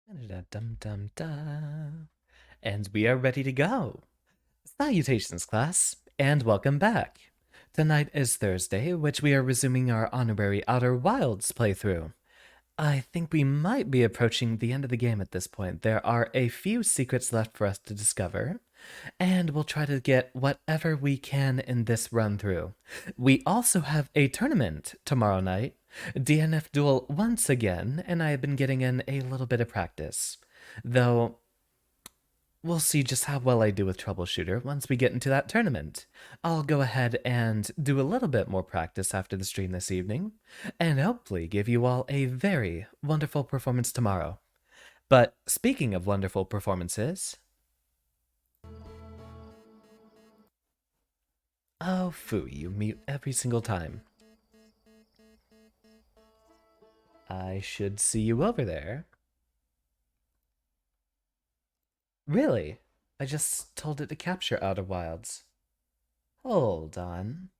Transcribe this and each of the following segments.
Da-da-dum-dum-da. And we are ready to go. Salutations, class, and welcome back. Tonight is Thursday, which we are resuming our honorary Outer Wilds playthrough. I think we might be approaching the end of the game at this point. There are a few secrets left for us to discover, and we'll try to get whatever we can in this run through. We also have a tournament tomorrow night, DNF Duel once again, and I have been getting in a little bit of practice. Though, we'll see just how well I do with Troubleshooter once we get into that tournament. I'll go ahead and do a little bit more practice after the stream this evening, and hopefully give you all a very wonderful performance tomorrow. But speaking of wonderful performances... Oh, phooey, you mute every single time. I should see you over there. Really? I just told it to capture Outer Wilds. Hold on.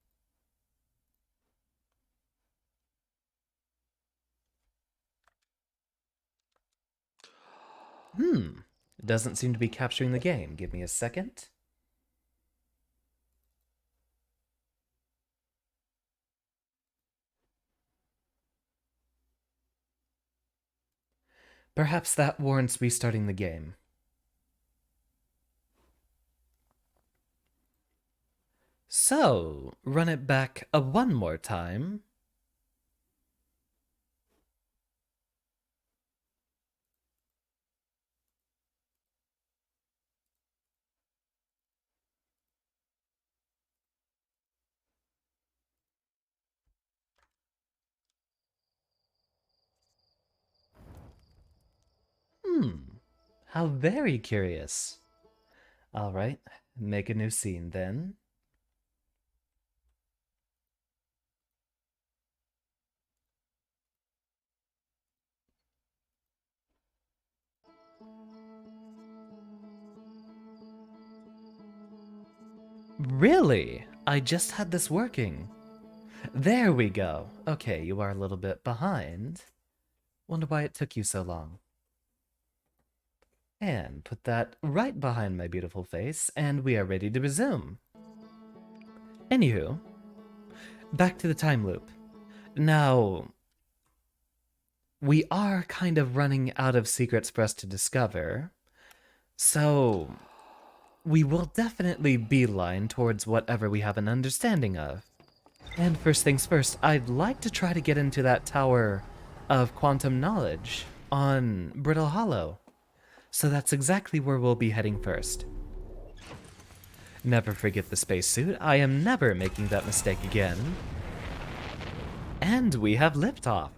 It doesn't seem to be capturing the game. Give me a second. Perhaps that warrants restarting the game. So, run it back one more time. How very curious. Alright, make a new scene then. Really? I just had this working. There we go. Okay, you are a little bit behind. Wonder why it took you so long. And put that right behind my beautiful face, and we are ready to resume. Anywho, back to the time loop. Now, we are kind of running out of secrets for us to discover, so we will definitely beeline towards whatever we have an understanding of. And first things first, I'd like to try to get into that tower of quantum knowledge on Brittle Hollow. So that's exactly where we'll be heading first. Never forget the spacesuit. I am never making that mistake again. And we have liftoff.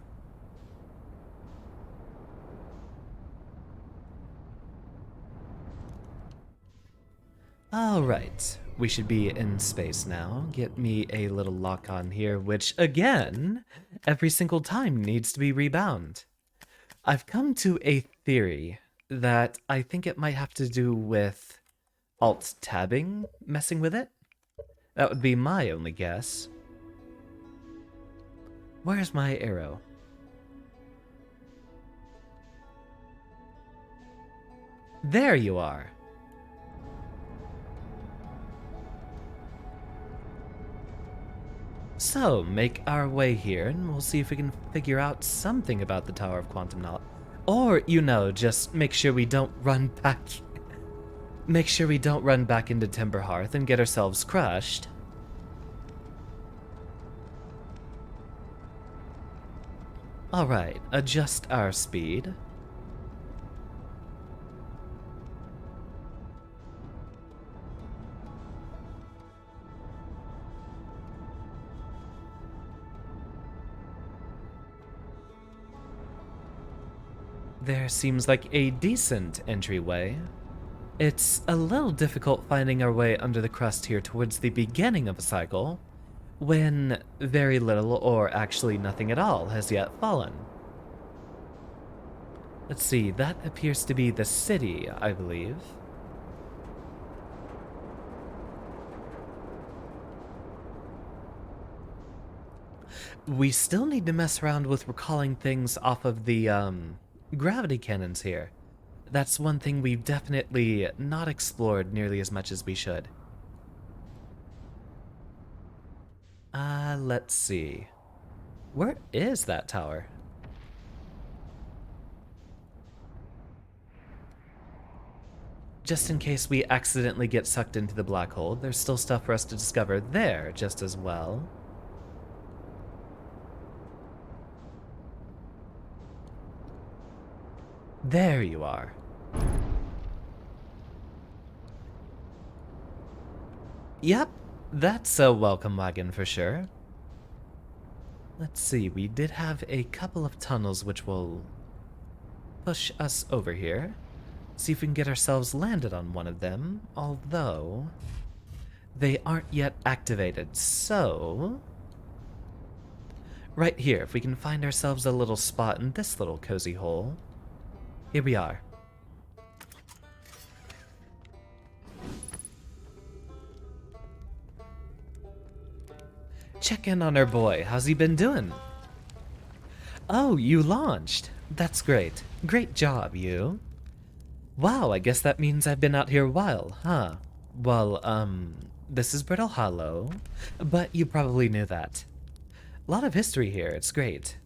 Alright, we should be in space now. Get me a little lock on here, which, again, every single time needs to be rebound. I've come to a theory that I think it might have to do with alt-tabbing messing with it. That would be my only guess. Where's my arrow? There you are. So, make our way here, and we'll see if we can figure out something about the Tower of Quantum Knowledge. Or, you know, just make sure we don't run back... Make sure we don't run back into Timberhearth and get ourselves crushed. Alright, adjust our speed. There seems like a decent entryway. It's a little difficult finding our way under the crust here towards the beginning of a cycle, when very little or actually nothing at all has yet fallen. Let's see, that appears to be the city, I believe. We still need to mess around with recalling things off of the, gravity cannons here. That's one thing we've definitely not explored nearly as much as we should. Let's see. Where is that tower? Just in case we accidentally get sucked into the black hole, there's still stuff for us to discover there just as well. There you are. Yep, that's a welcome wagon for sure. Let's see, we did have a couple of tunnels which will push us over here. See if we can get ourselves landed on one of them, although they aren't yet activated, so right here, if we can find ourselves a little spot in this little cozy hole. Here we are. Check in on our boy. How's he been doing? Oh, you launched. That's great. Great job, you. Wow, I guess that means I've been out here a while, huh? Well, this is Brittle Hollow, but you probably knew that. A lot of history here, it's great.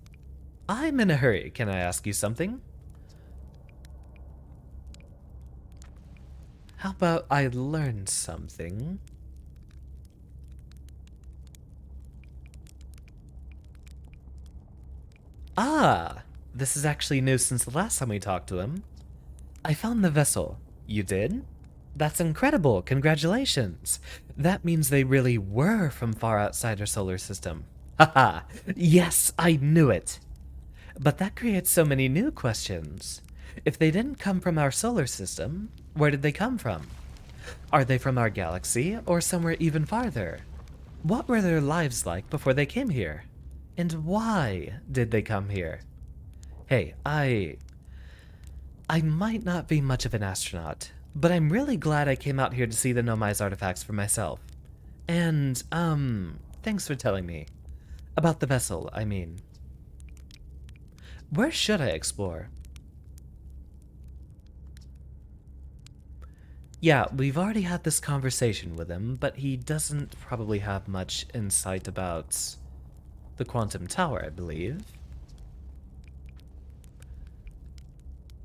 I'm in a hurry. Can I ask you something? How about I learn something? Ah, this is actually new since the last time we talked to him. I found the vessel. You did? That's incredible. Congratulations. That means they really were from far outside our solar system. Haha, yes, I knew it. But that creates so many new questions. If they didn't come from our solar system, where did they come from? Are they from our galaxy or somewhere even farther? What were their lives like before they came here? And why did they come here? Hey, I might not be much of an astronaut, but I'm really glad I came out here to see the Nomai's artifacts for myself. And, thanks for telling me. About the vessel, I mean. Where should I explore? Yeah, we've already had this conversation with him, but he doesn't probably have much insight about the Quantum Tower, I believe.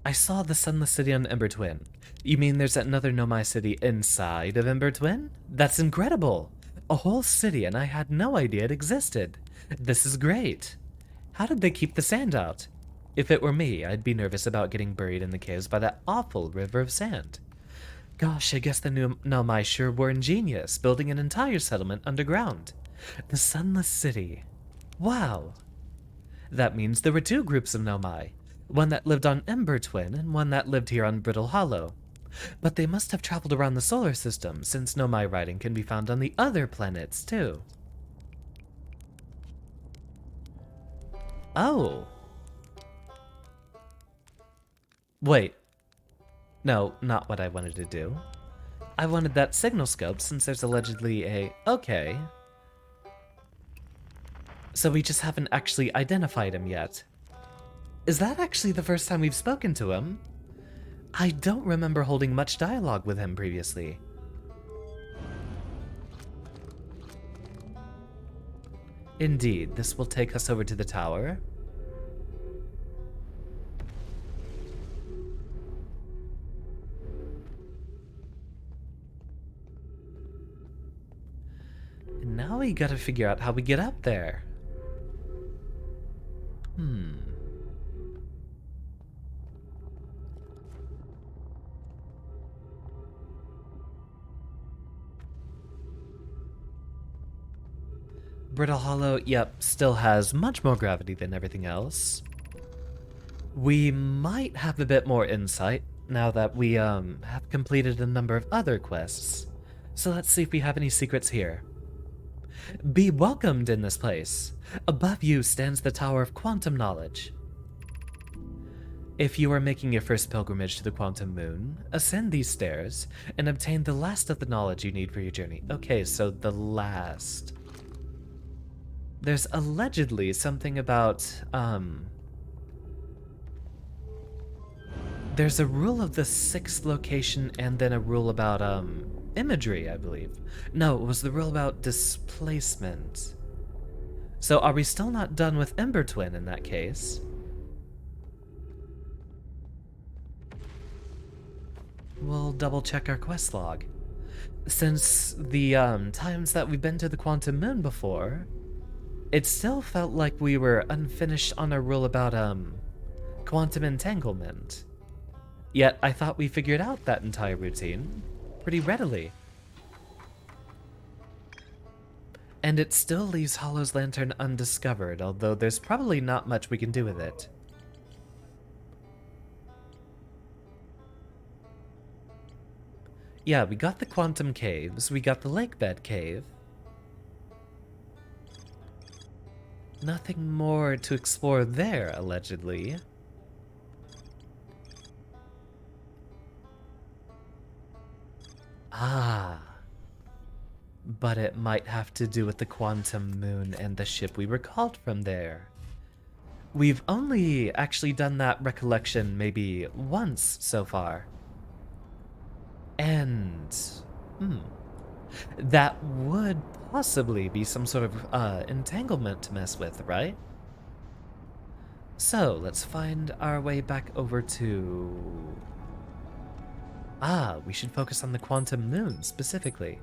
I saw the Sunless City on Ember Twin. You mean there's another Nomai city inside of Ember Twin? That's incredible! A whole city, and I had no idea it existed. This is great. How did they keep the sand out? If it were me, I'd be nervous about getting buried in the caves by that awful river of sand. Gosh, I guess the new Nomai sure were ingenious, building an entire settlement underground. The Sunless City. Wow. That means there were two groups of Nomai. One that lived on Ember Twin and one that lived here on Brittle Hollow. But they must have traveled around the solar system, since Nomai writing can be found on the other planets, too. Oh. Wait. No, not what I wanted to do. I wanted that signal scope since there's allegedly a... Okay. So we just haven't actually identified him yet. Is that actually the first time we've spoken to him? I don't remember holding much dialogue with him previously. Indeed, this will take us over to the tower. And now we gotta figure out how we get up there. Brittle Hollow, yep, still has much more gravity than everything else. We might have a bit more insight now that we, have completed a number of other quests. So let's see if we have any secrets here. Be welcomed in this place. Above you stands the Tower of Quantum Knowledge. If you are making your first pilgrimage to the Quantum Moon, ascend these stairs and obtain the last of the knowledge you need for your journey. Okay, so the last. There's allegedly something about, There's a rule of the sixth location and then a rule about, imagery, I believe. No, it was the rule about displacement. So are we still not done with Ember Twin in that case? We'll double check our quest log. Since the times that we've been to the Quantum Moon before, it still felt like we were unfinished on our rule about quantum entanglement. Yet I thought we figured out that entire routine pretty readily. And it still leaves Hollow's lantern undiscovered, although there's probably not much we can do with it. Yeah, we got the quantum caves, we got the lake bed cave. Nothing more to explore there, allegedly. Ah. But it might have to do with the quantum moon and the ship we recalled from there. We've only actually done that recollection maybe once so far. And that would possibly be some sort of entanglement to mess with, right? So let's find our way back over to... we should focus on the quantum moon specifically.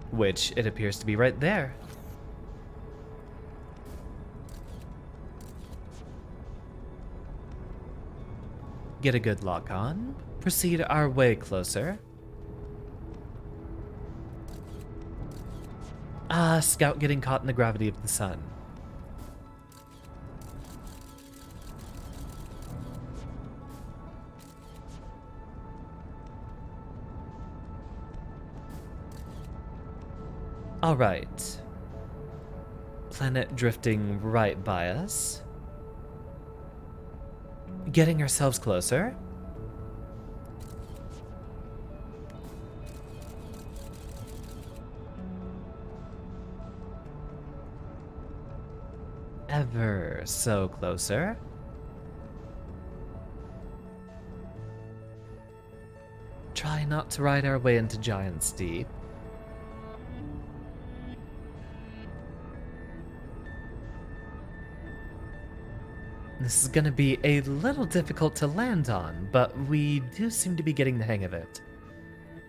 Which it appears to be right there. Get a good lock on. Proceed our way closer. Scout getting caught in the gravity of the sun. Alright. Planet drifting right by us. Getting ourselves closer. Ever so closer. Try not to ride our way into Giant's Deep. This is going to be a little difficult to land on, but we do seem to be getting the hang of it.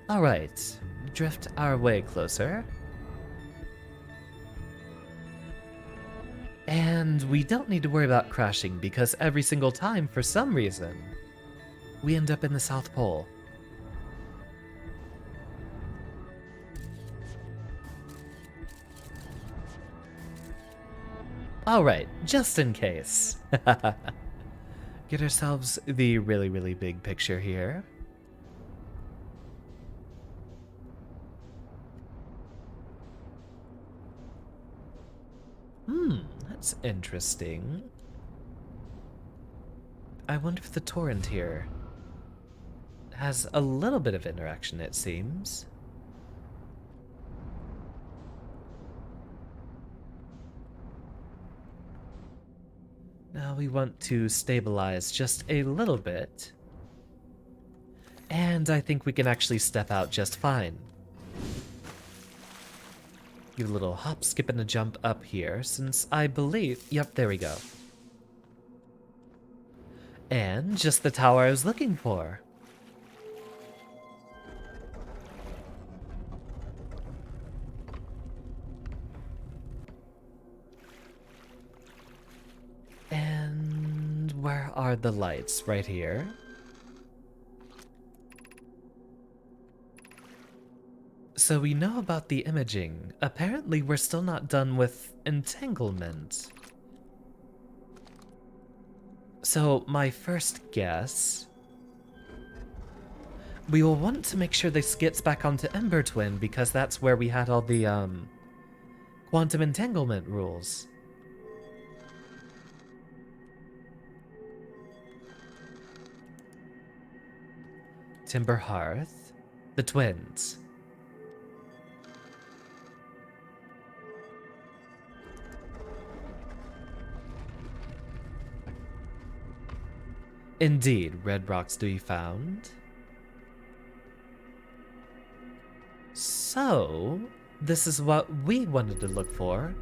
Alright, drift our way closer. And we don't need to worry about crashing because every single time, for some reason, we end up in the South Pole. Alright, just in case. Get ourselves the really, really big picture here. That's interesting. I wonder if the torrent here has a little bit of interaction, it seems. Now we want to stabilize just a little bit. And I think we can actually step out just fine. Give a little hop, skip, and a jump up here, since I believe... Yep, there we go. And just the tower I was looking for. And where are the lights? Right here. So we know about the imaging. Apparently we're still not done with entanglement. So my first guess... we will want to make sure this gets back onto Ember Twin because that's where we had all the quantum entanglement rules. Timber Hearth, the twins. Indeed, red rocks to be found. So, this is what we wanted to look for.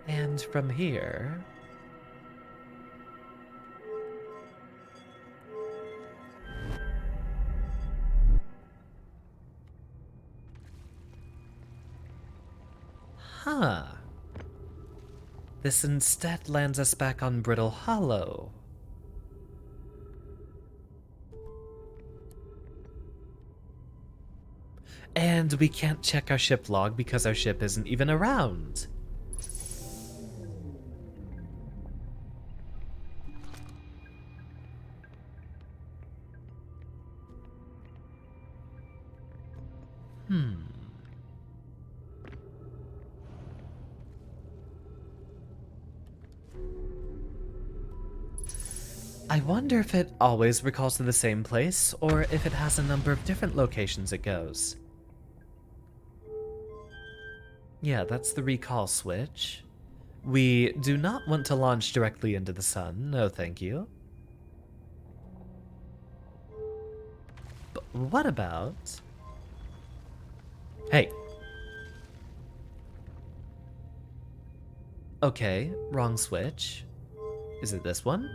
And from here... Huh. This instead lands us back on Brittle Hollow. And we can't check our ship log because our ship isn't even around. I wonder if it always recalls to the same place, or if it has a number of different locations it goes. Yeah, that's the recall switch. We do not want to launch directly into the sun, no thank you. But what about... Hey. Okay, wrong switch. Is it this one?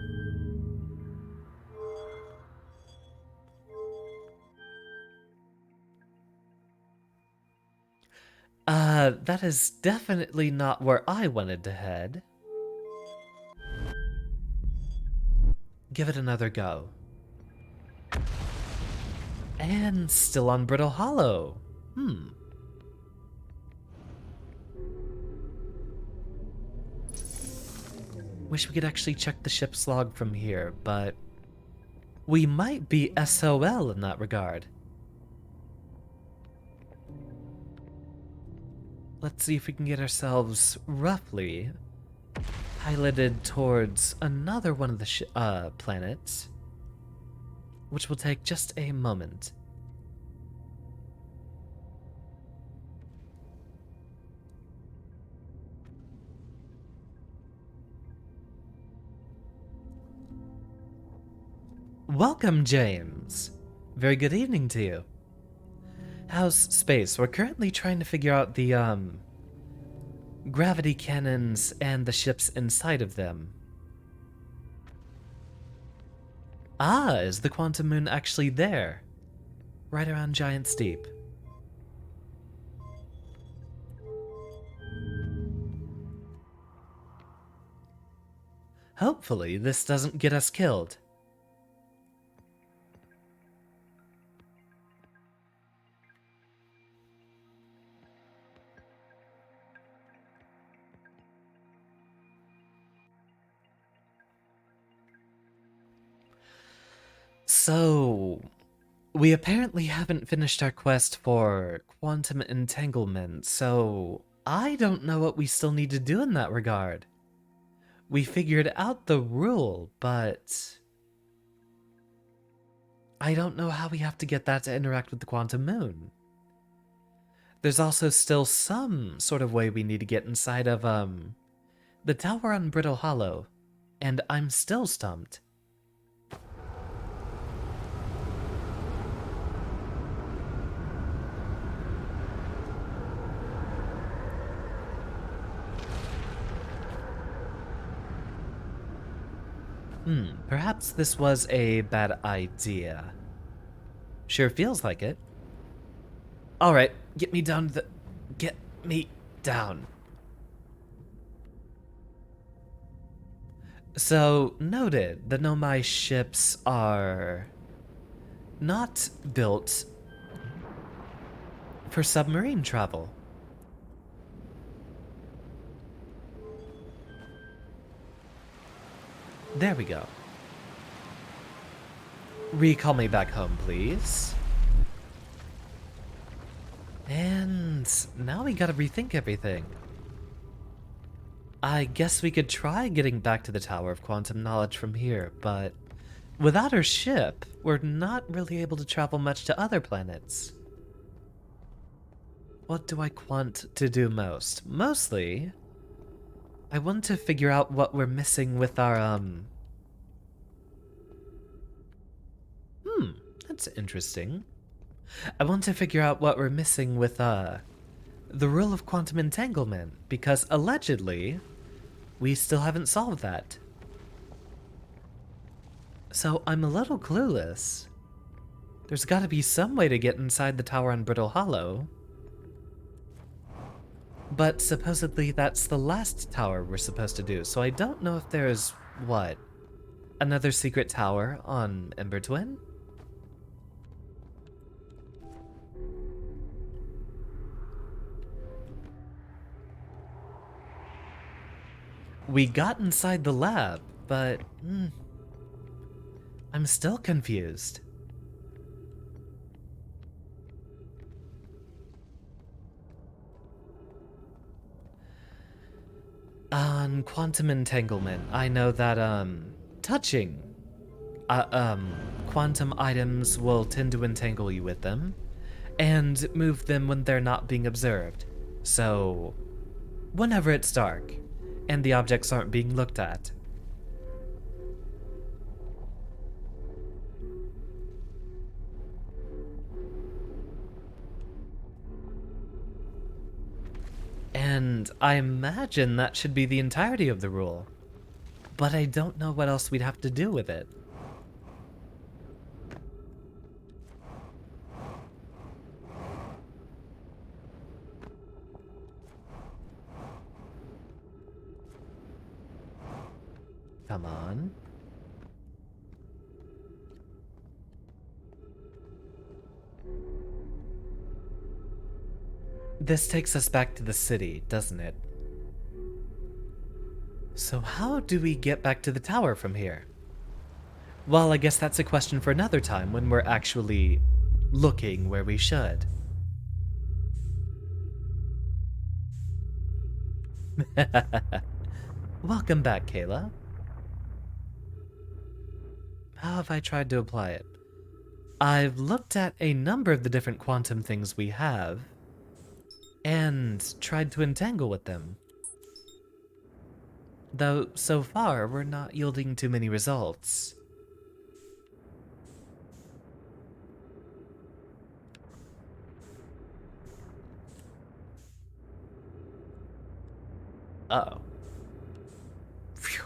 That is definitely not where I wanted to head. Give it another go. And still on Brittle Hollow. Wish we could actually check the ship's log from here, but we might be SOL in that regard. Let's see if we can get ourselves roughly piloted towards another one of the planets, which will take just a moment. Welcome, James. Very good evening to you. How's space? We're currently trying to figure out the, gravity cannons and the ships inside of them. Ah, is the quantum moon actually there? Right around Giant Steep. Hopefully, this doesn't get us killed. So, we apparently haven't finished our quest for quantum entanglement, so I don't know what we still need to do in that regard. We figured out the rule, but I don't know how we have to get that to interact with the quantum moon. There's also still some sort of way we need to get inside of, the tower on Brittle Hollow, and I'm still stumped. Perhaps this was a bad idea. Sure feels like it. Alright, get me down to the... Get me down. So, noted, the Nomai ships are not built for submarine travel. There we go. Recall me back home, please. And now we gotta rethink everything. I guess we could try getting back to the Tower of Quantum Knowledge from here, but without our ship, we're not really able to travel much to other planets. What do I want to do most? Mostly, I want to figure out what we're missing with our, that's interesting. I want to figure out what we're missing with, the rule of quantum entanglement, because allegedly, we still haven't solved that. So I'm a little clueless. There's gotta be some way to get inside the tower on Brittle Hollow. But supposedly that's the last tower we're supposed to do, so I don't know if there's, what, another secret tower on Ember Twin? We got inside the lab, but I'm still confused. On quantum entanglement, I know that, touching, quantum items will tend to entangle you with them, and move them when they're not being observed. So, whenever it's dark, and the objects aren't being looked at. And I imagine that should be the entirety of the rule. But I don't know what else we'd have to do with it. Come on. This takes us back to the city, doesn't it? So how do we get back to the tower from here? Well, I guess that's a question for another time when we're actually looking where we should. Welcome back, Kayla. How have I tried to apply it? I've looked at a number of the different quantum things we have, and tried to entangle with them. Though, so far, we're not yielding too many results. Uh-oh. Phew.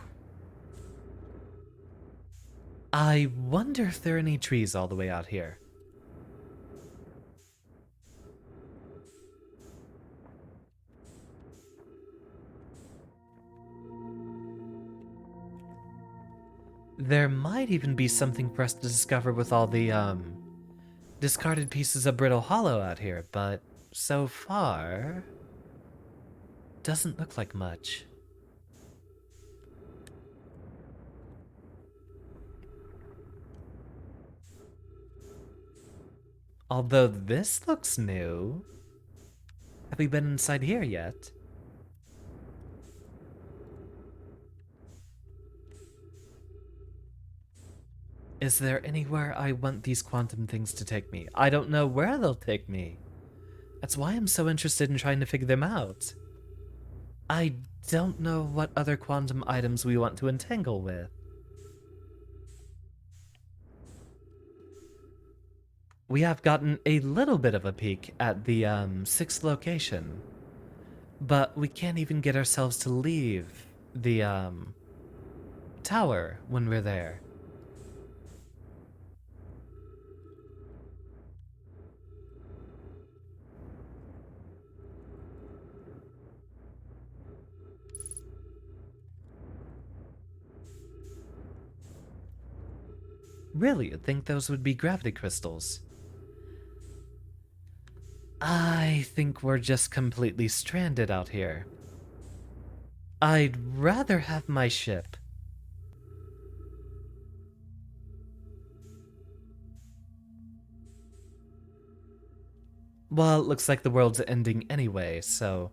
I wonder if there are any trees all the way out here. There might even be something for us to discover with all the, discarded pieces of Brittle Hollow out here, but so far, doesn't look like much. Although this looks new. Have we been inside here yet? Is there anywhere I want these quantum things to take me? I don't know where they'll take me. That's why I'm so interested in trying to figure them out. I don't know what other quantum items we want to entangle with. We have gotten a little bit of a peek at the, 6th location. But we can't even get ourselves to leave the, tower when we're there. Really, you'd think those would be gravity crystals. I think we're just completely stranded out here. I'd rather have my ship. Well, it looks like the world's ending anyway, so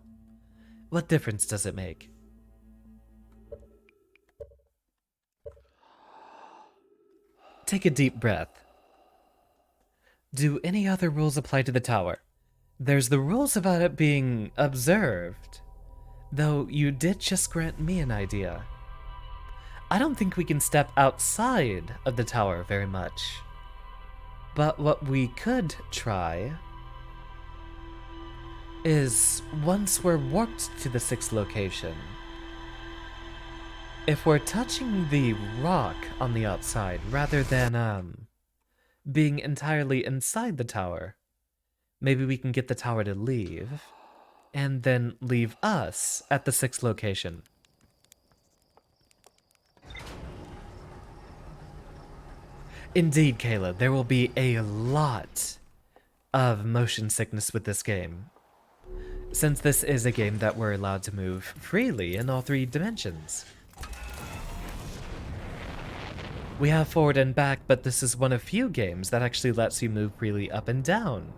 what difference does it make? Take a deep breath. Do any other rules apply to the tower? There's the rules about it being observed, Though you did just grant me an idea. I don't think we can step outside of the tower very much. But what we could try is, once we're warped to the 6th location, if we're touching the rock on the outside rather than being entirely inside the tower, maybe we can get the tower to leave and then leave us at the 6th location. Indeed, Kayla, there will be a lot of motion sickness with this game, since this is a game that we're allowed to move freely in all 3 dimensions. We have forward and back, but this is one of few games that actually lets you move freely up and down,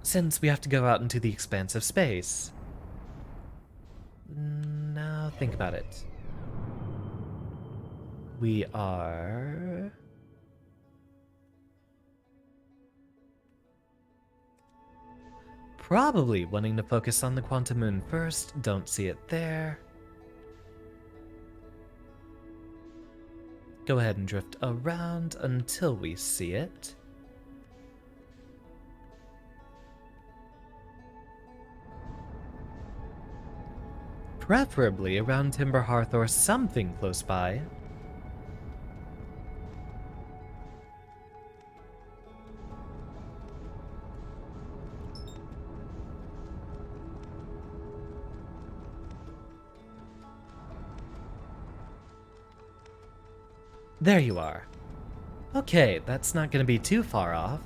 since we have to go out into the expanse of space. Now think about it. We are... probably wanting to focus on the quantum moon first. Don't see it there. Go ahead and drift around until we see it. Preferably around Timber Hearth or something close by. There you are. Okay, that's not going to be too far off.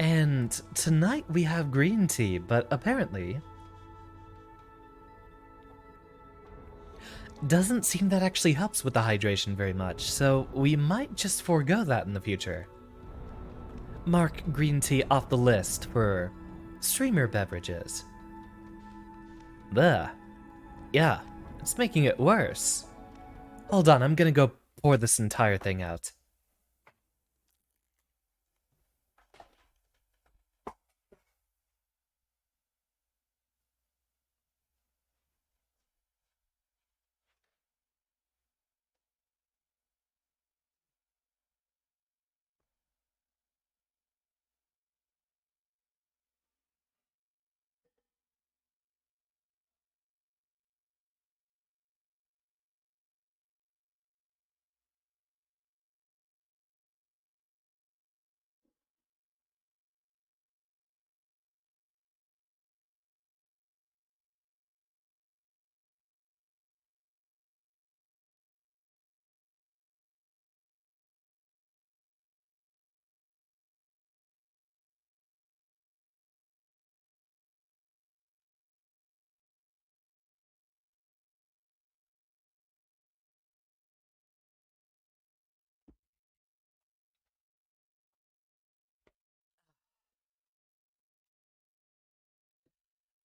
And tonight we have green tea, but apparently doesn't seem that actually helps with the hydration very much, so we might just forego that in the future. Mark green tea off the list for streamer beverages. Bleh. Yeah, it's making it worse. Hold on, I'm gonna go pour this entire thing out.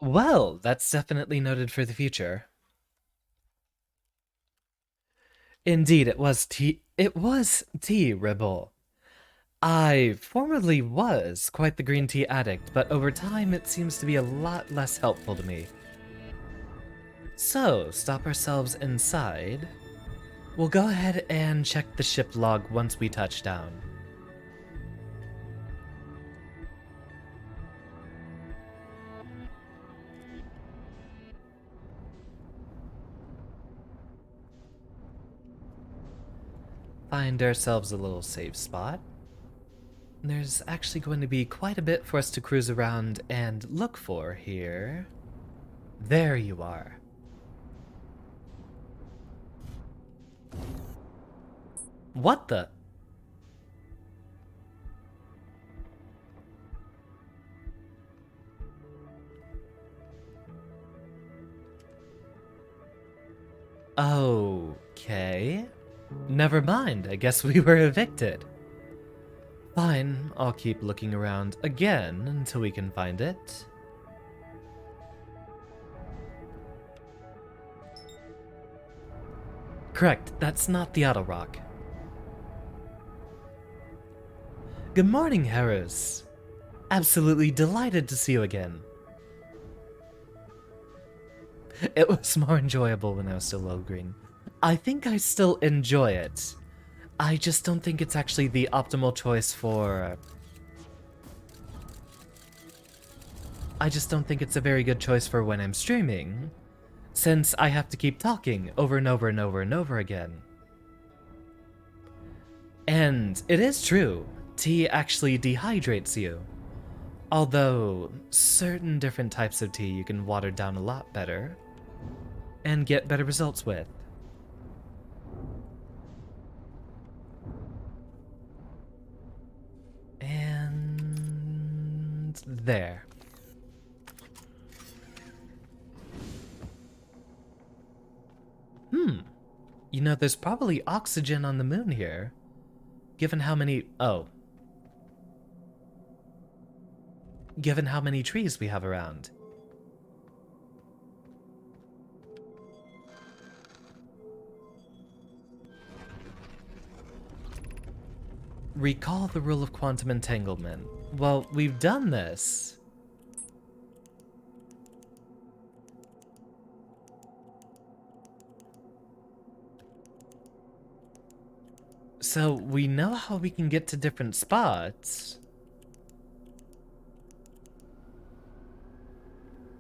Well, that's definitely noted for the future. Indeed, it was tea, Rebel. I formerly was quite the green tea addict, but over time it seems to be a lot less helpful to me. So, stop ourselves inside. We'll go ahead and check the ship log once we touch down. Find ourselves a little safe spot. There's actually going to be quite a bit for us to cruise around and look for here. There you are. What the? Okay. Never mind, I guess we were evicted. Fine, I'll keep looking around again until we can find it. Correct, that's not the auto rock. Good morning, Harris. Absolutely delighted to see you again. It was more enjoyable when I was still low green. I think I still enjoy it. I just don't think it's actually the optimal choice for... I just don't think it's a very good choice for when I'm streaming, since I have to keep talking over and over and over and over again. And it is true, tea actually dehydrates you. Although, certain different types of tea you can water down a lot better and get better results with. And there. You know, there's probably oxygen on the moon here, given how many... given how many trees we have around. Recall the rule of quantum entanglement. Well, we've done this. So we know how we can get to different spots.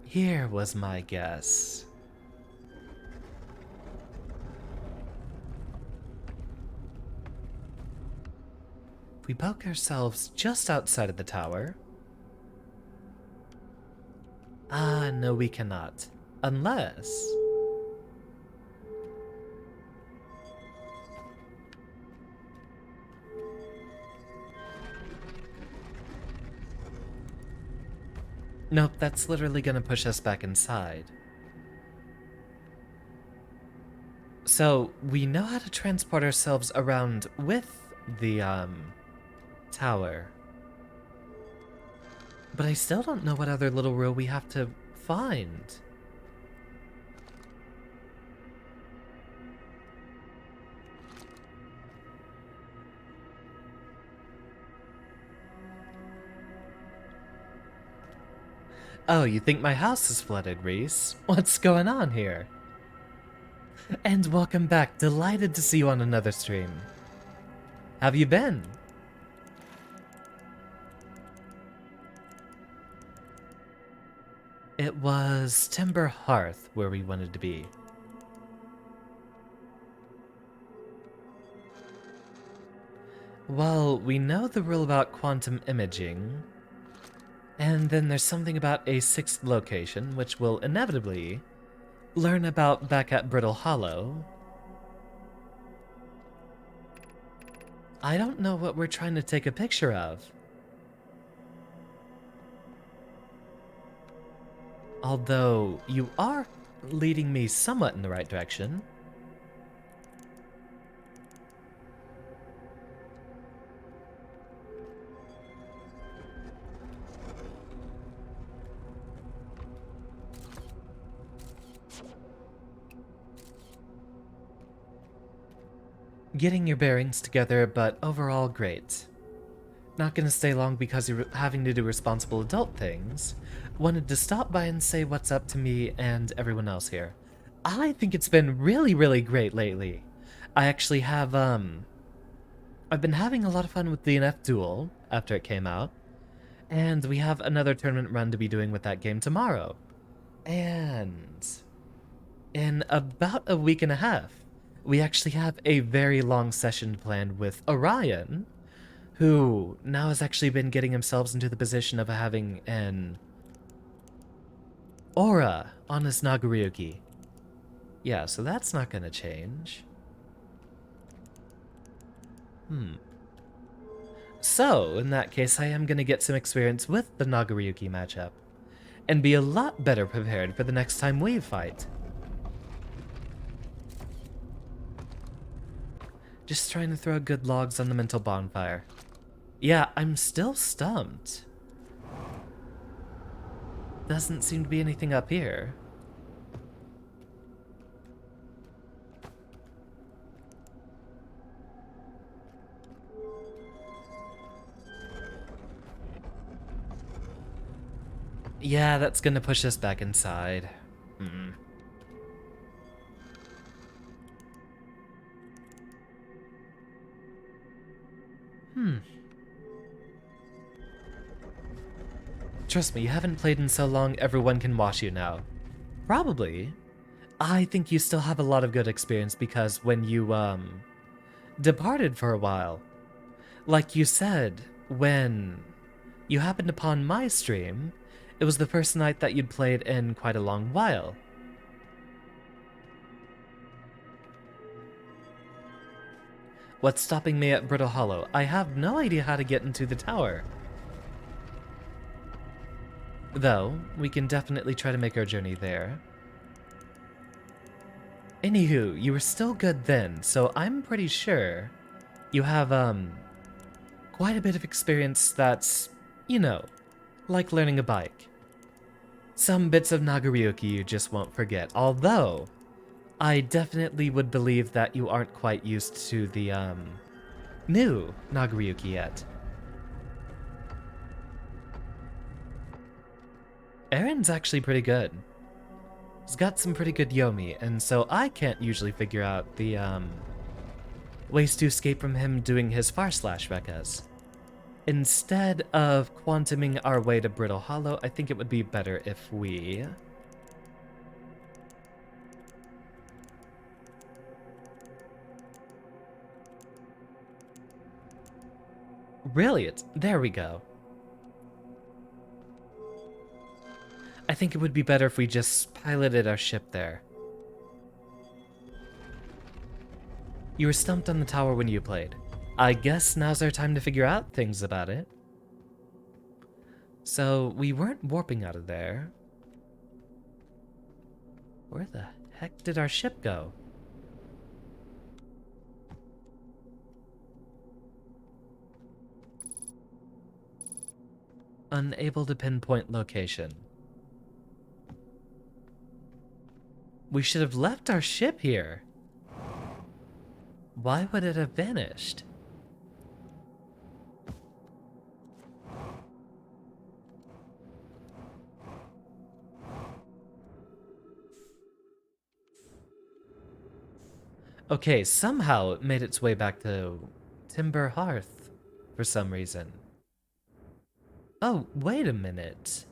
Here was my guess. We poke ourselves just outside of the tower. Ah, no, we cannot. Unless... Nope, that's literally gonna push us back inside. So, we know how to transport ourselves around with the, tower. But I still don't know what other little rule we have to find. Oh, you think my house is flooded, Reese? What's going on here? And welcome back. Delighted to see you on another stream. Have you been? It was Timber Hearth where we wanted to be. Well, we know the rule about quantum imaging. And then there's something about a sixth location, which we'll inevitably learn about back at Brittle Hollow. I don't know what we're trying to take a picture of. Although, you are leading me somewhat in the right direction. Getting your bearings together, but overall great. Not gonna stay long because you're having to do responsible adult things. Wanted to stop by and say what's up to me and everyone else here. I think it's been really, really great lately. I actually have, I've been having a lot of fun with DNF Duel after it came out. And we have another tournament run to be doing with that game tomorrow. And in about a week and a half, we actually have a very long session planned with Orion, who now has actually been getting himself into the position of having an aura on his Nagaryuki. Yeah, so that's not gonna change. So, in that case, I am gonna get some experience with the Nagaryuki matchup, and be a lot better prepared for the next time we fight. Just trying to throw good logs on the mental bonfire. Yeah, I'm still stumped. Doesn't seem to be anything up here. Yeah, that's gonna push us back inside. Hmm. Hmm. Trust me, you haven't played in so long, everyone can wash you now. Probably. I think you still have a lot of good experience because when you, departed for a while, like you said, when you happened upon my stream, it was the first night that you'd played in quite a long while. What's stopping me at Brittle Hollow? I have no idea how to get into the tower. Though, we can definitely try to make our journey there. Anywho, you were still good then, so I'm pretty sure you have, quite a bit of experience that's, you know, like learning a bike. Some bits of Nagaryuki you just won't forget, although I definitely would believe that you aren't quite used to the, new Nagaryuki yet. Aaron's actually pretty good. He's got some pretty good Yomi, and so I can't usually figure out the, ways to escape from him doing his far slash Rekkas. Instead of quantuming our way to Brittle Hollow, I think it would be better if we... Brilliant! There we go. I think it would be better if we just piloted our ship there. You were stumped on the tower when you played. I guess now's our time to figure out things about it. So, we weren't warping out of there. Where the heck did our ship go? Unable to pinpoint location. We should have left our ship here. Why would it have vanished? Okay, somehow it made its way back to Timber Hearth for some reason. Oh, wait a minute.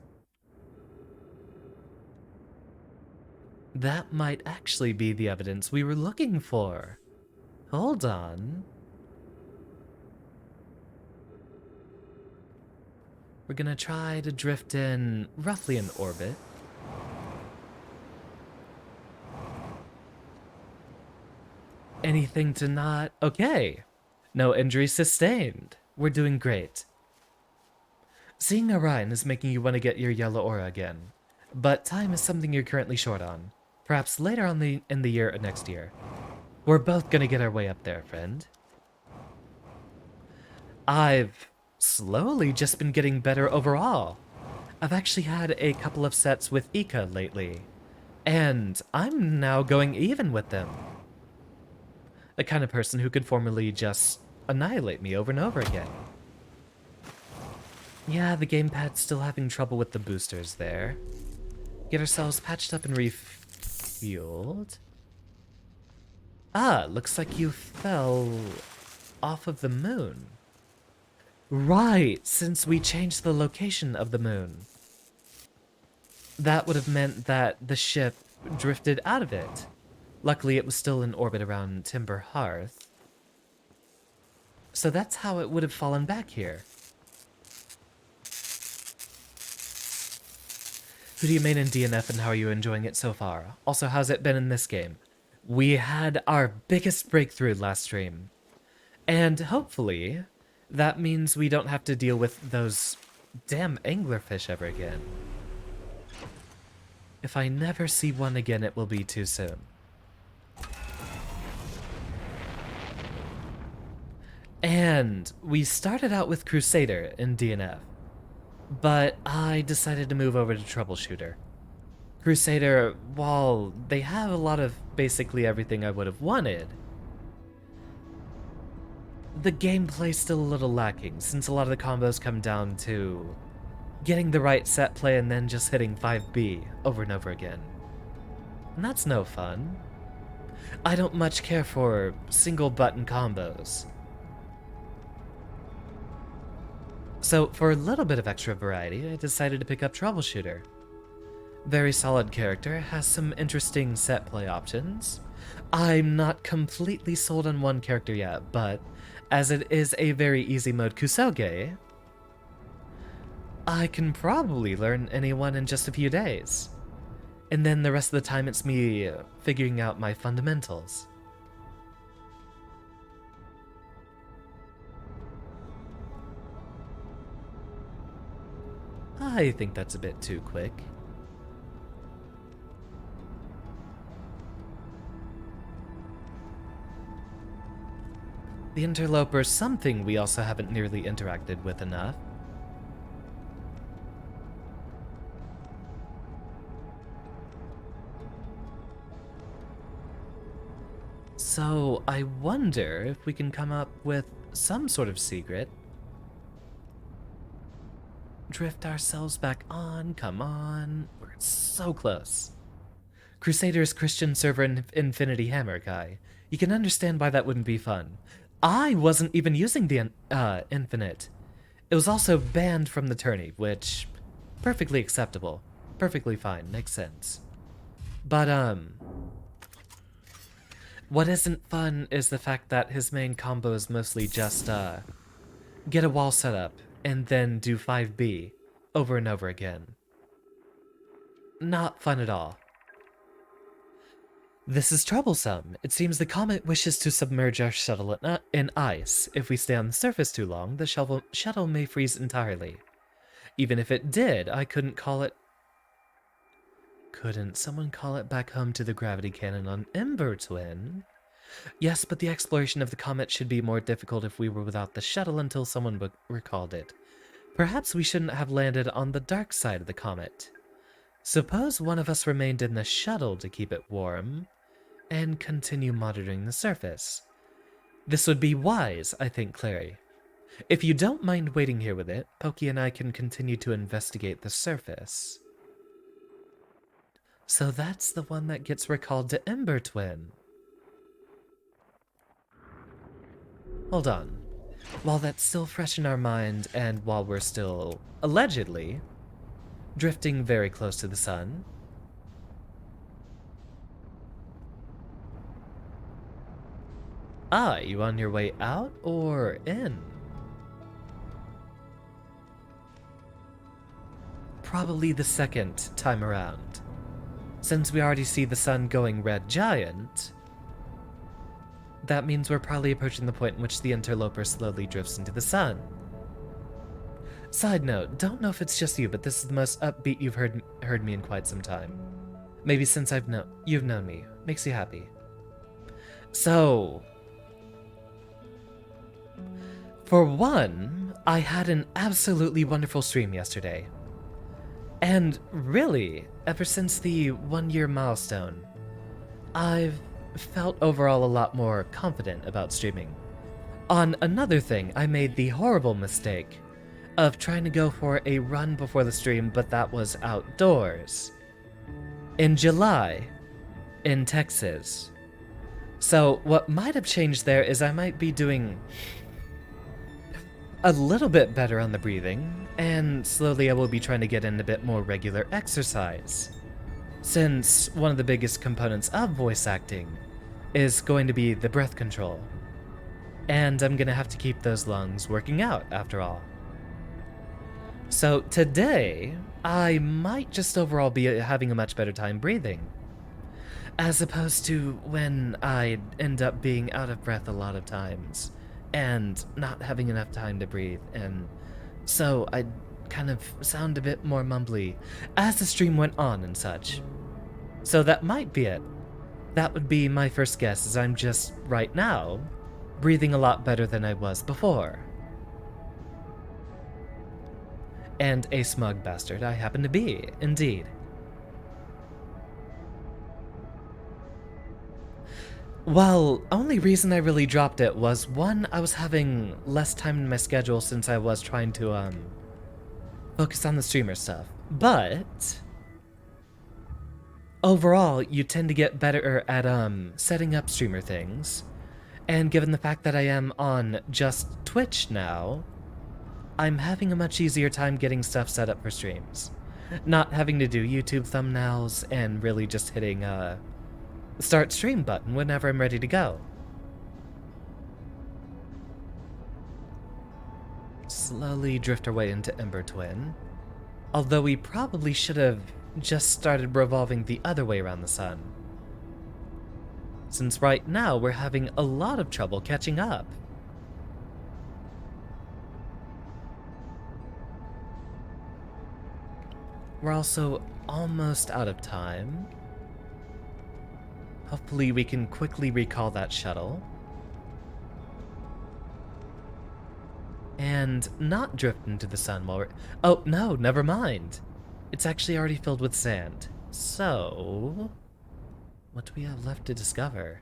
That might actually be the evidence we were looking for. Hold on. We're gonna try to drift in roughly in orbit. Anything to not... Okay. No injuries sustained. We're doing great. Seeing Orion is making you want to get your yellow aura again. But time is something you're currently short on. Perhaps later on in the year or next year. We're both gonna get our way up there, friend. I've slowly just been getting better overall. I've actually had a couple of sets with Ika lately. And I'm now going even with them. The kind of person who could formally just annihilate me over and over again. Yeah, the gamepad's still having trouble with the boosters there. Get ourselves patched up and refueled. Ah, looks like you fell off of the moon. Right, since we changed the location of the moon. That would have meant that the ship drifted out of it. Luckily, it was still in orbit around Timber Hearth. So that's how it would have fallen back here. Who do you main in DNF and how are you enjoying it so far? Also, how's it been in this game? We had our biggest breakthrough last stream. And hopefully, that means we don't have to deal with those damn anglerfish ever again. If I never see one again, it will be too soon. And we started out with Crusader in DNF, but I decided to move over to Troubleshooter. Crusader, while they have a lot of basically everything I would have wanted, the gameplay's still a little lacking, since a lot of the combos come down to getting the right set play and then just hitting 5B over and over again. And that's no fun. I don't much care for single button combos. So for a little bit of extra variety, I decided to pick up Troubleshooter. Very solid character, has some interesting set play options. I'm not completely sold on one character yet, but as it is a very easy mode Kusoge, I can probably learn anyone in just a few days. And then the rest of the time it's me figuring out my fundamentals. I think that's a bit too quick. The interloper's something we also haven't nearly interacted with enough. So I wonder if we can come up with some sort of secret. Drift ourselves back on, come on. We're so close. Crusader's Christian server Infinity Hammer guy. You can understand why that wouldn't be fun. I wasn't even using the Infinite. It was also banned from the tourney, which, perfectly acceptable. Perfectly fine, makes sense. But, what isn't fun is the fact that his main combo is mostly just, get a wall set up, and then do 5B over and over again. Not fun at all. This is troublesome. It seems the comet wishes to submerge our shuttle in ice. If we stay on the surface too long, the shuttle may freeze entirely. Even if it did, I couldn't call it... Couldn't someone call it back home to the gravity cannon on Ember Twin? Yes, but the exploration of the comet should be more difficult if we were without the shuttle until someone recalled it. Perhaps we shouldn't have landed on the dark side of the comet. Suppose one of us remained in the shuttle to keep it warm, and continue monitoring the surface. This would be wise, I think, Clary. If you don't mind waiting here with it, Pokey and I can continue to investigate the surface. So that's the one that gets recalled to Ember Twin. Hold on. While that's still fresh in our mind, and while we're still, allegedly, drifting very close to the sun, you on your way out or in? Probably the second time around. Since we already see the sun going red giant, that means we're probably approaching the point in which the interloper slowly drifts into the sun. Side note, don't know if it's just you, but this is the most upbeat you've heard me in quite some time. Maybe since you've known me. Makes you happy. So, for one, I had an absolutely wonderful stream yesterday. And really, ever since the 1-year milestone, I've felt overall a lot more confident about streaming. On another thing, I made the horrible mistake of trying to go for a run before the stream, but that was outdoors. In July, in Texas. So what might have changed there is I might be doing a little bit better on the breathing, and slowly I will be trying to get in a bit more regular exercise. Since one of the biggest components of voice acting is going to be the breath control. And I'm gonna have to keep those lungs working out, after all. So today, I might just overall be having a much better time breathing. As opposed to when I end up being out of breath a lot of times, and not having enough time to breathe, and so I kind of sound a bit more mumbly as the stream went on and such. So that might be it. That would be my first guess, as I'm just, right now, breathing a lot better than I was before. And a smug bastard I happen to be, indeed. Well, only reason I really dropped it was, one, I was having less time in my schedule since I was trying to, focus on the streamer stuff. But overall, you tend to get better at setting up streamer things. And given the fact that I am on just Twitch now, I'm having a much easier time getting stuff set up for streams. Not having to do YouTube thumbnails and really just hitting start stream button whenever I'm ready to go. Slowly drift our way into Ember Twin. Although we probably should have just started revolving the other way around the sun. Since right now we're having a lot of trouble catching up. We're also almost out of time. Hopefully we can quickly recall that shuttle. And not drift into the sun while we're... Oh, no, never mind. It's actually already filled with sand. So... what do we have left to discover?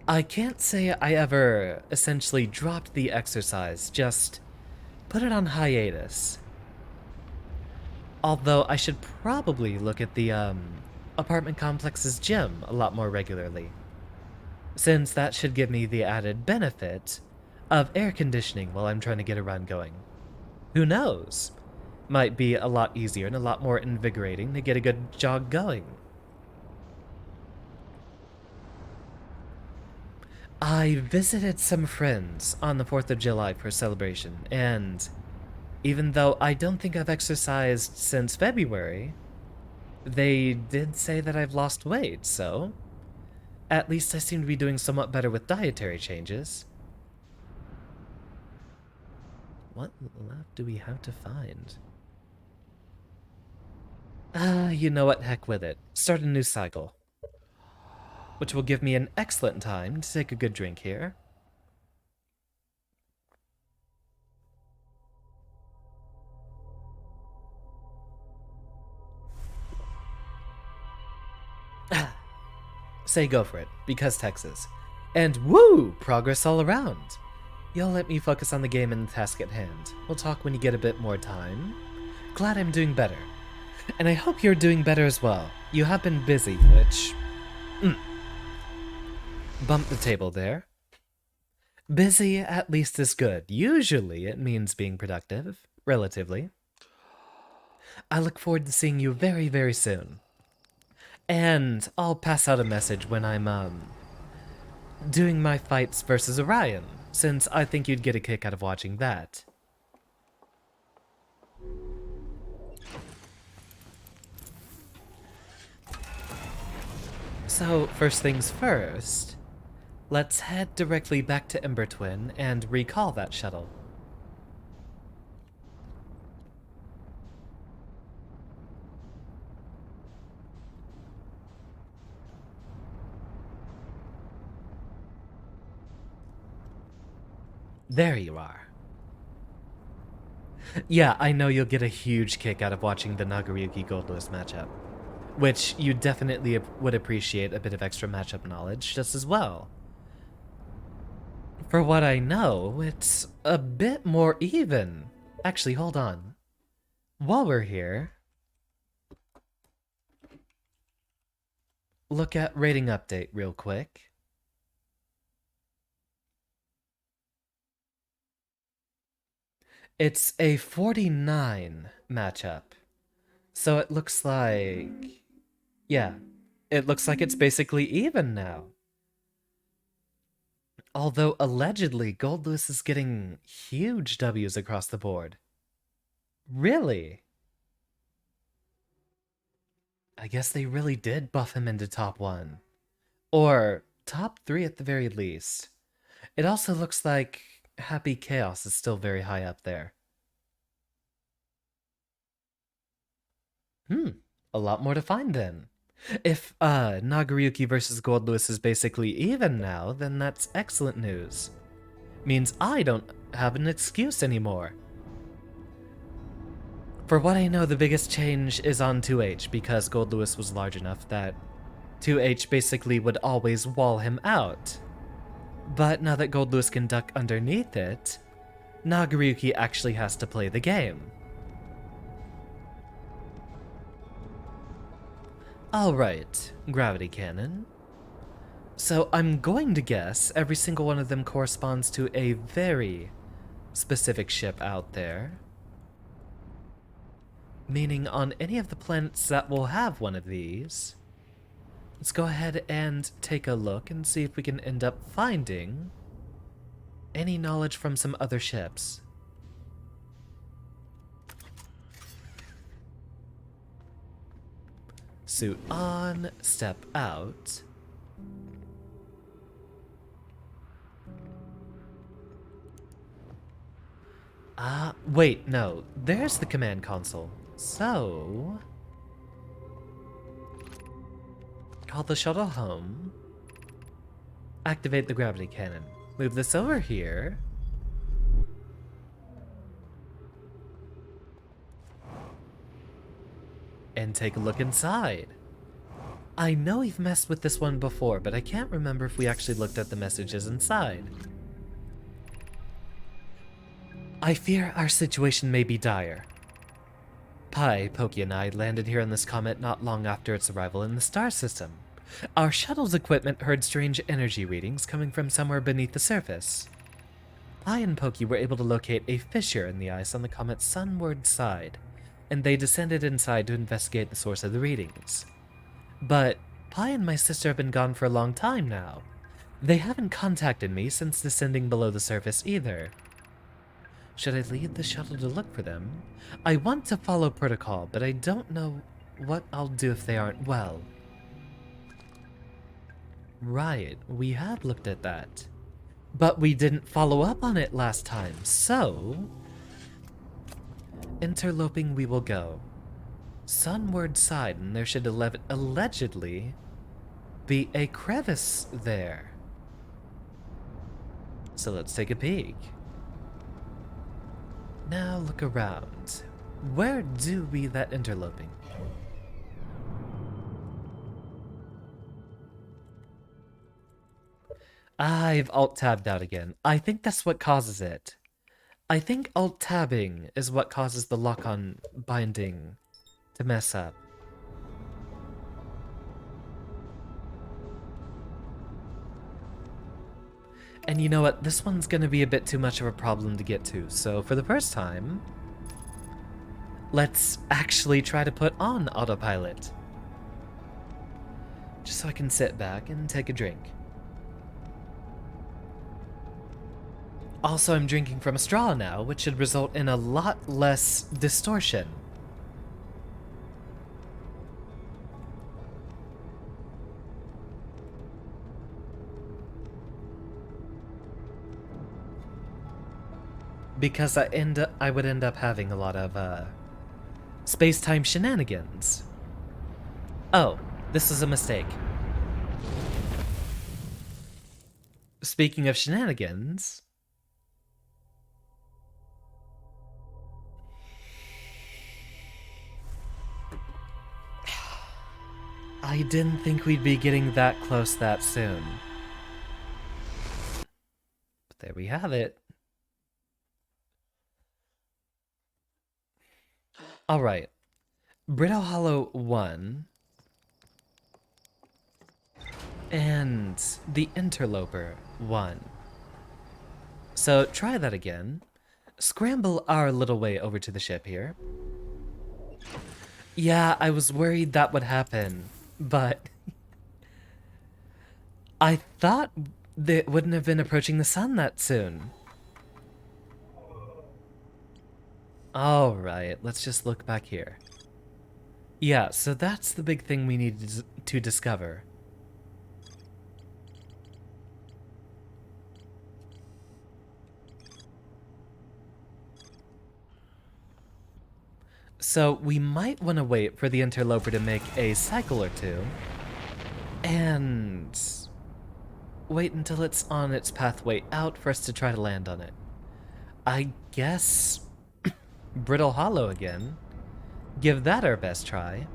I can't say I ever essentially dropped the exercise, just put it on hiatus. Although I should probably look at the apartment complex's gym a lot more regularly, since that should give me the added benefit of air conditioning while I'm trying to get a run going. Who knows? Might be a lot easier and a lot more invigorating to get a good jog going. I visited some friends on the 4th of July for a celebration, and even though I don't think I've exercised since February, they did say that I've lost weight, so at least I seem to be doing somewhat better with dietary changes. What left do we have to find? You know what, heck with it. Start a new cycle. Which will give me an excellent time to take a good drink here. Say go for it, because Texas. And woo! Progress all around. You'll let me focus on the game and the task at hand. We'll talk when you get a bit more time. Glad I'm doing better. And I hope you're doing better as well. You have been busy, which... Bump the table there. Busy at least is good. Usually it means being productive, relatively. I look forward to seeing you very, very soon. And I'll pass out a message when I'm, doing my fights versus Orion, since I think you'd get a kick out of watching that. So, first things first, let's head directly back to Ember Twin and recall that shuttle. There you are. Yeah, I know you'll get a huge kick out of watching the Nagoriyuki Goldless matchup, which you definitely would appreciate a bit of extra matchup knowledge just as well. For what I know, it's a bit more even. Actually, hold on. While we're here, look at rating update real quick. It's a 49 matchup. So it looks like... yeah, it looks like it's basically even now. Although allegedly, Goldless is getting huge W's across the board. Really? I guess they really did buff him into top 1. Or top 3 at the very least. It also looks like Happy Chaos is still very high up there. A lot more to find then. If Nagoriyuki versus Goldless is basically even now, then that's excellent news. Means I don't have an excuse anymore. For what I know, the biggest change is on 2H, because Goldless was large enough that 2H basically would always wall him out. But now that Goldlewis can duck underneath it, Nagoriyuki actually has to play the game. Alright, gravity cannon. So I'm going to guess every single one of them corresponds to a very specific ship out there. Meaning on any of the planets that will have one of these, let's go ahead and take a look and see if we can end up finding any knowledge from some other ships. Suit on, step out. Wait, no. There's the command console. So... call the shuttle home. Activate the gravity cannon. Move this over here. And take a look inside. I know we've messed with this one before, but I can't remember if we actually looked at the messages inside. I fear our situation may be dire. Pi, Pokey, and I landed here on this comet not long after its arrival in the star system. Our shuttle's equipment heard strange energy readings coming from somewhere beneath the surface. Pi and Pokey were able to locate a fissure in the ice on the comet's sunward side, and they descended inside to investigate the source of the readings. But Pi and my sister have been gone for a long time now. They haven't contacted me since descending below the surface either. Should I leave the shuttle to look for them? I want to follow protocol, but I don't know what I'll do if they aren't well. Right, we have looked at that. But we didn't follow up on it last time, so... interloping we will go. Sunward side, and there should allegedly be a crevice there. So let's take a peek. Now look around. Where do we that interloping? I've alt-tabbed out again. I think that's what causes it. I think alt-tabbing is what causes the lock-on binding to mess up. And you know what? This one's gonna be a bit too much of a problem to get to, so for the first time, let's actually try to put on autopilot. Just so I can sit back and take a drink. Also, I'm drinking from a straw now, which should result in a lot less distortion. Because I would end up having a lot of space-time shenanigans. Oh, this is a mistake. Speaking of shenanigans, I didn't think we'd be getting that close that soon. But there we have it. Alright. Brittle Hollow 1. And the Interloper 1. So try that again. Scramble our little way over to the ship here. Yeah, I was worried that would happen, but I thought they wouldn't have been approaching the sun that soon. Alright, let's just look back here. Yeah, so that's the big thing we need to discover. So we might want to wait for the interloper to make a cycle or two, and wait until it's on its pathway out for us to try to land on it. I guess Brittle Hollow again. Give that our best try.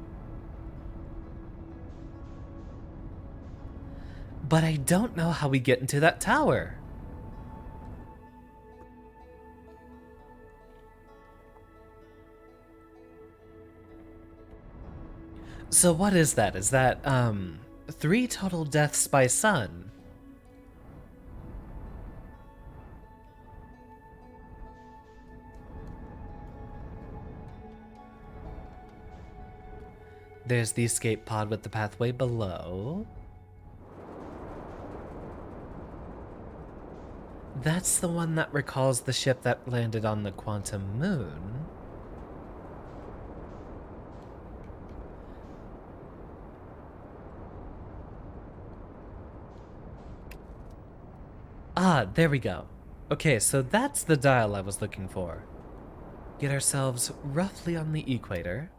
But I don't know how we get into that tower. So what is that? Is that, 3 total deaths by sun? There's the escape pod with the pathway below. That's the one that recalls the ship that landed on the quantum moon. Ah, there we go. Okay, so that's the dial I was looking for. Get ourselves roughly on the equator.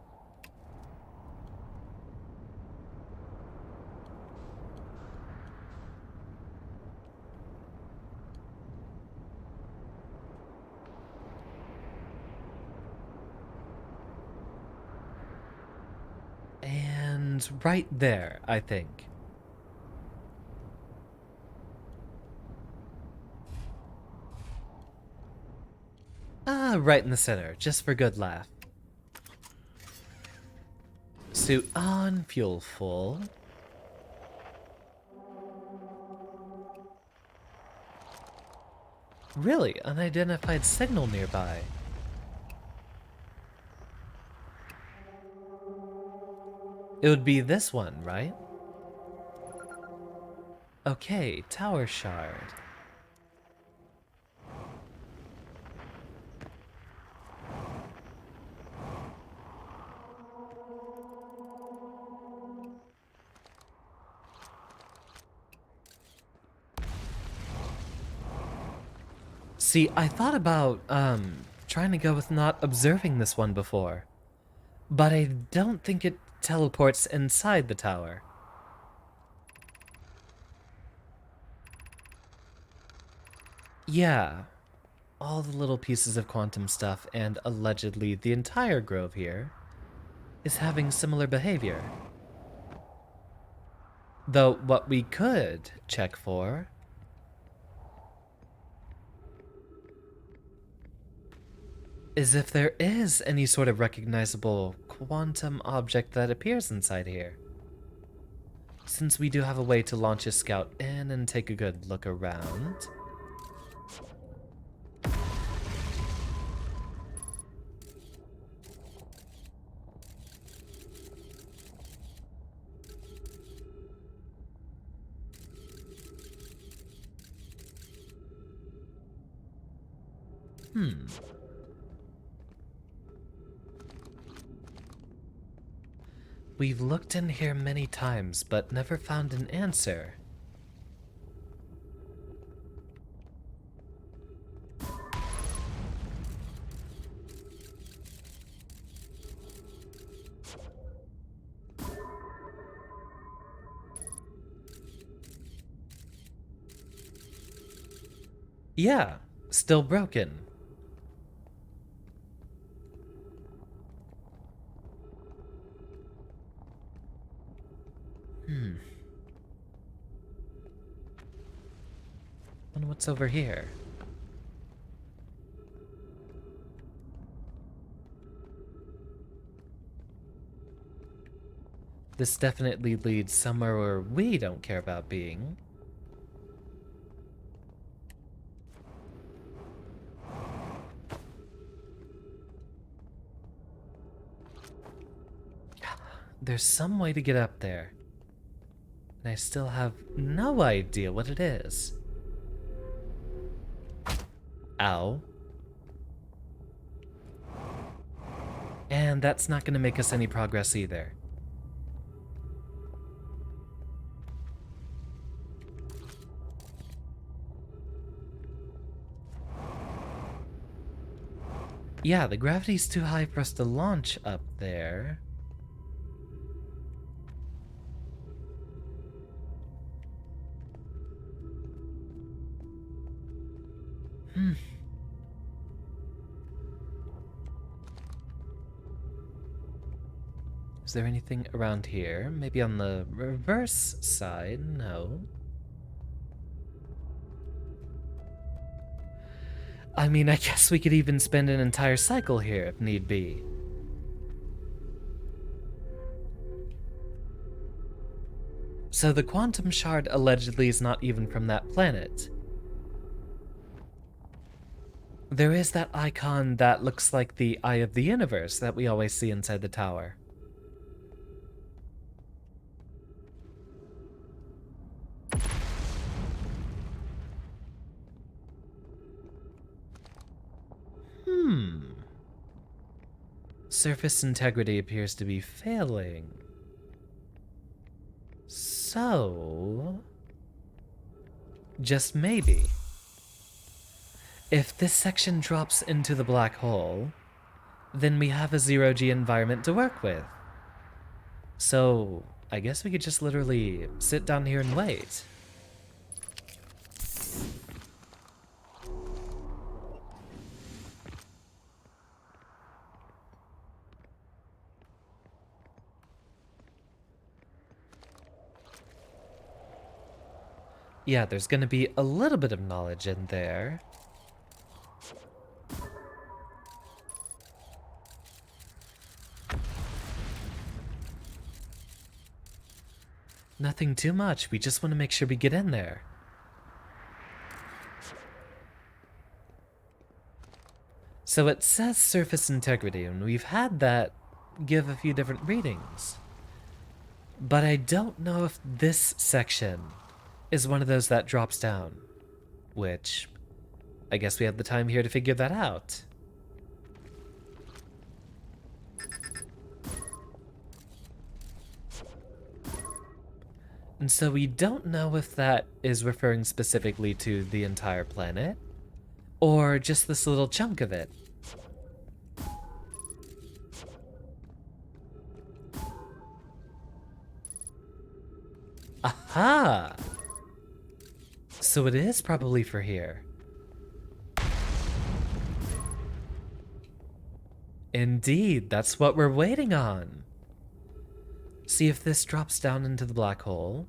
And right there, I think. Ah, right in the center, just for good laugh. Suit on, fuel full. Really, unidentified signal nearby. It would be this one, right? Okay, tower shard. See, I thought about, trying to go with not observing this one before. But I don't think it teleports inside the tower. Yeah, all the little pieces of quantum stuff and allegedly the entire grove here is having similar behavior. Though what we could check for is if there is any sort of recognizable quantum object that appears inside here. Since we do have a way to launch a scout in and take a good look around. We've looked in here many times, but never found an answer. Yeah, still broken. Wonder what's over here. This definitely leads somewhere where we don't care about being. There's some way to get up there. And I still have no idea what it is. Ow. And that's not gonna make us any progress either. Yeah, the gravity's too high for us to launch up there. Is there anything around here? Maybe on the reverse side? No. I mean, I guess we could even spend an entire cycle here if need be. So the quantum shard allegedly is not even from that planet. There is that icon that looks like the Eye of the Universe that we always see inside the tower. Surface integrity appears to be failing. So, just maybe, if this section drops into the black hole, then we have a zero-G environment to work with. So, I guess we could just literally sit down here and wait. Yeah, there's gonna be a little bit of knowledge in there. Nothing too much, we just want to make sure we get in there. So it says surface integrity, and we've had that give a few different readings. But I don't know if this section is one of those that drops down, which I guess we have the time here to figure that out. And so we don't know if that is referring specifically to the entire planet, or just this little chunk of it. Aha! So it is probably for here. Indeed, that's what we're waiting on. See if this drops down into the black hole,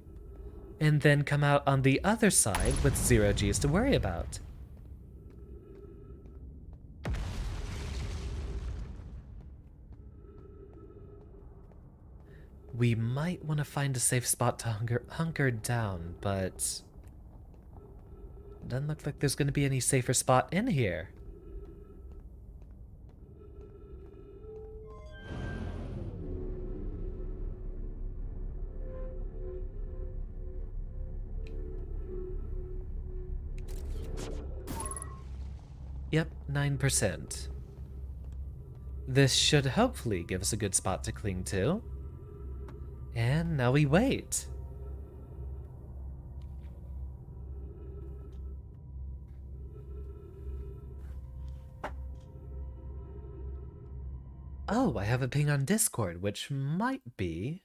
and then come out on the other side with zero G's to worry about. We might want to find a safe spot to hunker down, but doesn't look like there's going to be any safer spot in here. Yep, 9%. This should hopefully give us a good spot to cling to. And now we wait. Oh, I have a ping on Discord, which might be...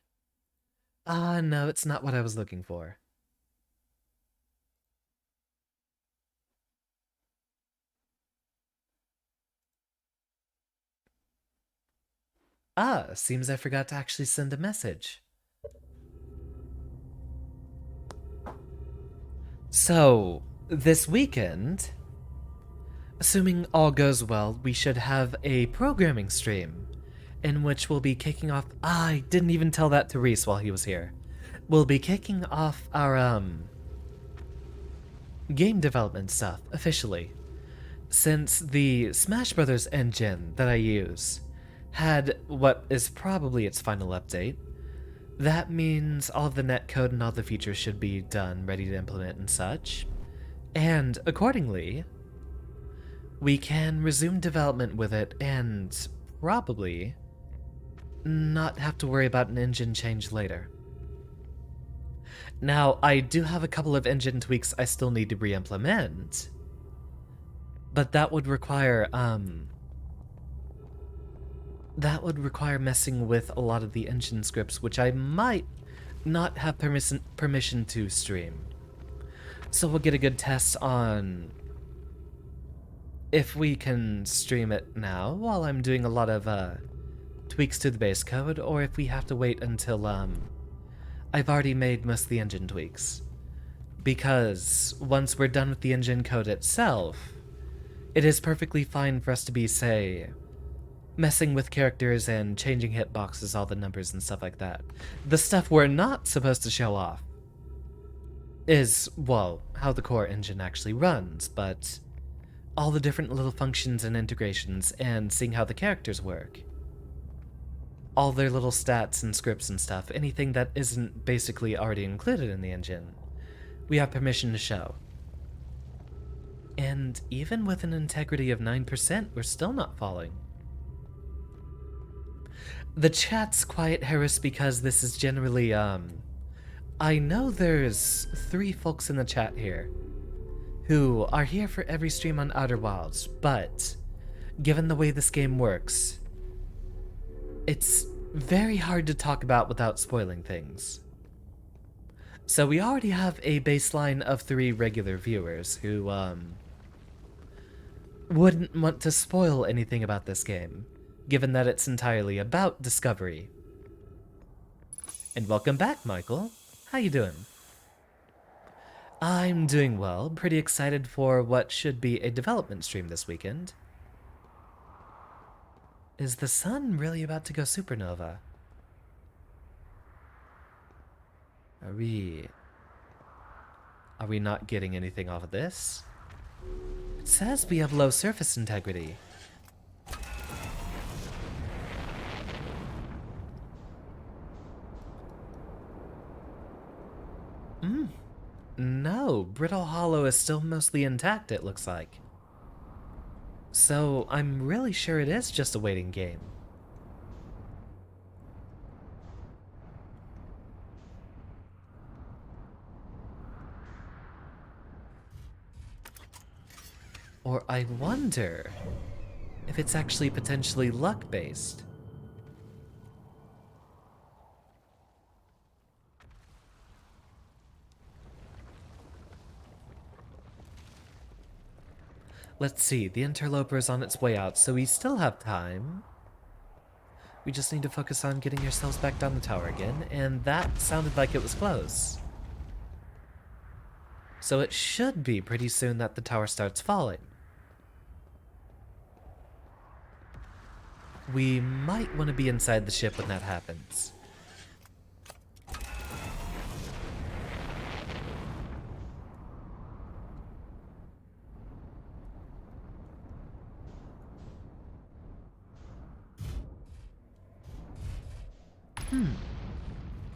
no, it's not what I was looking for. Seems I forgot to actually send a message. So, this weekend, assuming all goes well, we should have a programming stream in which we'll be kicking off... I didn't even tell that to Reese while he was here. We'll be kicking off our, game development stuff, officially. Since the Smash Brothers engine that I use had what is probably its final update, that means all of the netcode and all the features should be done, ready to implement and such. And accordingly, we can resume development with it and probably not have to worry about an engine change later. Now, I do have a couple of engine tweaks I still need to re-implement, but that would require, messing with a lot of the engine scripts, which I might not have permission to stream. So we'll get a good test on if we can stream it now while I'm doing a lot of tweaks to the base code, or if we have to wait until I've already made most of the engine tweaks. Because once we're done with the engine code itself, It is perfectly fine for us to be, say, messing with characters and changing hitboxes, all the numbers and stuff like that. The stuff we're not supposed to show off is, well, how the core engine actually runs, but all the different little functions and integrations and seeing how the characters work. All their little stats and scripts and stuff, anything that isn't basically already included in the engine, we have permission to show. And even with an integrity of 9%, we're still not falling. The chat's quiet, Harris, because this is generally, I know there's 3 folks in the chat here who are here for every stream on Outer Wilds, but given the way this game works, it's very hard to talk about without spoiling things. So we already have a baseline of 3 regular viewers who, wouldn't want to spoil anything about this game, given that it's entirely about discovery. And welcome back, Michael. How you doing? I'm doing well, pretty excited for what should be a development stream this weekend. Is the sun really about to go supernova? Are we not getting anything off of this? It says we have low surface integrity. No, Brittle Hollow is still mostly intact, it looks like. So I'm really sure it is just a waiting game. Or I wonder if it's actually potentially luck-based. Let's see, the interloper is on its way out, so we still have time. We just need to focus on getting ourselves back down the tower again, and that sounded like it was close. So it should be pretty soon that the tower starts falling. We might want to be inside the ship when that happens.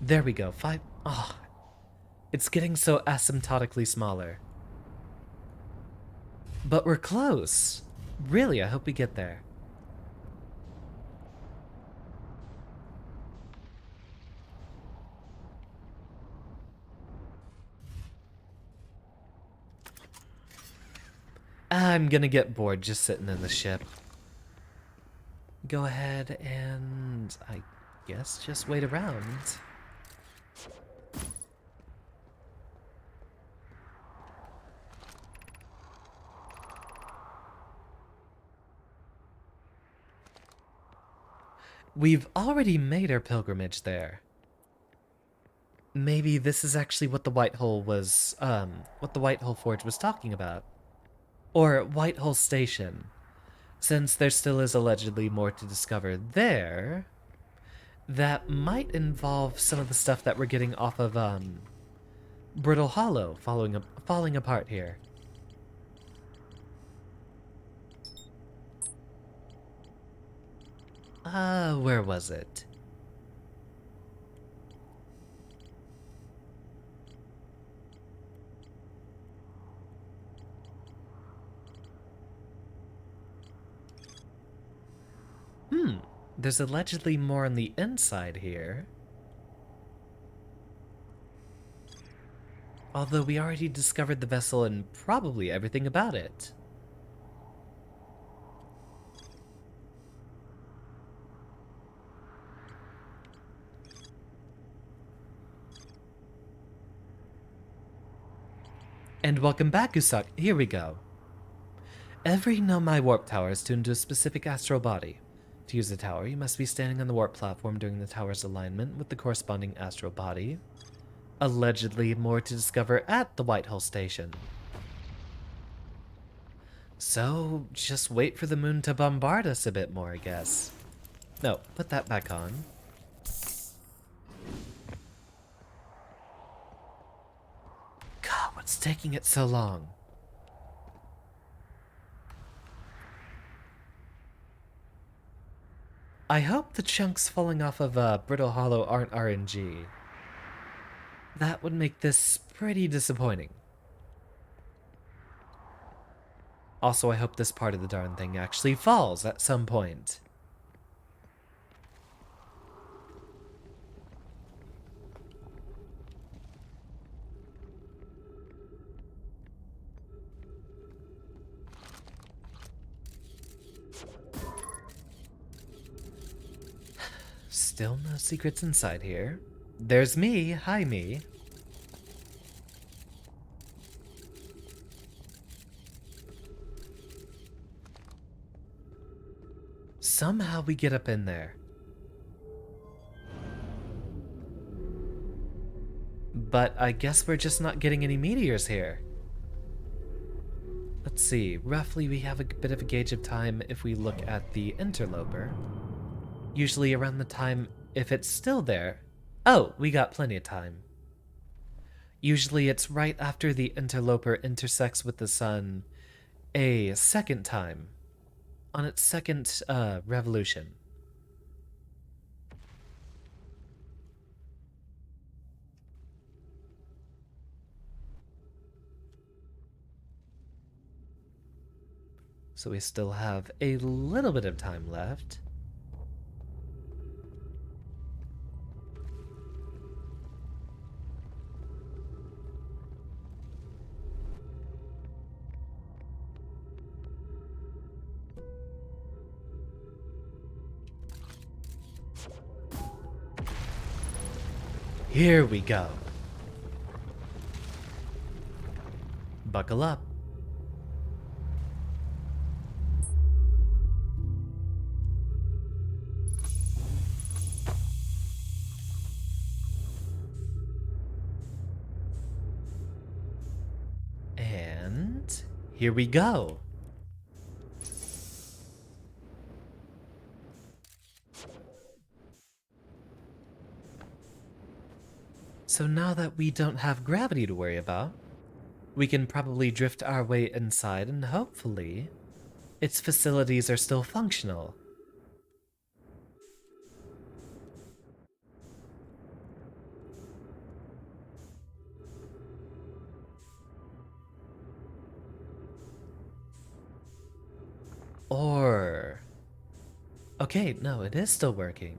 There we go. 5. Oh, it's getting so asymptotically smaller. But we're close. Really, I hope we get there. I'm gonna get bored just sitting in the ship. Go ahead and, I guess, just wait around. We've already made our pilgrimage there. Maybe this is actually what the White Hole was, what the White Hole Forge was talking about. Or White Hole Station. Since there still is allegedly more to discover there, that might involve some of the stuff that we're getting off of, Brittle Hollow falling apart here. Where was it? There's allegedly more on the inside here. Although we already discovered the vessel and probably everything about it. And welcome back, Usak. Here we go. Every Nomai warp tower is tuned to a specific astral body. To use the tower, you must be standing on the warp platform during the tower's alignment with the corresponding astral body. Allegedly more to discover at the White Hole Station. So, just wait for the moon to bombard us a bit more, I guess. No, put that back on. God, what's taking it so long? I hope the chunks falling off of Brittle Hollow aren't RNG. That would make this pretty disappointing. Also, I hope this part of the darn thing actually falls at some point. Still no secrets inside here. There's me. Hi, me. Somehow we get up in there. But I guess we're just not getting any meteors here. Let's see. Roughly, we have a bit of a gauge of time if we look at the interloper. Usually around the time, if it's still there. Oh, we got plenty of time. Usually it's right after the interloper intersects with the sun a second time, on its second revolution. So we still have a little bit of time left. Here we go. Buckle up. And here we go. So now that we don't have gravity to worry about, we can probably drift our way inside and hopefully its facilities are still functional. Or... Okay, no, it is still working.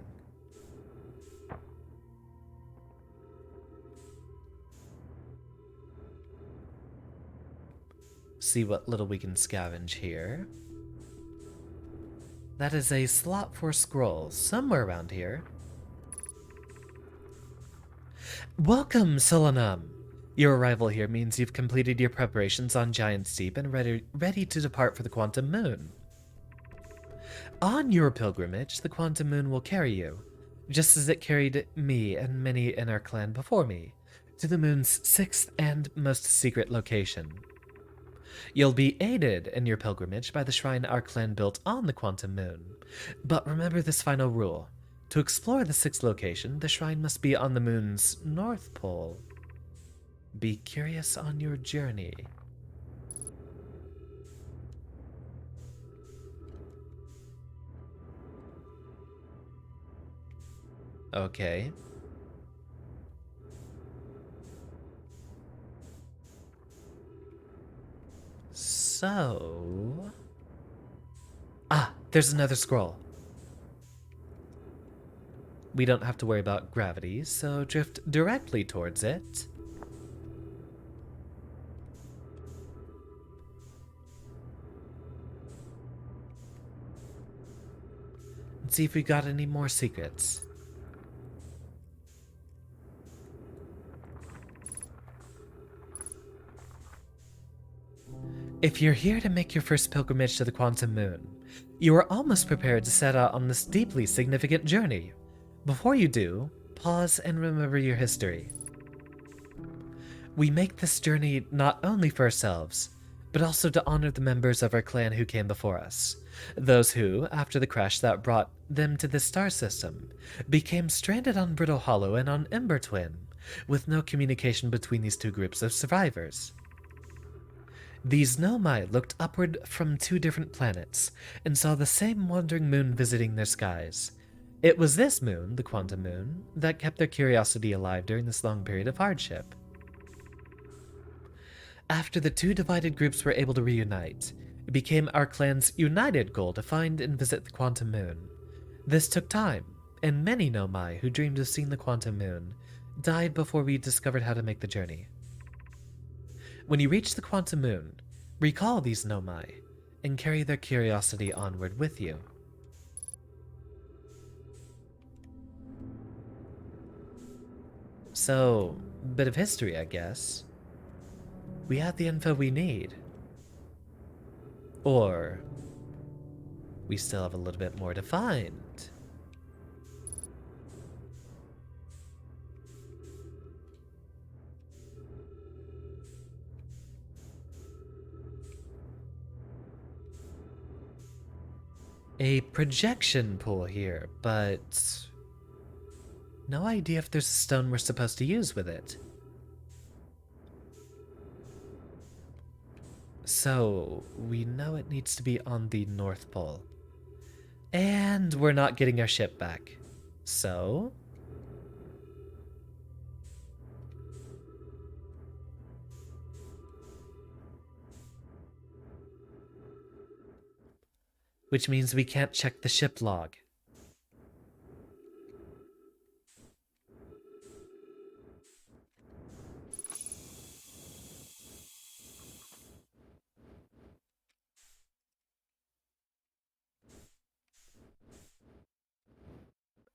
See what little we can scavenge here. That is a slot for scrolls, somewhere around here. Welcome, Solanum! Your arrival here means you've completed your preparations on Giant's Deep and ready to depart for the Quantum Moon. On your pilgrimage, the Quantum Moon will carry you, just as it carried me and many in our clan before me, to the moon's 6th and most secret location. You'll be aided in your pilgrimage by the shrine our clan built on the Quantum Moon. But remember this final rule. To explore the 6th location, the shrine must be on the moon's north pole. Be curious on your journey. Okay. So... Ah, there's another scroll. We don't have to worry about gravity, so drift directly towards it. And see if we got any more secrets. If you're here to make your first pilgrimage to the Quantum Moon, you are almost prepared to set out on this deeply significant journey. Before you do, pause and remember your history. We make this journey not only for ourselves, but also to honor the members of our clan who came before us. Those who, after the crash that brought them to this star system, became stranded on Brittle Hollow and on Ember Twin, with no communication between these two groups of survivors. These Nomai looked upward from two different planets and saw the same wandering moon visiting their skies. It was this moon, the Quantum Moon, that kept their curiosity alive during this long period of hardship. After the two divided groups were able to reunite, it became our clan's united goal to find and visit the Quantum Moon. This took time, and many Nomai who dreamed of seeing the Quantum Moon died before we discovered how to make the journey. When you reach the Quantum Moon, recall these Nomai and carry their curiosity onward with you. So, bit of history, I guess. We have the info we need. Or, we still have a little bit more to find. A projection pool here, but no idea if there's a stone we're supposed to use with it. So, we know it needs to be on the North Pole. And we're not getting our ship back. So? Which means we can't check the ship log.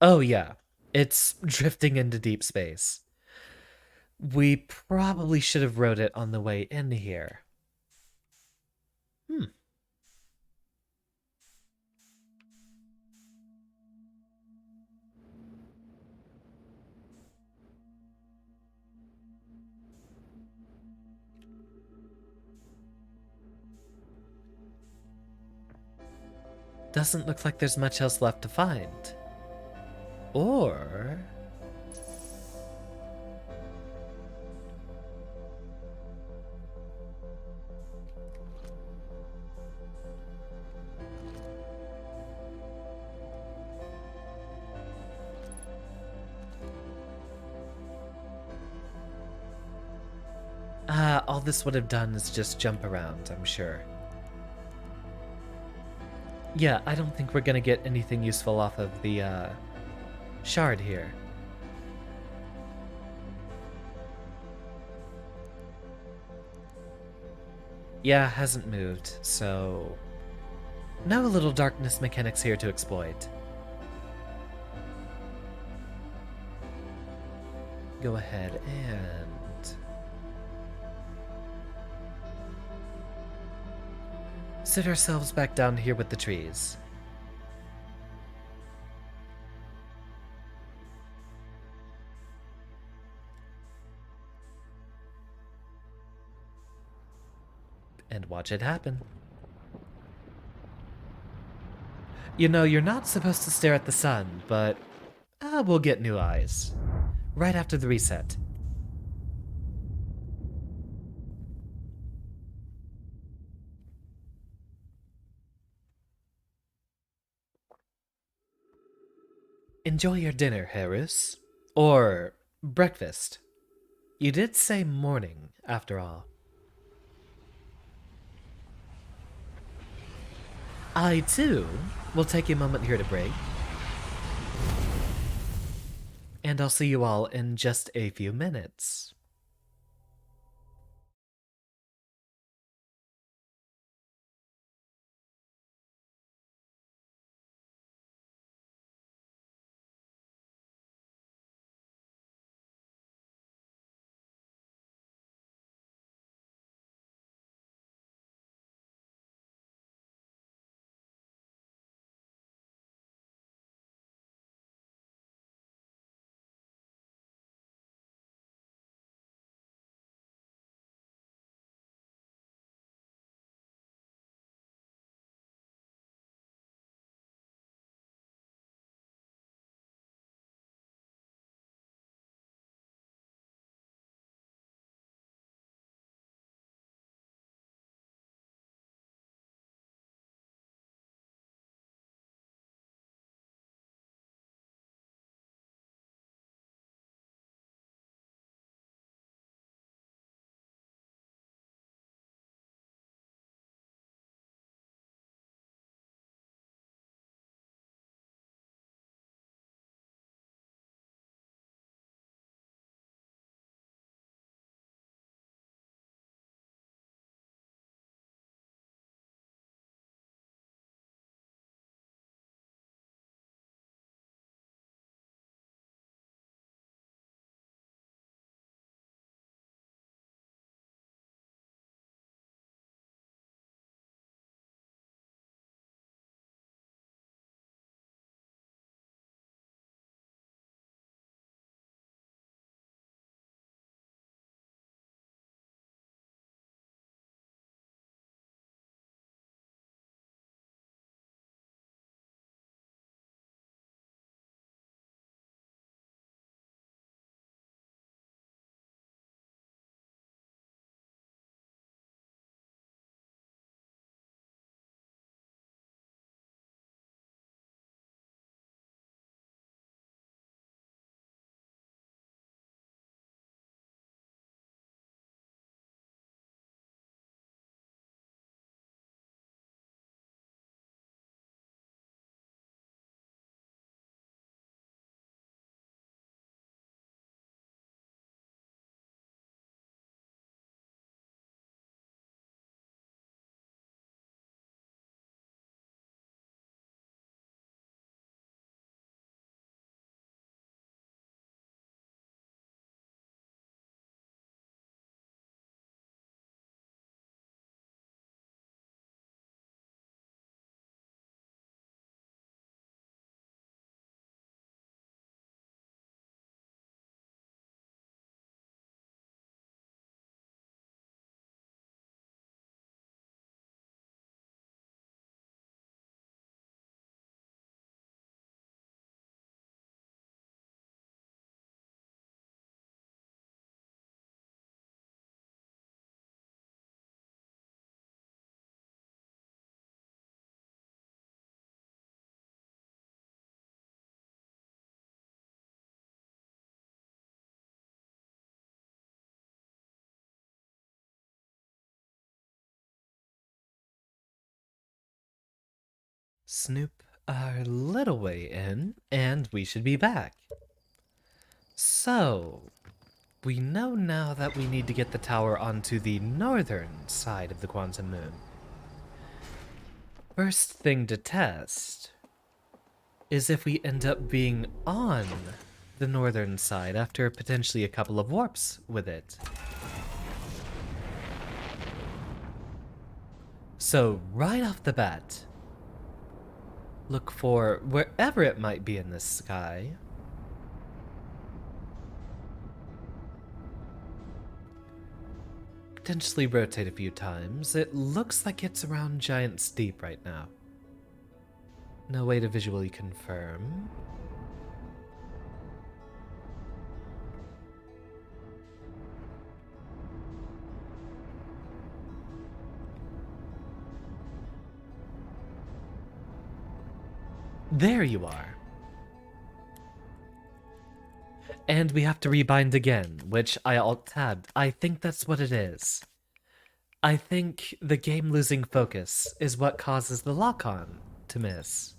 Oh yeah, it's drifting into deep space. We probably should have wrote it on the way in here. Doesn't look like there's much else left to find. Or... all this would have done is just jump around, I'm sure. Yeah, I don't think we're gonna get anything useful off of the, shard here. Yeah, hasn't moved, so... no little darkness mechanics here to exploit. Go ahead and... sit ourselves back down here with the trees. And watch it happen. You know, you're not supposed to stare at the sun, but we'll get new eyes. Right after the reset. Enjoy your dinner, Harris. Or breakfast. You did say morning, after all. I, too, will take a moment here to break. And I'll see you all in just a few minutes. Snoop our little way in, and we should be back. So, we know now that we need to get the tower onto the northern side of the quantum moon. First thing to test is if we end up being on the northern side after potentially a couple of warps with it. So, right off the bat, look for wherever it might be in the sky. Potentially rotate a few times. It looks like it's around Giant Steep right now. No way to visually confirm. There you are. And we have to rebind again, which I alt-tabbed. I think that's what it is. I think the game losing focus is what causes the lock-on to miss.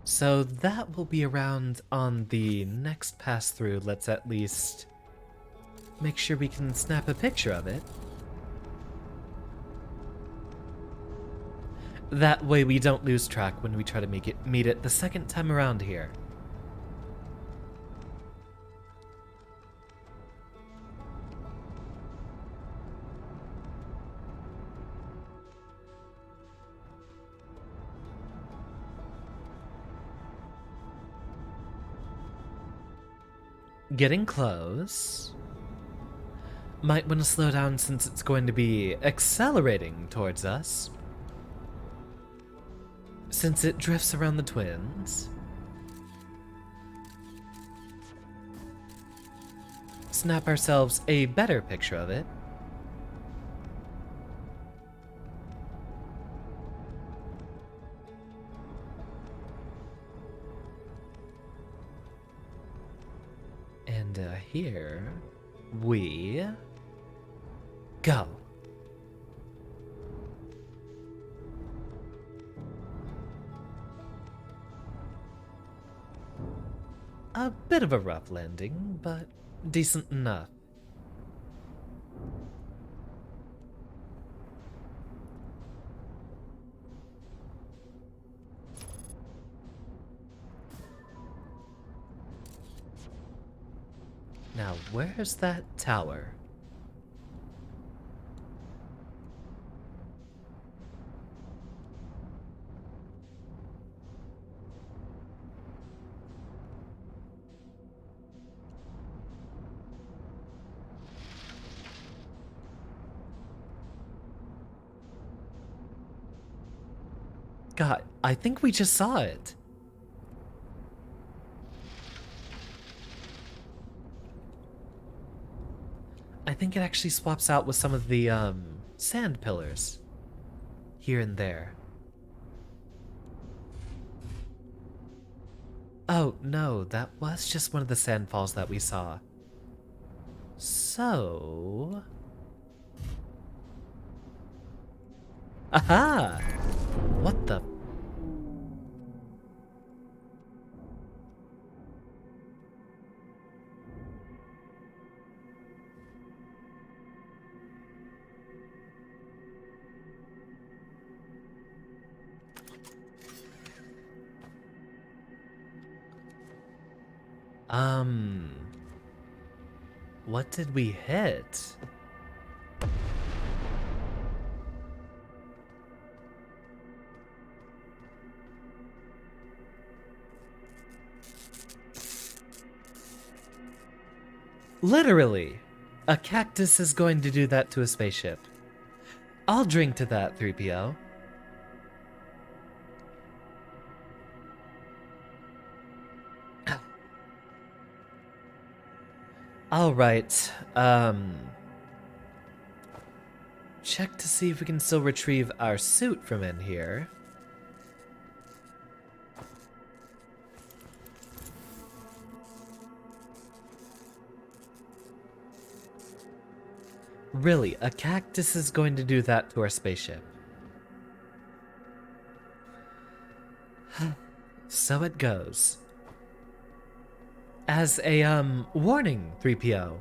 So that will be around on the next pass-through. Let's at least make sure we can snap a picture of it. That way we don't lose track when we try to meet it the second time around here. Getting close. Might want to slow down since it's going to be accelerating towards us. Since it drifts around the twins. Snap ourselves a better picture of it. And here we go. A bit of a rough landing, but decent enough. Now, where's that tower? God, I think we just saw it. I think it actually swaps out with some of the, sand pillars. Here and there. Oh, no, that was just one of the sandfalls that we saw. So... Aha! What the... What did we hit? Literally! A cactus is going to do that to a spaceship. I'll drink to that, 3PO. Alright, check to see if we can still retrieve our suit from in here. Really, a cactus is going to do that to our spaceship. So it goes. As a, warning, 3PO,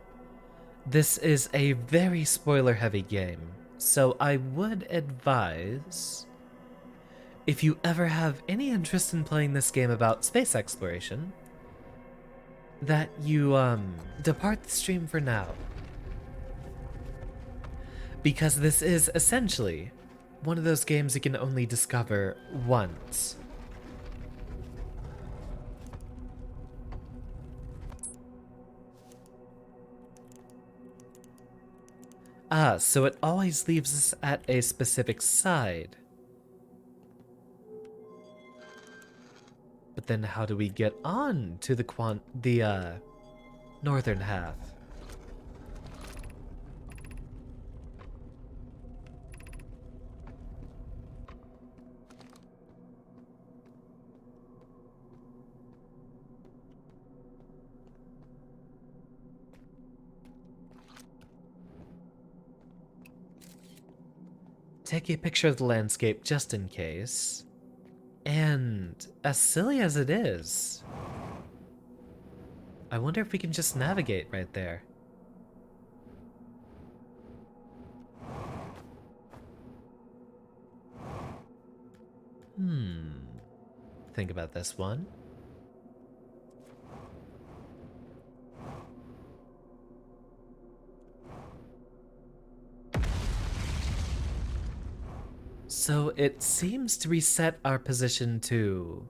this is a very spoiler-heavy game, so I would advise, if you ever have any interest in playing this game about space exploration, that you, depart the stream for now. Because this is essentially one of those games you can only discover once. So it always leaves us at a specific side. But then how do we get on to the northern half? Take a picture of the landscape just in case. And as silly as it is, I wonder if we can just navigate right there. Think about this one. So it seems to reset our position to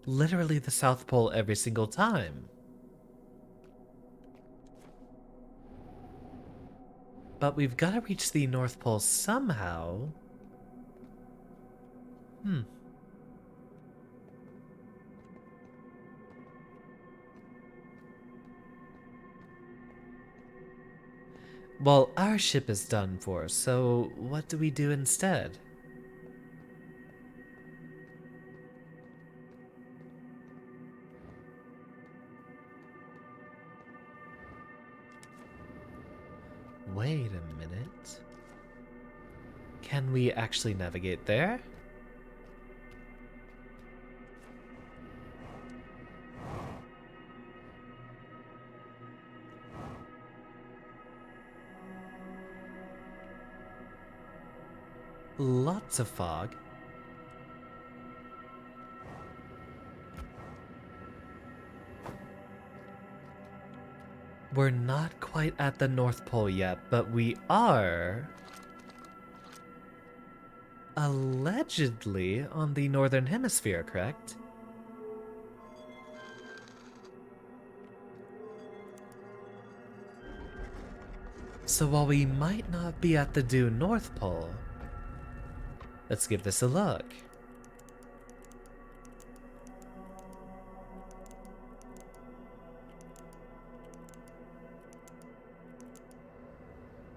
literally the South Pole every single time. But we've got to reach the North Pole somehow. Well, our ship is done for, so what do we do instead? Wait a minute. Can we actually navigate there? Lots of fog. We're not quite at the North Pole yet, but we are allegedly on the Northern Hemisphere, correct? So while we might not be at the due North Pole, let's give this a look.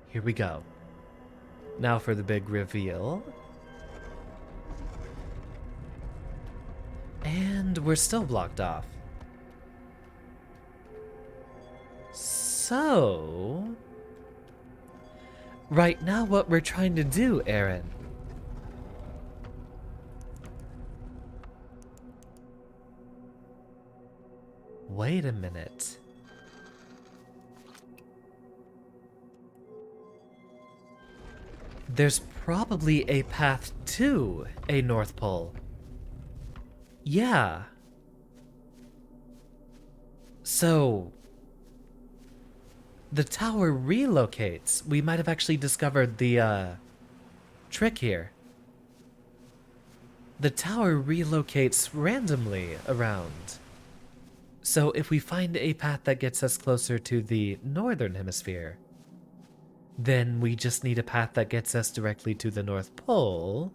Here we go. Now for the big reveal. And we're still blocked off. So right now what we're trying to do, Aaron, wait a minute. There's probably a path to a North Pole. Yeah. So the tower relocates. We might have actually discovered the trick here. The tower relocates randomly around. So if we find a path that gets us closer to the northern hemisphere, then we just need a path that gets us directly to the North Pole.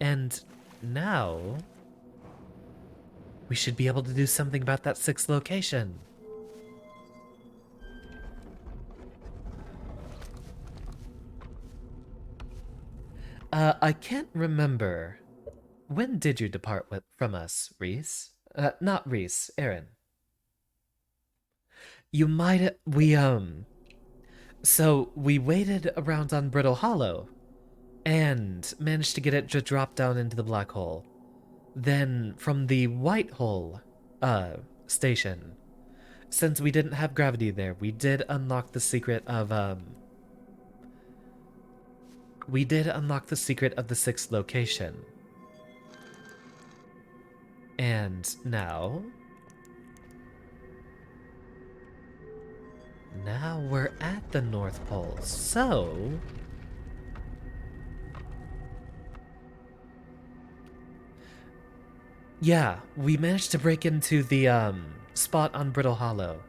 And now we should be able to do something about that sixth location. I can't remember. When did you depart from us, Reese? Not Reese, Aaron. You might, So we waited around on Brittle Hollow and managed to get it to drop down into the black hole. Then from the white hole station, since we didn't have gravity there, we did unlock the secret of the sixth location. And now we're at the North Pole. So yeah, we managed to break into the spot on Brittle Hollow.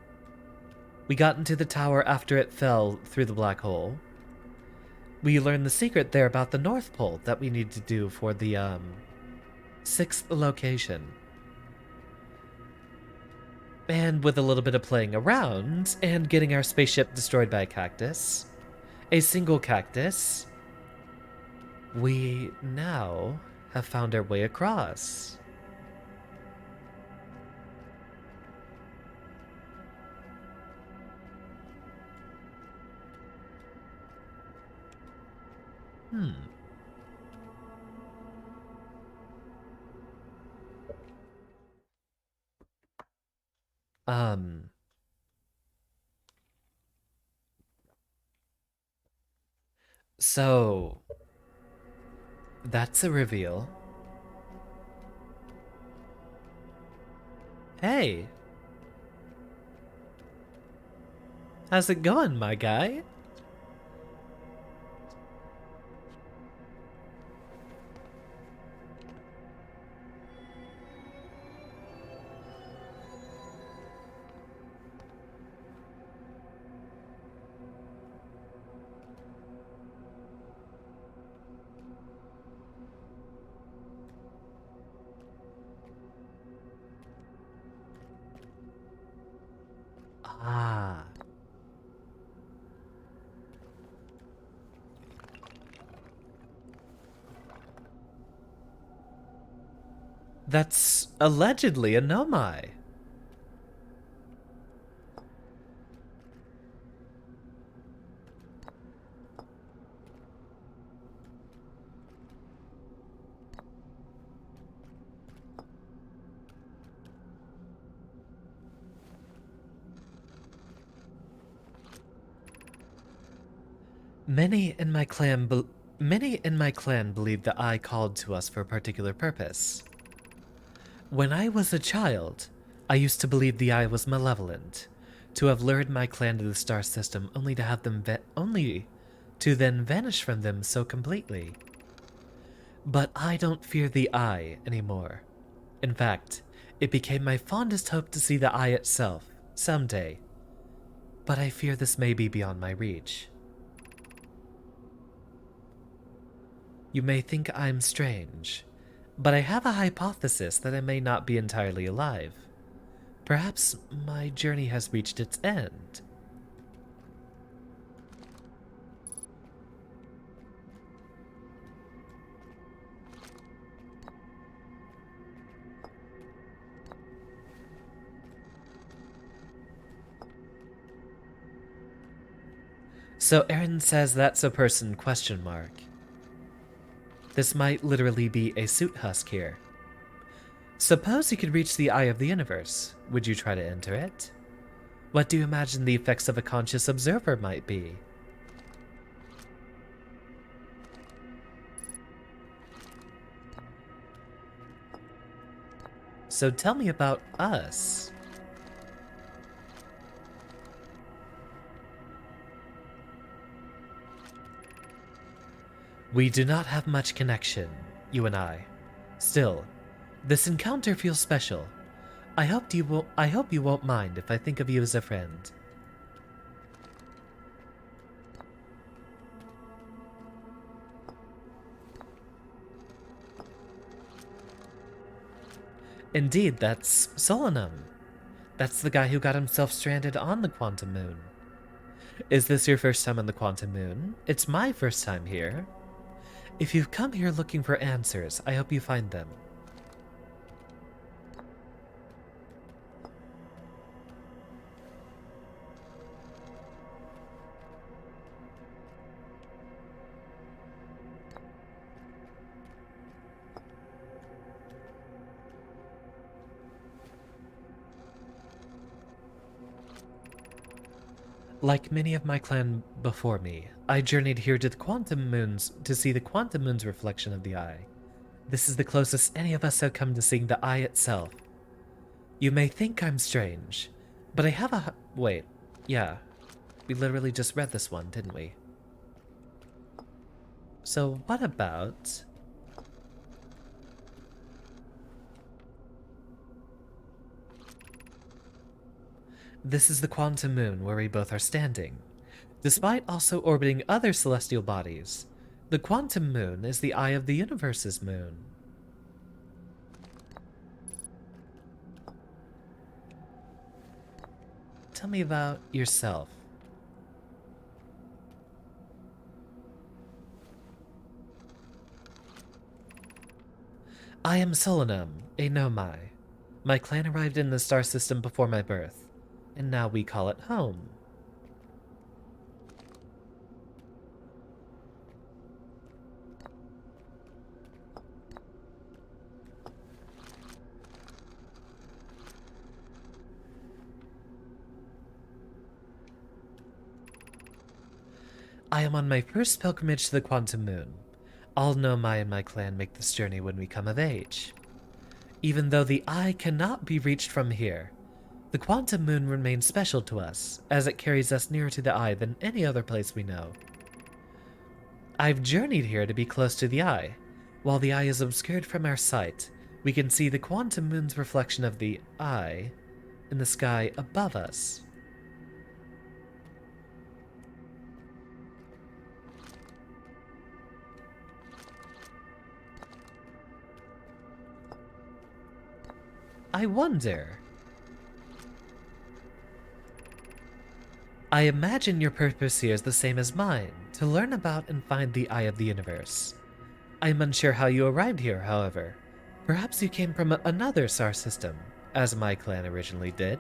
We got into the tower after it fell through the black hole. We learned the secret there about the North Pole that we need to do for the sixth location. And with a little bit of playing around and getting our spaceship destroyed by a single cactus, we now have found our way across. Hmm. Um. So, that's a reveal. Hey, how's it going, my guy? Ah, that's allegedly a Nomai. Many in my clan believe the Eye called to us for a particular purpose. When I was a child, I used to believe the Eye was malevolent, to have lured my clan to the star system only to have them only to then vanish from them so completely. But I don't fear the Eye anymore. In fact, it became my fondest hope to see the Eye itself someday. But I fear this may be beyond my reach. You may think I'm strange, but I have a hypothesis that I may not be entirely alive. Perhaps my journey has reached its end. So Aaron says that's a person question mark. This might literally be a suit husk here. Suppose you could reach the eye of the universe. Would you try to enter it? What do you imagine the effects of a conscious observer might be? So tell me about us. We do not have much connection, you and I. Still, this encounter feels special. I hope you won't mind if I think of you as a friend. Indeed, that's Solanum. That's the guy who got himself stranded on the Quantum Moon. Is this your first time on the Quantum Moon? It's my first time here. If you've come here looking for answers, I hope you find them. Like many of my clan before me, I journeyed here to the quantum moons to see the quantum moon's reflection of the eye. This is the closest any of us have come to seeing the eye itself. You may think I'm strange, but I have a... Wait, yeah, we literally just read this one, didn't we? So what about... This is the quantum moon where we both are standing. Despite also orbiting other celestial bodies, the quantum moon is the eye of the universe's moon. Tell me about yourself. I am Solanum, a Nomai. My clan arrived in the star system before my birth, and now we call it home. I am on my first pilgrimage to the quantum moon. All Nomai in my clan make this journey when we come of age. Even though the eye cannot be reached from here, the quantum moon remains special to us, as it carries us nearer to the eye than any other place we know. I've journeyed here to be close to the eye. While the eye is obscured from our sight, we can see the quantum moon's reflection of the eye in the sky above us. I wonder... I imagine your purpose here is the same as mine, to learn about and find the eye of the universe. I'm unsure how you arrived here, however. Perhaps you came from another star system, as my clan originally did.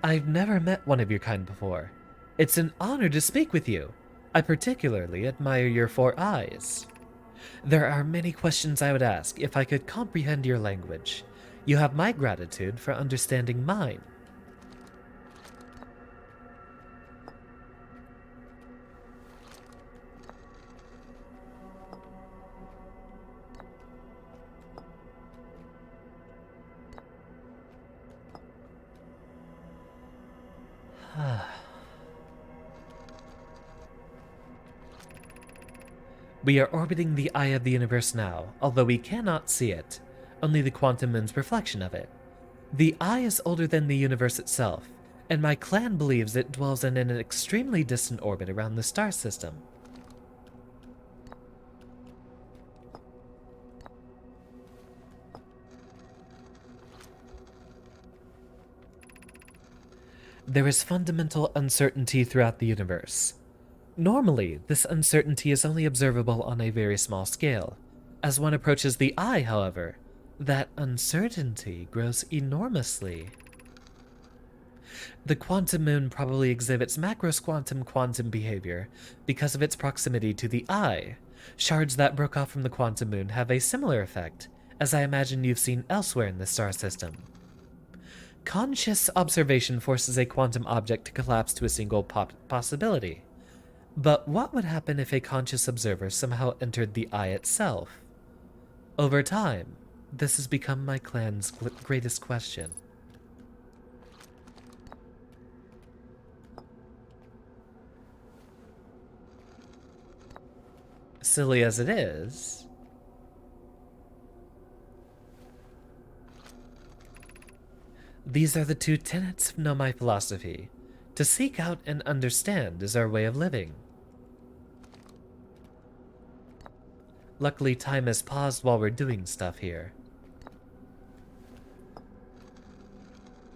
I've never met one of your kind before. It's an honor to speak with you. I particularly admire your 4 eyes. There are many questions I would ask if I could comprehend your language. You have my gratitude for understanding mine. We are orbiting the eye of the universe now, although we cannot see it, only the quantum moon's reflection of it. The eye is older than the universe itself, and my clan believes it dwells in an extremely distant orbit around the star system. There is fundamental uncertainty throughout the universe. Normally, this uncertainty is only observable on a very small scale. As one approaches the eye, however, that uncertainty grows enormously. The quantum moon probably exhibits macrosquantum quantum behavior because of its proximity to the eye. Shards that broke off from the quantum moon have a similar effect, as I imagine you've seen elsewhere in the star system. Conscious observation forces a quantum object to collapse to a single possibility. But what would happen if a conscious observer somehow entered the eye itself? Over time, this has become my clan's greatest question. Silly as it is, these are the 2 tenets of Nomai philosophy. To seek out and understand is our way of living. Luckily, time has paused while we're doing stuff here.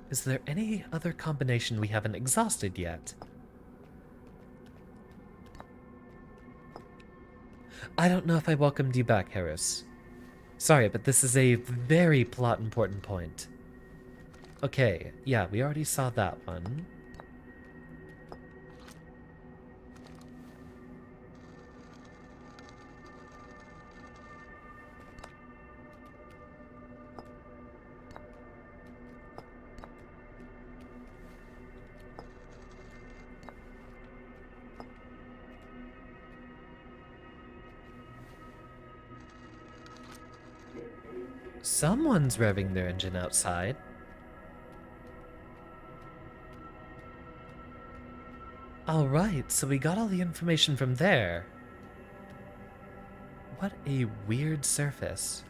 Is there any other combination we haven't exhausted yet? I don't know if I welcomed you back, Harris. Sorry, but this is a very plot-important point. Okay, yeah, we already saw that one. Someone's revving their engine outside. Alright, so we got all the information from there. What a weird surface.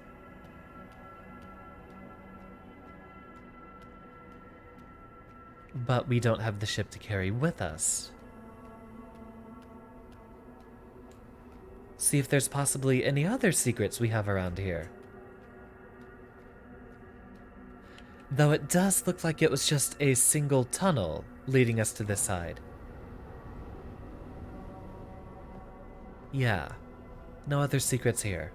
But we don't have the ship to carry with us. See if there's possibly any other secrets we have around here. Though it does look like it was just a single tunnel leading us to this side. Yeah, no other secrets here.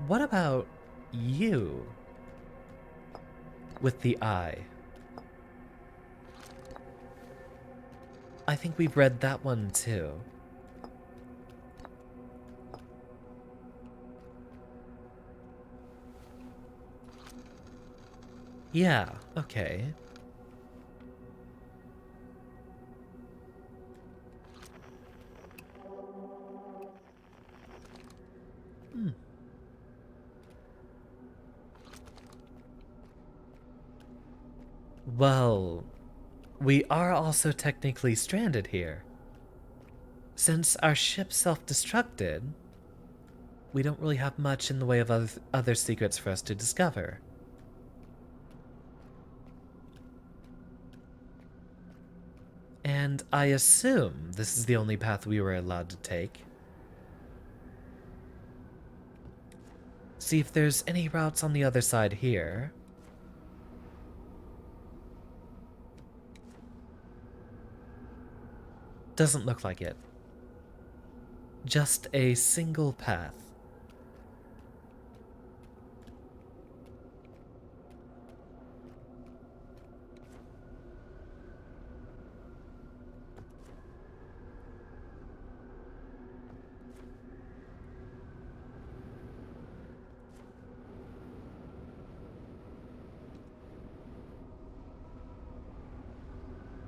What about you? With the eye. I think we've read that one too. Yeah, okay. Well, we are also technically stranded here. Since our ship self-destructed, we don't really have much in the way of other secrets for us to discover. And I assume this is the only path we were allowed to take. See if there's any routes on the other side here. Doesn't look like it. Just a single path.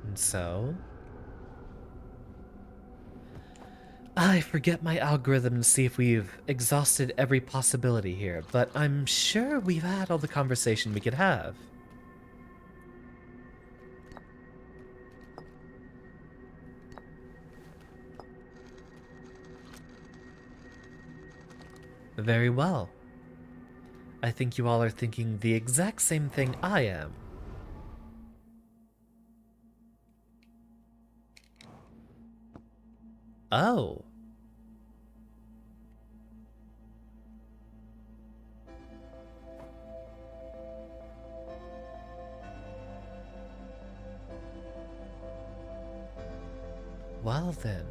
And so, I forget my algorithm to see if we've exhausted every possibility here, but I'm sure we've had all the conversation we could have. Very well. I think you all are thinking the exact same thing I am. Oh. Well then.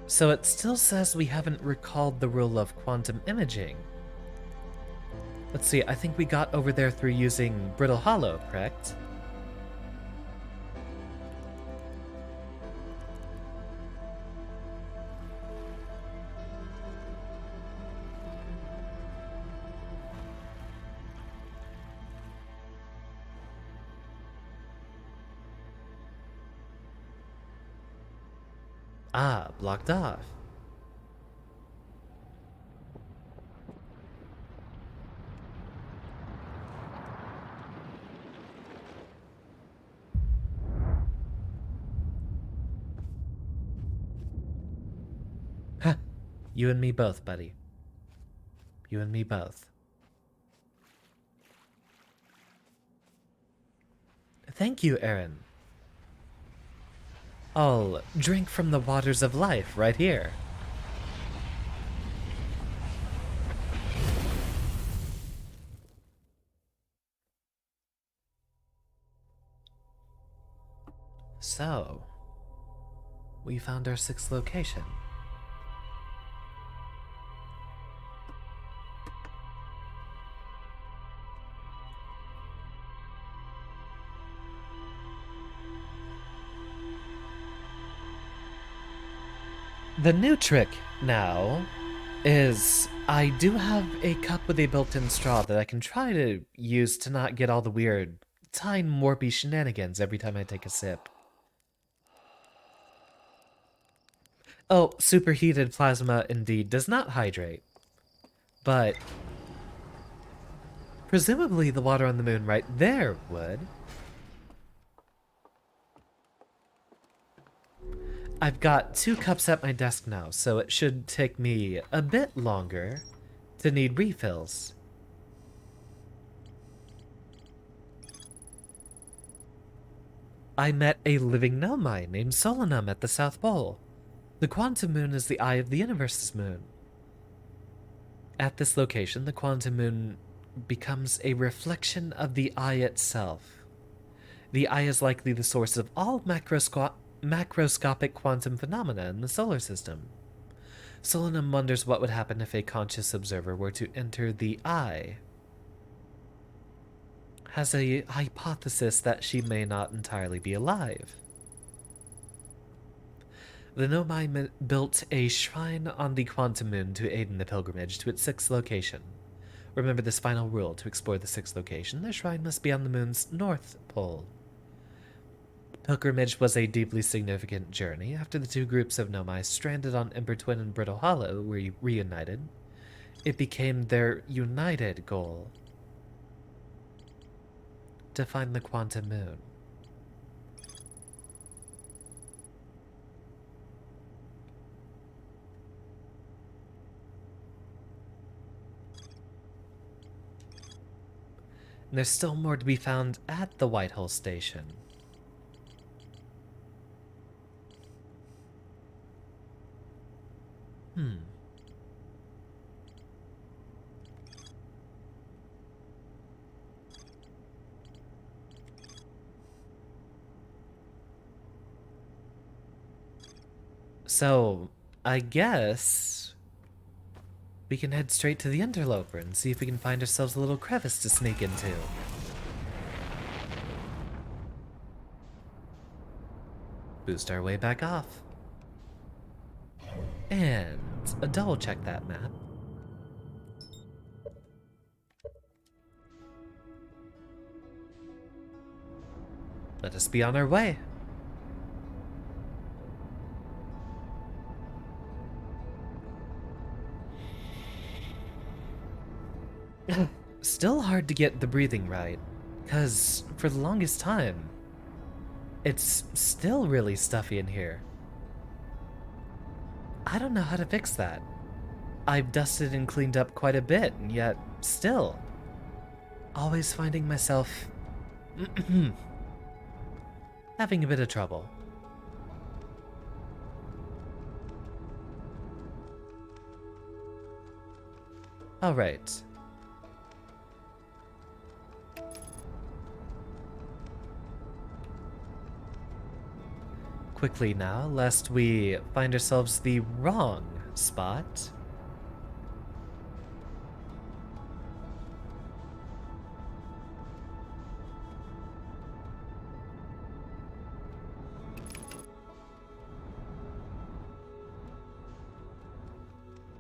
So it still says we haven't recalled the rule of quantum imaging. Let's see, I think we got over there through using Brittle Hollow, correct? Ah, blocked off. Huh. You and me both, buddy. You and me both. Thank you, Aaron. I'll drink from the waters of life right here. So, We found our 6th location. The new trick now is I do have a cup with a built-in straw that I can try to use to not get all the weird time warpy shenanigans every time I take a sip. Oh, superheated plasma indeed does not hydrate. But presumably the water on the moon right there would. I've got 2 cups at my desk now, so it should take me a bit longer to need refills. I met a living nomai named Solanum at the South Pole. The quantum moon is the eye of the universe's moon. At this location, the quantum moon becomes a reflection of the eye itself. The eye is likely the source of all macroscopic quantum phenomena in the solar system. Solanum wonders what would happen if a conscious observer were to enter the eye. Has a hypothesis that she may not entirely be alive. The Nomai built a shrine on the quantum moon to aid in the pilgrimage to its 6th location. Remember this final rule: to explore the 6th location, the shrine must be on the moon's north pole. Pilgrimage was a deeply significant journey. After the 2 groups of Nomai stranded on Ember Twin and Brittle Hollow were reunited, it became their united goal to find the quantum moon. And there's still more to be found at the Whitehole Station. So, I guess we can head straight to the interloper and see if we can find ourselves a little crevice to sneak into. Boost our way back off. And double check that map. Let us be on our way. Still hard to get the breathing right, because for the longest time, it's still really stuffy in here. I don't know how to fix that. I've dusted and cleaned up quite a bit, and yet, still, always finding myself having a bit of trouble. Alright. Quickly now, lest we find ourselves the wrong spot.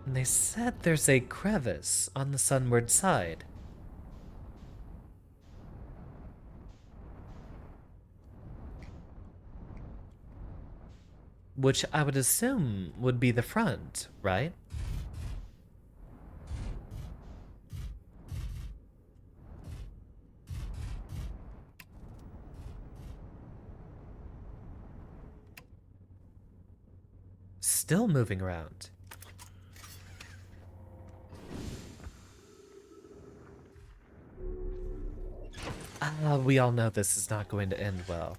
And they said there's a crevice on the sunward side. Which I would assume would be the front, right? Still moving around. We all know this is not going to end well.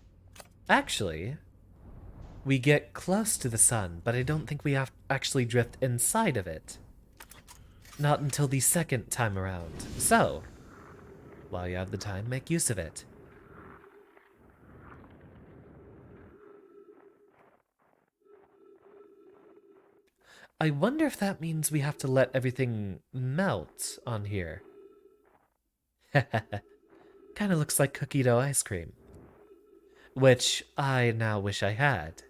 Actually, we get close to the sun, but I don't think we have to actually drift inside of it. Not until the 2nd time around. So, while you have the time, make use of it. I wonder if that means we have to let everything melt on here. Kinda looks like cookie dough ice cream. Which I now wish I had.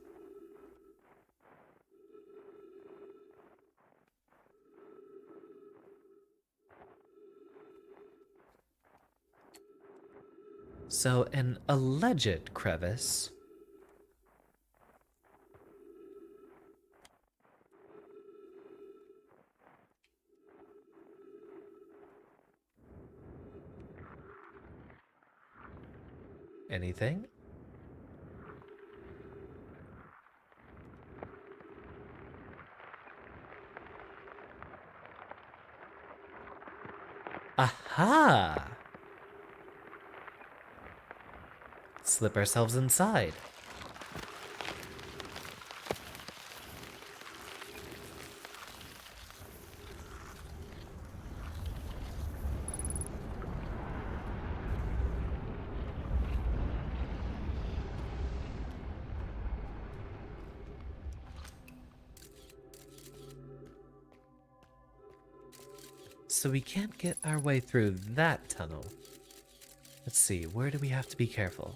So, an alleged crevice. Anything? Aha! Slip ourselves inside. So we can't get our way through that tunnel. Let's see, where do we have to be careful?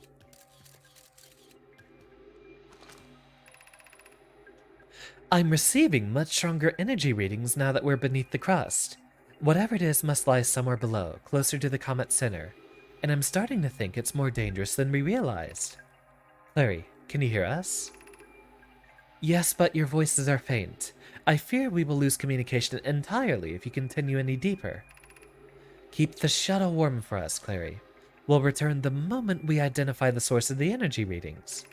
I'm receiving much stronger energy readings now that we're beneath the crust. Whatever it is must lie somewhere below, closer to the comet's center. And I'm starting to think it's more dangerous than we realized. Clary, can you hear us? Yes, but your voices are faint. I fear we will lose communication entirely if you continue any deeper. Keep the shuttle warm for us, Clary. We'll return the moment we identify the source of the energy readings.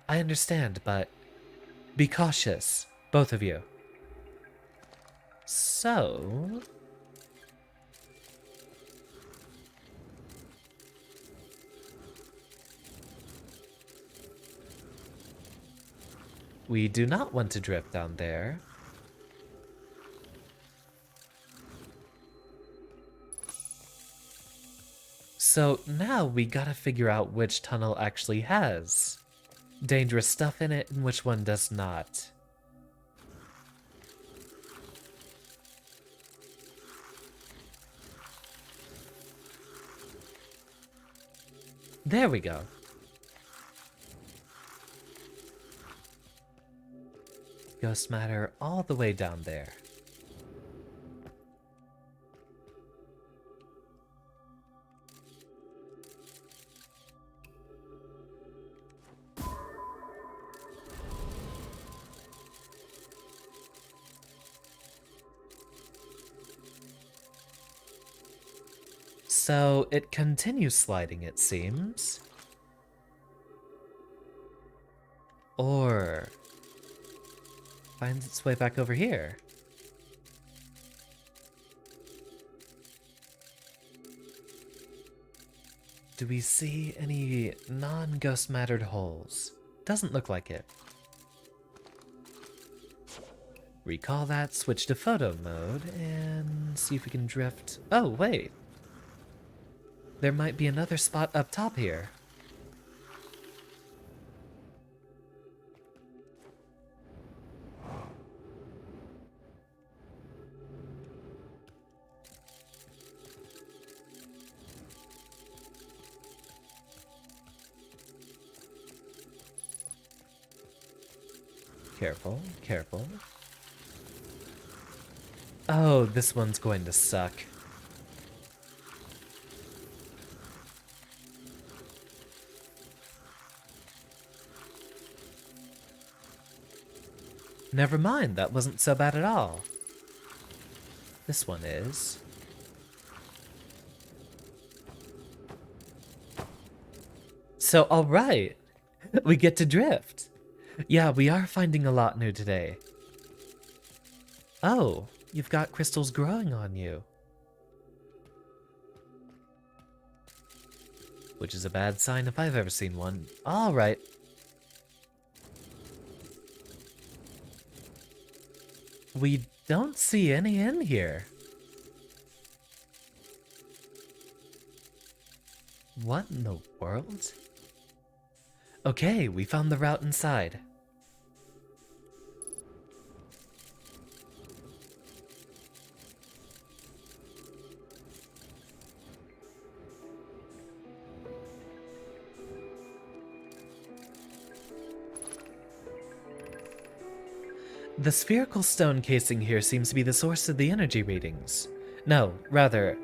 I understand, but be cautious, both of you. So... we do not want to drift down there. So now we gotta figure out which tunnel actually has dangerous stuff in it and which one does not. There we go. Ghost matter all the way down there. So it continues sliding, it seems. Or finds its way back over here. Do we see any non-ghost mattered holes? Doesn't look like it. Recall that, switch to photo mode, and see if we can drift. Oh, wait. There might be another spot up top here. Careful, careful. Oh, this one's going to suck. Never mind, that wasn't so bad at all. This one is. So, alright. We get to drift. Yeah, we are finding a lot new today. Oh, you've got crystals growing on you. Which is a bad sign if I've ever seen one. Alright. We don't see any in here. What in the world? Okay, we found the route inside. The spherical stone casing here seems to be the source of the energy readings. No, rather,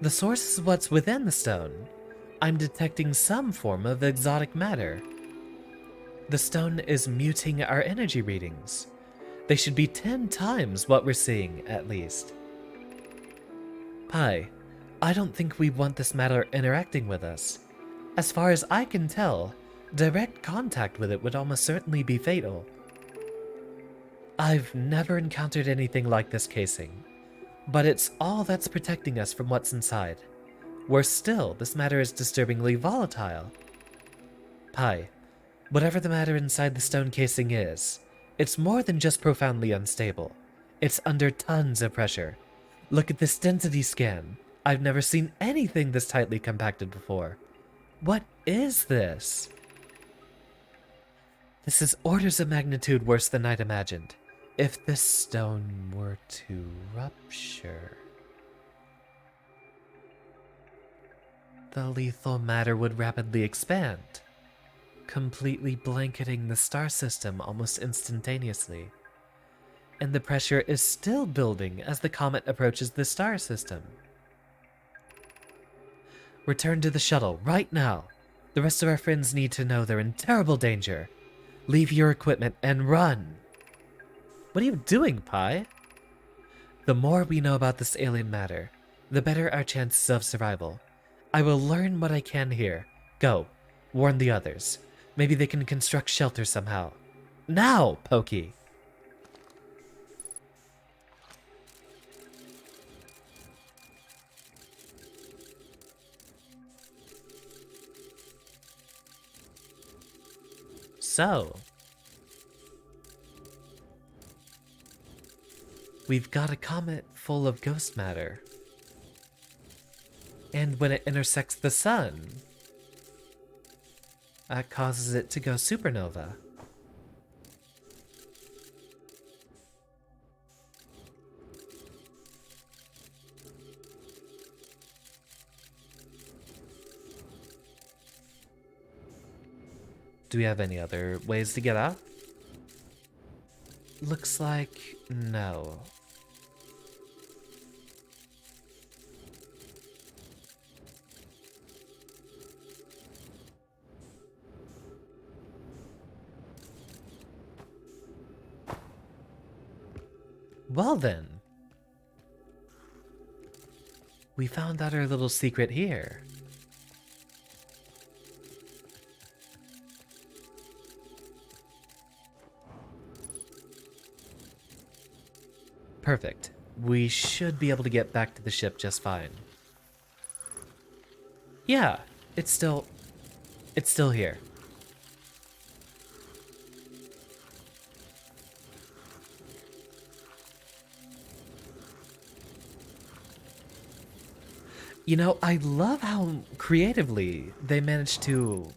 the source is what's within the stone. I'm detecting some form of exotic matter. The stone is muting our energy readings. They should be 10 times what we're seeing, at least. Pi, I don't think we want this matter interacting with us. As far as I can tell, direct contact with it would almost certainly be fatal. I've never encountered anything like this casing, but it's all that's protecting us from what's inside. Worse still, this matter is disturbingly volatile. Pi, whatever the matter inside the stone casing is, it's more than just profoundly unstable. It's under tons of pressure. Look at this density scan. I've never seen anything this tightly compacted before. What is this? This is orders of magnitude worse than I'd imagined. If this stone were to rupture, the lethal matter would rapidly expand, completely blanketing the star system almost instantaneously. And the pressure is still building as the comet approaches the star system. Return to the shuttle right now. The rest of our friends need to know they're in terrible danger. Leave your equipment and run. What are you doing, Pi? The more we know about this alien matter, the better our chances of survival. I will learn what I can here. Go. Warn the others. Maybe they can construct shelter somehow. Now, Pokey! So, we've got a comet full of ghost matter. And when it intersects the sun, that causes it to go supernova. Do we have any other ways to get out? Looks like no. Well then, we found out our little secret here. Perfect. We should be able to get back to the ship just fine. Yeah, it's still here. You know, I love how creatively they managed to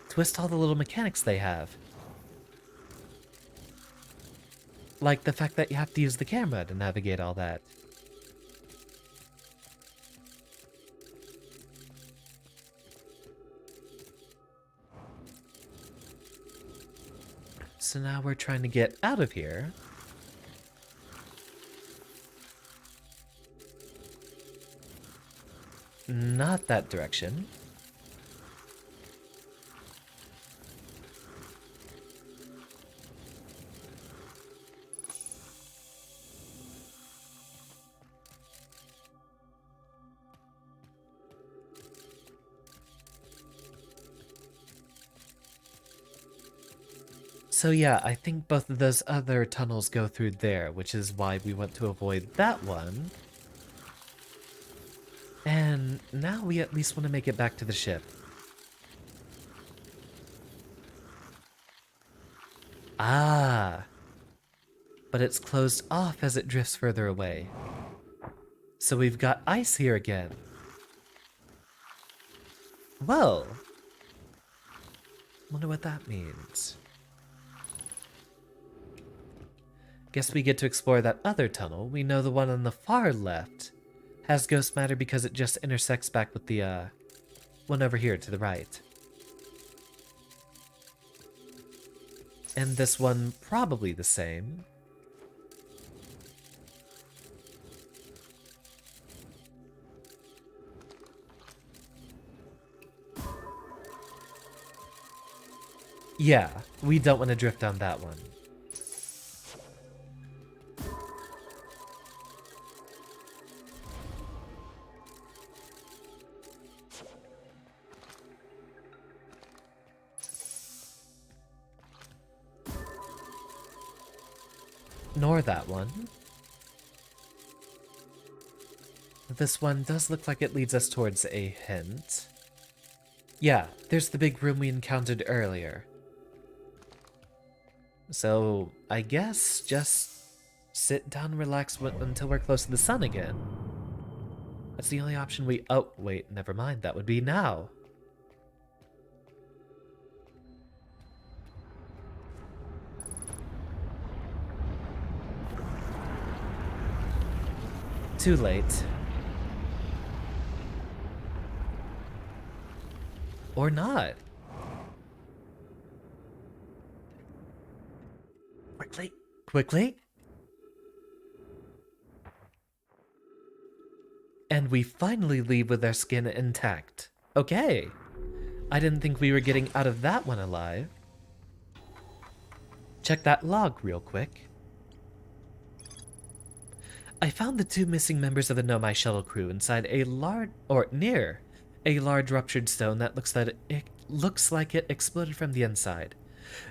twist all the little mechanics they have. Like the fact that you have to use the camera to navigate all that. So now we're trying to get out of here. Not that direction. So yeah, I think both of those other tunnels go through there, which is why we want to avoid that one. And now we at least want to make it back to the ship. Ah! But it's closed off as it drifts further away. So we've got ice here again. Well, wonder what that means. Guess we get to explore that other tunnel. We know the one on the far left has ghost matter because it just intersects back with the one over here to the right. And this one probably the same. Yeah, we don't want to drift on that one. Nor that one. This one does look like it leads us towards a hint. Yeah, there's the big room we encountered earlier. So, I guess just sit down and relax until we're close to the sun again. That's the only option we— oh, wait, never mind, that would be now. Too late. Or not. Quickly. Quickly. And we finally leave with our skin intact. Okay. I didn't think we were getting out of that one alive. Check that log real quick. I found the 2 missing members of the Nomai shuttle crew inside a near a large ruptured stone that looks like it exploded from the inside.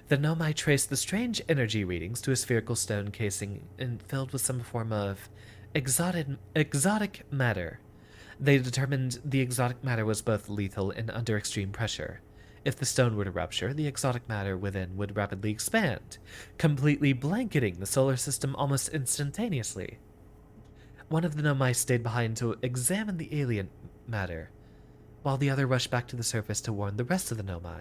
The Nomai traced the strange energy readings to a spherical stone casing filled with some form of exotic matter. They determined the exotic matter was both lethal and under extreme pressure. If the stone were to rupture, the exotic matter within would rapidly expand, completely blanketing the solar system almost instantaneously. One of the Nomai stayed behind to examine the alien matter, while the other rushed back to the surface to warn the rest of the Nomai.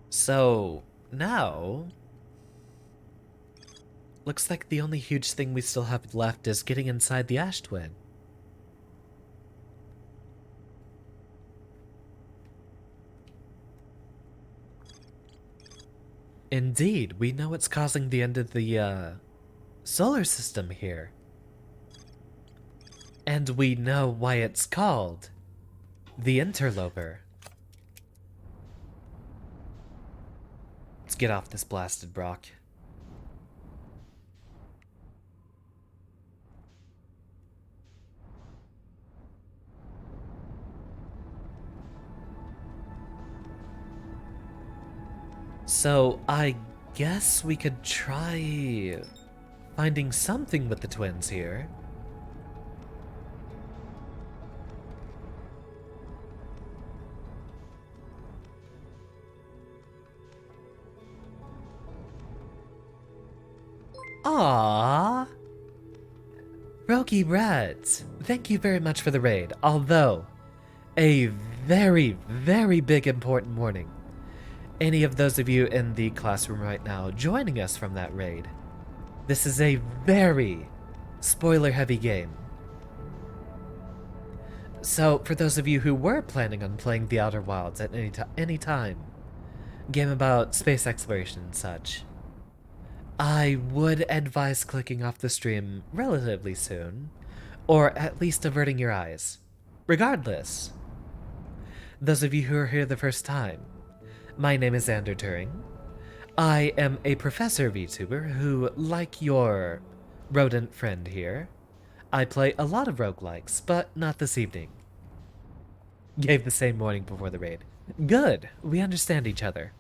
So, now, looks like the only huge thing we still have left is getting inside the Ash Twin. Indeed, we know what's causing the end of the, solar system here. And we know why it's called the interloper. Let's get off this blasted rock. So, I guess we could try finding something with the twins here. Aww! Roki Reds, thank you very much for the raid, although a very, very big important warning. Any of those of you in the classroom right now joining us from that raid, this is a very spoiler-heavy game. So, for those of you who were planning on playing The Outer Wilds at any time, game about space exploration and such, I would advise clicking off the stream relatively soon, or at least averting your eyes. Regardless, those of you who are here the first time, my name is Xander Turing. I am a professor VTuber who, like your rodent friend here, I play a lot of roguelikes, but not this evening. Gave the same warning before the raid. Good, we understand each other.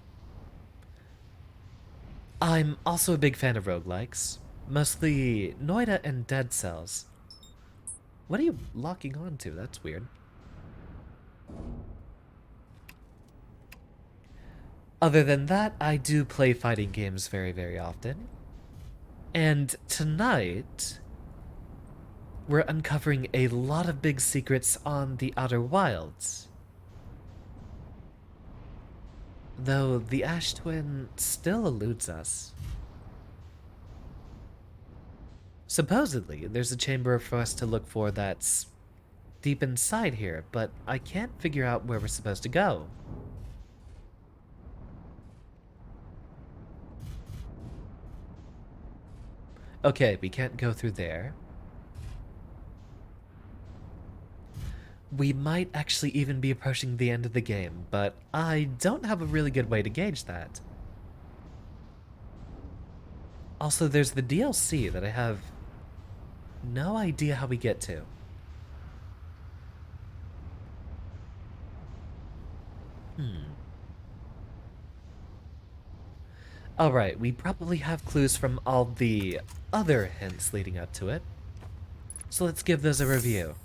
I'm also a big fan of roguelikes, mostly Noida and Dead Cells. What are you locking onto? That's weird. Other than that, I do play fighting games very, very often. And tonight, we're uncovering a lot of big secrets on the Outer Wilds. Though the Ash Twin still eludes us. Supposedly, there's a chamber for us to look for that's deep inside here, but I can't figure out where we're supposed to go. Okay, we can't go through there. We might actually even be approaching the end of the game, but I don't have a really good way to gauge that. Also, there's the DLC that I have no idea how we get to. Alright, we probably have clues from all the other hints leading up to it. So let's give those a review.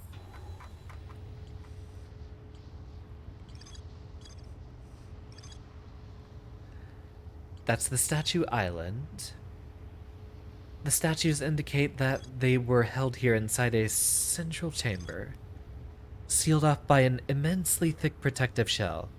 That's the Statue Island. The statues indicate that they were held here inside a central chamber, sealed off by an immensely thick protective shell.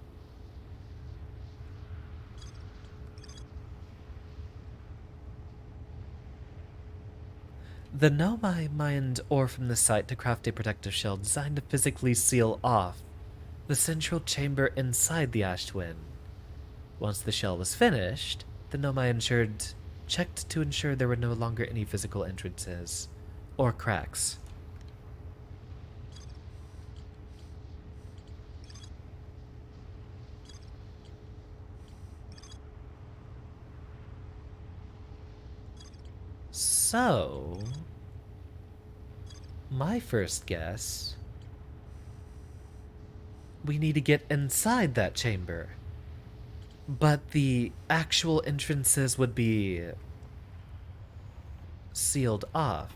The Nomai mined ore from the site to craft a protective shell designed to physically seal off the central chamber inside the ash twin. Once the shell was finished, the Nomai checked to ensure there were no longer any physical entrances or cracks. So, my first guess, we need to get inside that chamber. But the actual entrances would be sealed off.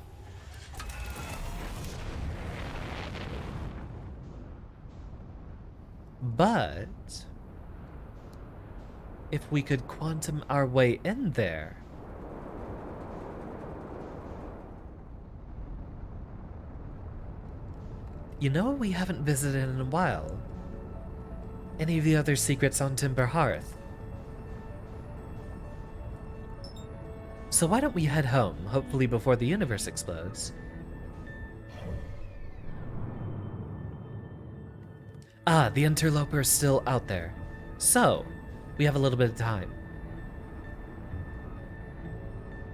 But if we could quantum our way in there, you know what we haven't visited in a while? Any of the other secrets on Timber Hearth. So why don't we head home, hopefully before the universe explodes? Ah, the interloper is still out there. So, we have a little bit of time.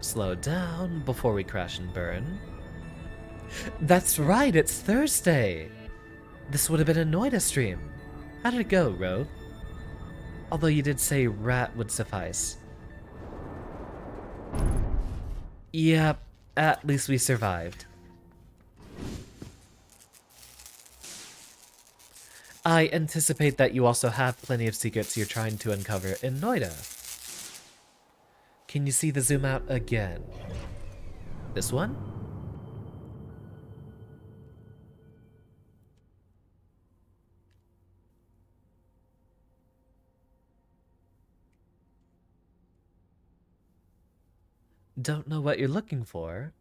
Slow down before we crash and burn. That's right, it's Thursday! This would have been a Noida stream. How did it go, Rogue? Although you did say rat would suffice. Yep, at least we survived. I anticipate that you also have plenty of secrets you're trying to uncover in Noida. Can you see the zoom out again? This one? Don't know what you're looking for.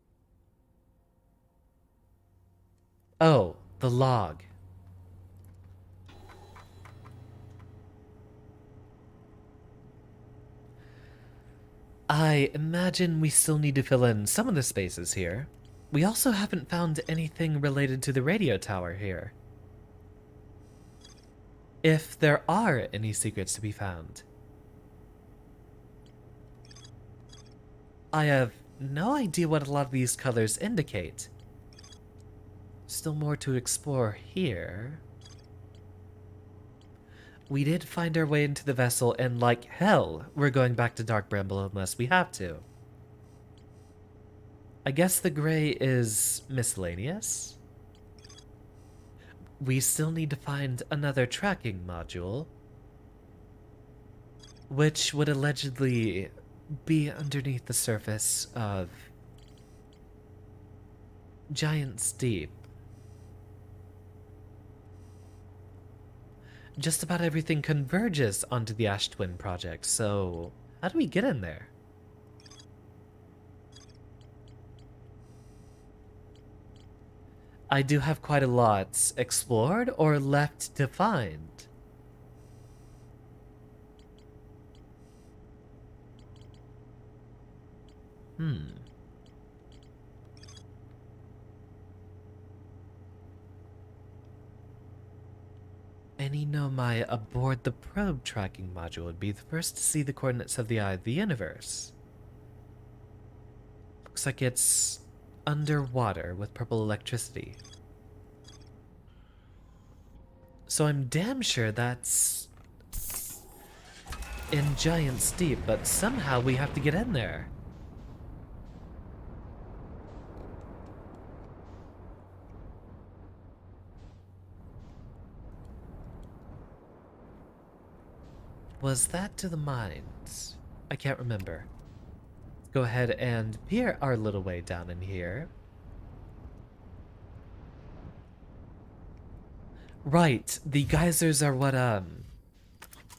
Oh, the log. I imagine we still need to fill in some of the spaces here. We also haven't found anything related to the radio tower here. If there are any secrets to be found. I have no idea what a lot of these colors indicate. Still more to explore here. We did find our way into the vessel, and like hell, we're going back to Dark Bramble unless we have to. I guess the gray is miscellaneous. We still need to find another tracking module, which would allegedly be underneath the surface of Giant's Deep. Just about everything converges onto the Ash Twin project, so how do we get in there? I do have quite a lot explored or left to find. Any Nomai aboard the probe tracking module would be the first to see the coordinates of the Eye of the Universe. Looks like it's underwater with purple electricity. So I'm damn sure that's in Giant's Deep, but somehow we have to get in there. Was that to the mines? I can't remember. Let's go ahead and peer our little way down in here. Right, the geysers are what,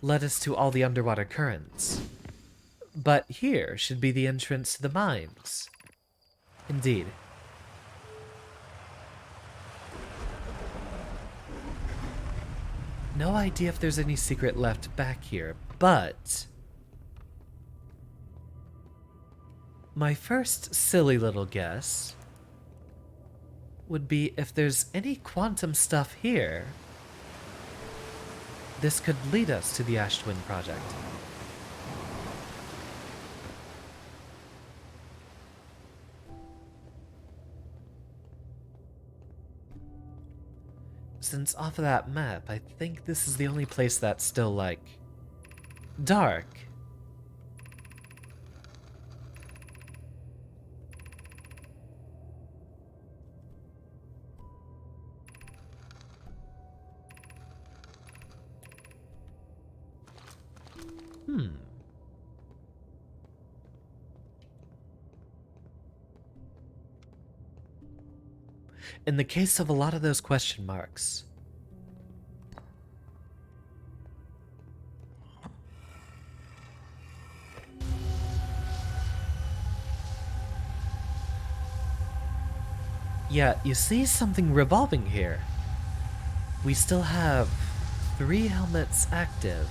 led us to all the underwater currents. But here should be the entrance to the mines. Indeed. No idea if there's any secret left back here, but my first silly little guess would be if there's any quantum stuff here, this could lead us to the Ashtwin Project. Since off of that map, I think this is the only place that's still, like, dark. In the case of a lot of those question marks, yeah, you see something revolving here. We still have 3 helmets active.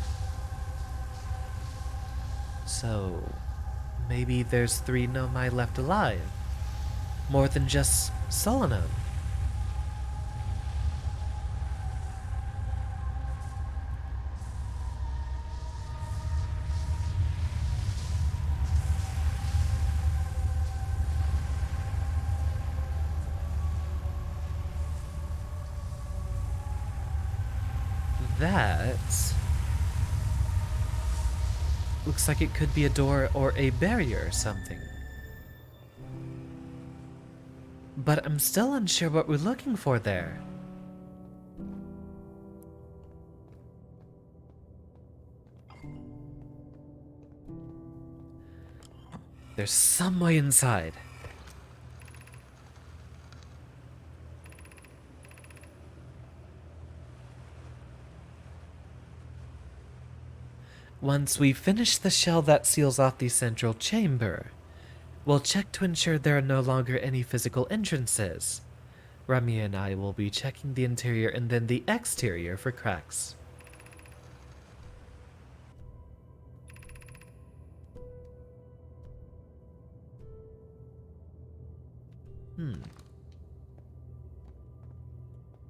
So, maybe there's 3 Nomai left alive. More than just Solonon. That looks like it could be a door or a barrier or something. But I'm still unsure what we're looking for there. There's some way inside. Once we finish the shell that seals off the central chamber, we'll check to ensure there are no longer any physical entrances. Remy and I will be checking the interior and then the exterior for cracks.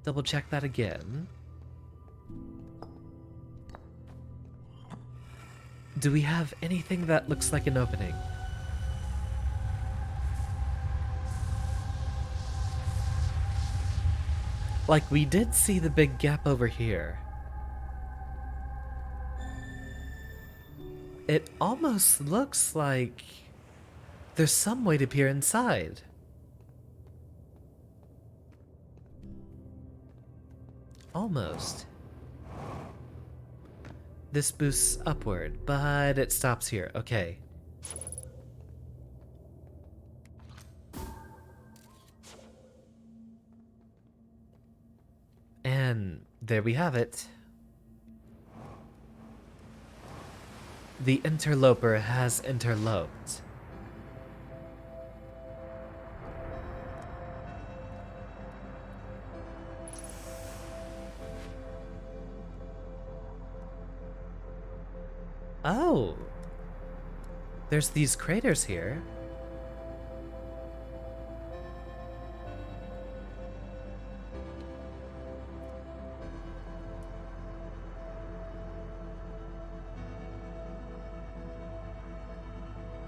Double check that again. Do we have anything that looks like an opening? Like, we did see the big gap over here. It almost looks like there's some way to peer inside. Almost. This boosts upward, but it stops here. Okay. And there we have it. The interloper has interloped. Oh! There's these craters here.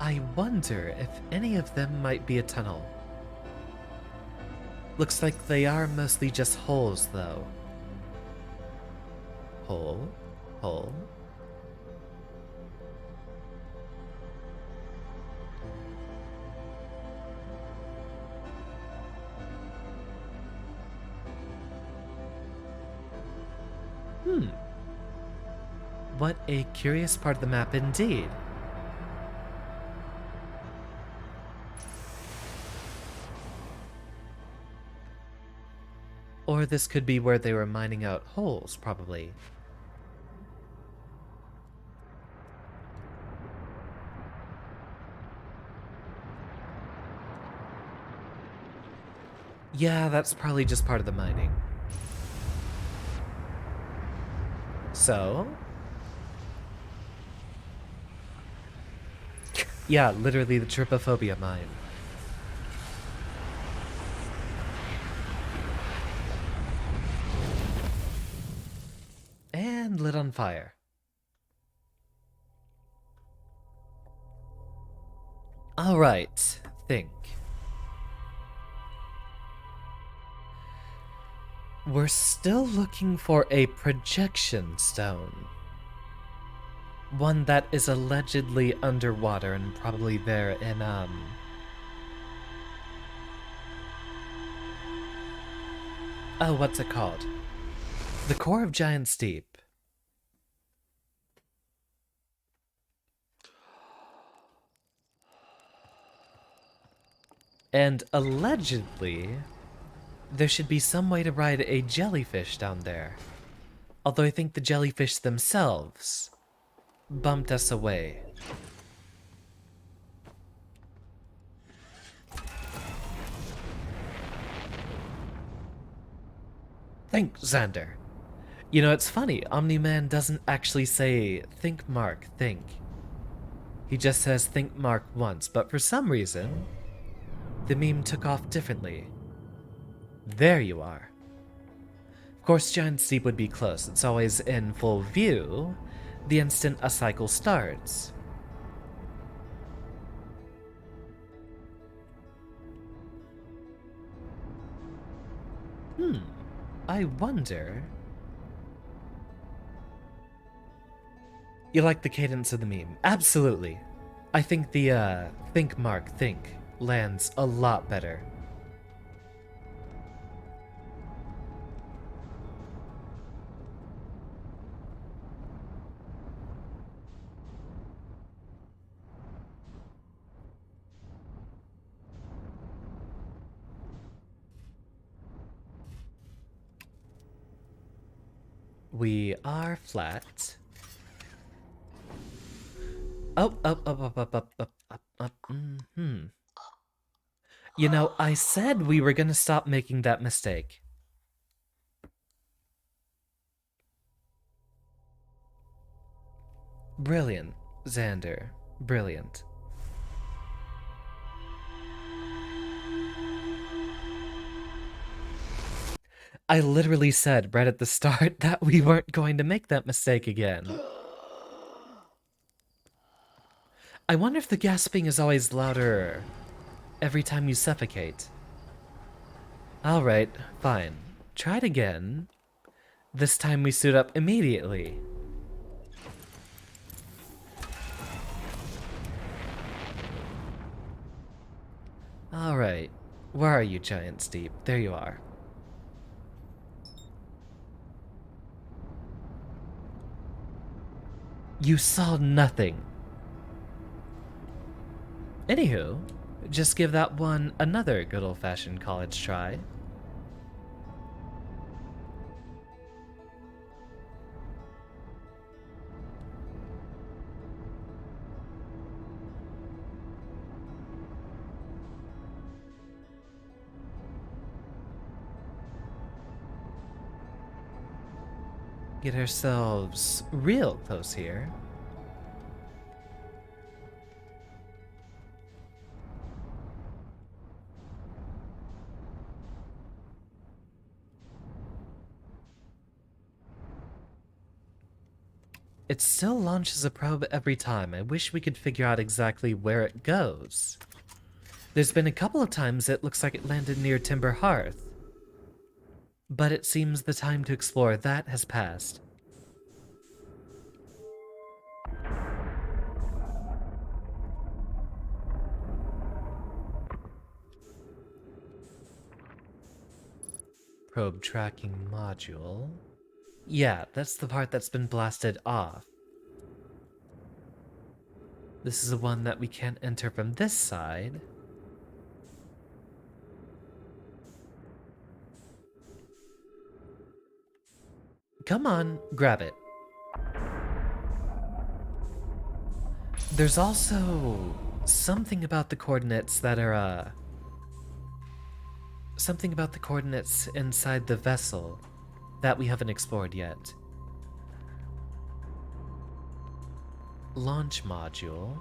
I wonder if any of them might be a tunnel. Looks like they are mostly just holes, though. Hole. Hole. What a curious part of the map indeed. Or this could be where they were mining out holes, probably. Yeah, that's probably just part of the mining. So? Yeah, literally the trypophobia mine. And lit on fire. Alright, think. We're still looking for a projection stone. One that is allegedly underwater and probably there in, oh, what's it called? The core of Giant Steep. And allegedly, there should be some way to ride a jellyfish down there. Although I think the jellyfish themselves bumped us away. Think, Xander. You know, it's funny, Omni-Man doesn't actually say, think Mark, think. He just says, think Mark once, but for some reason, the meme took off differently. There you are. Of course, Giant Steep would be close. It's always in full view the instant a cycle starts. I wonder... You like the cadence of the meme? Absolutely. I think the, think Mark, think lands a lot better. We are flat. Up. You know, I said we were gonna stop making that mistake. Brilliant, Xander. Brilliant. I literally said right at the start that we weren't going to make that mistake again. I wonder if the gasping is always louder every time you suffocate. Alright, fine. Try it again. This time we suit up immediately. Alright. Where are you, Giant Steep? There you are. You saw nothing. Anywho, just give that one another good old-fashioned college try. Get ourselves real close here. It still launches a probe every time. I wish we could figure out exactly where it goes. There's been a couple of times it looks like it landed near Timber Hearth. But it seems the time to explore that has passed. Probe tracking module. Yeah, that's the part that's been blasted off. This is the one that we can't enter from this side. Come on, grab it. There's also something about the coordinates that are, something about the coordinates inside the vessel that we haven't explored yet. Launch module.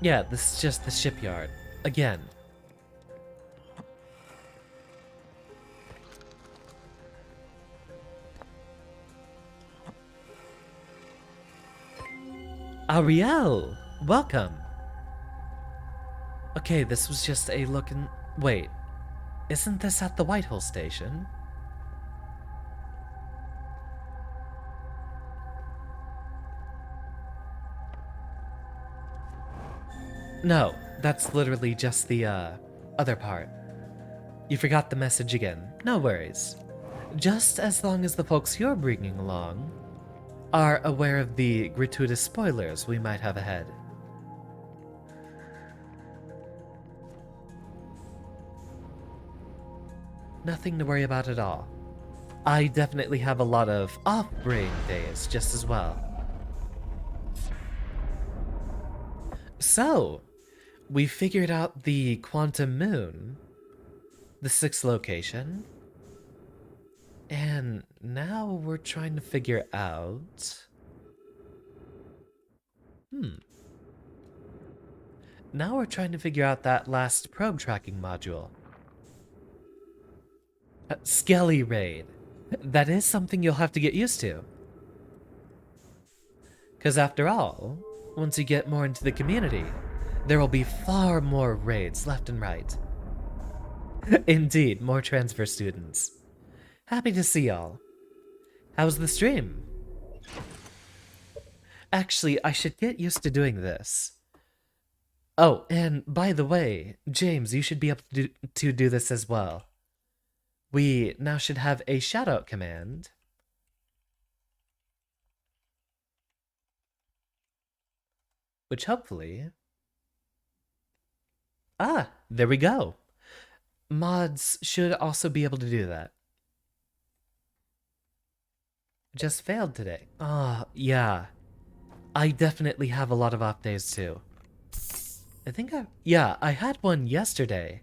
Yeah, this is just the shipyard. Again. Ariel! Welcome! Okay, this was just a look in... Wait, isn't this at the Whitehall station? No, that's literally just the, other part. You forgot the message again. No worries. Just as long as the folks you're bringing along are aware of the gratuitous spoilers we might have ahead. Nothing to worry about at all. I definitely have a lot of off-brain days just as well. So, we figured out the quantum moon, the 6th location, and now we're trying to figure out... Now we're trying to figure out that last probe tracking module. Skelly Raid. That is something you'll have to get used to. Because after all, once you get more into the community, there will be far more raids left and right. Indeed, more transfer students. Happy to see y'all. How's the stream? Actually, I should get used to doing this. Oh, and by the way, James, you should be able to do this as well. We now should have a shoutout command. Which hopefully... Ah, there we go. Mods should also be able to do that. Just failed today. Ah, yeah. I definitely have a lot of off days too. Yeah, I had one yesterday.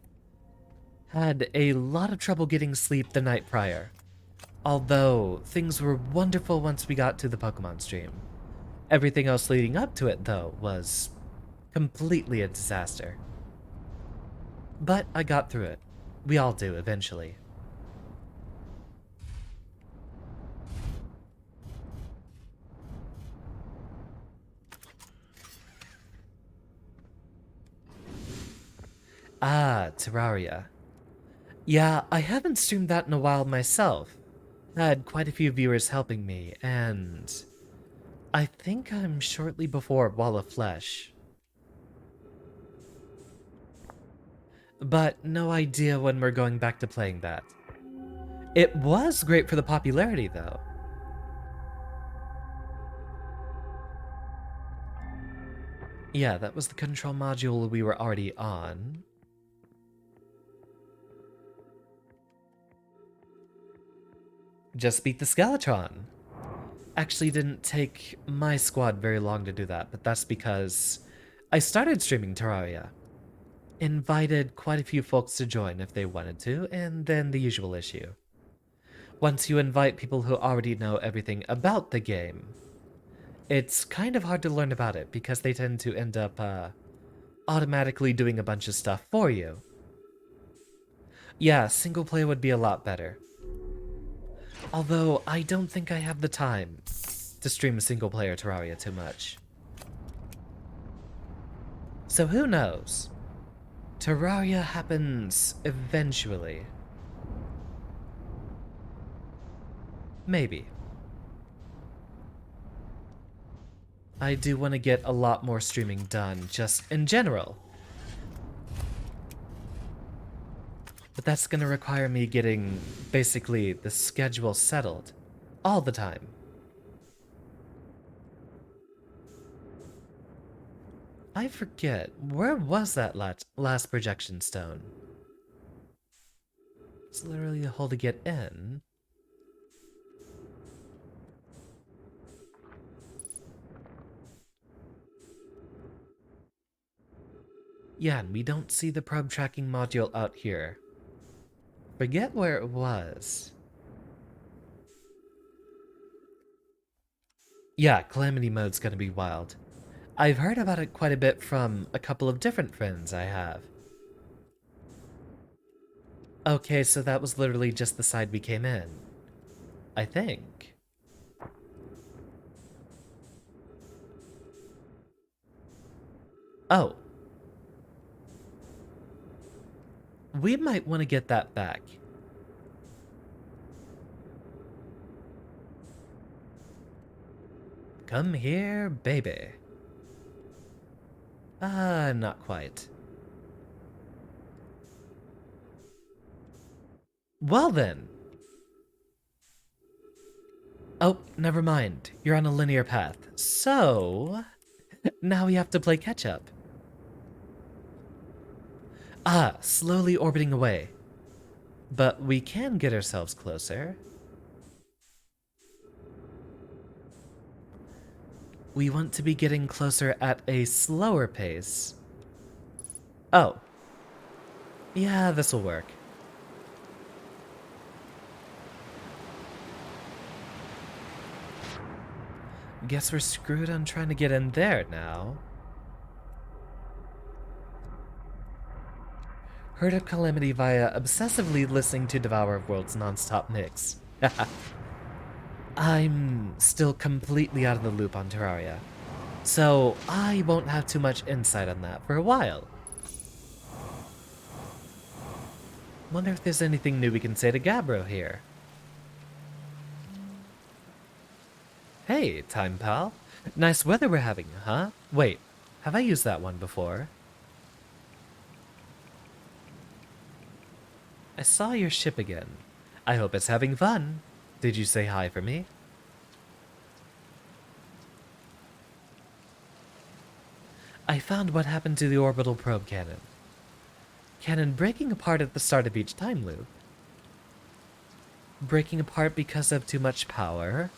Had a lot of trouble getting sleep the night prior. Although, things were wonderful once we got to the Pokemon stream. Everything else leading up to it, though, was completely a disaster. But I got through it. We all do, eventually. Ah, Terraria. Yeah, I haven't streamed that in a while myself. Had quite a few viewers helping me, and... I think I'm shortly before Wall of Flesh. But no idea when we're going back to playing that. It was great for the popularity, though. Yeah, that was the control module we were already on. Just beat the Skeletron. Actually didn't take my squad very long to do that, but that's because I started streaming Terraria. Invited quite a few folks to join if they wanted to, and then the usual issue. Once you invite people who already know everything about the game, it's kind of hard to learn about it because they tend to end up automatically doing a bunch of stuff for you. Yeah, single player would be a lot better. Although, I don't think I have the time to stream single player Terraria too much. So who knows? Terraria happens eventually. Maybe. I do want to get a lot more streaming done, just in general. But that's going to require me getting, basically, the schedule settled. All the time. I forget, where was that last projection stone? It's literally the hole to get in. Yeah, and we don't see the probe tracking module out here. Forget where it was. Yeah, Calamity Mode's gonna be wild. I've heard about it quite a bit from a couple of different friends I have. Okay, so that was literally just the side we came in. I think. Oh. We might want to get that back. Come here, baby. Not quite. Well then. Oh, never mind. You're on a linear path. So, now we have to play catch up. Slowly orbiting away. But we can get ourselves closer. We want to be getting closer at a slower pace. Oh. Yeah, this'll work. Guess we're screwed on trying to get in there now. Heard of Calamity via obsessively listening to Devour World's non-stop mix. I'm still completely out of the loop on Terraria, so I won't have too much insight on that for a while. Wonder if there's anything new we can say to Gabbro here. Hey, Time Pal. Nice weather we're having, huh? Wait, have I used that one before? I saw your ship again. I hope it's having fun. Did you say hi for me? I found what happened to the orbital probe cannon. Cannon breaking apart at the start of each time loop. Breaking apart because of too much power.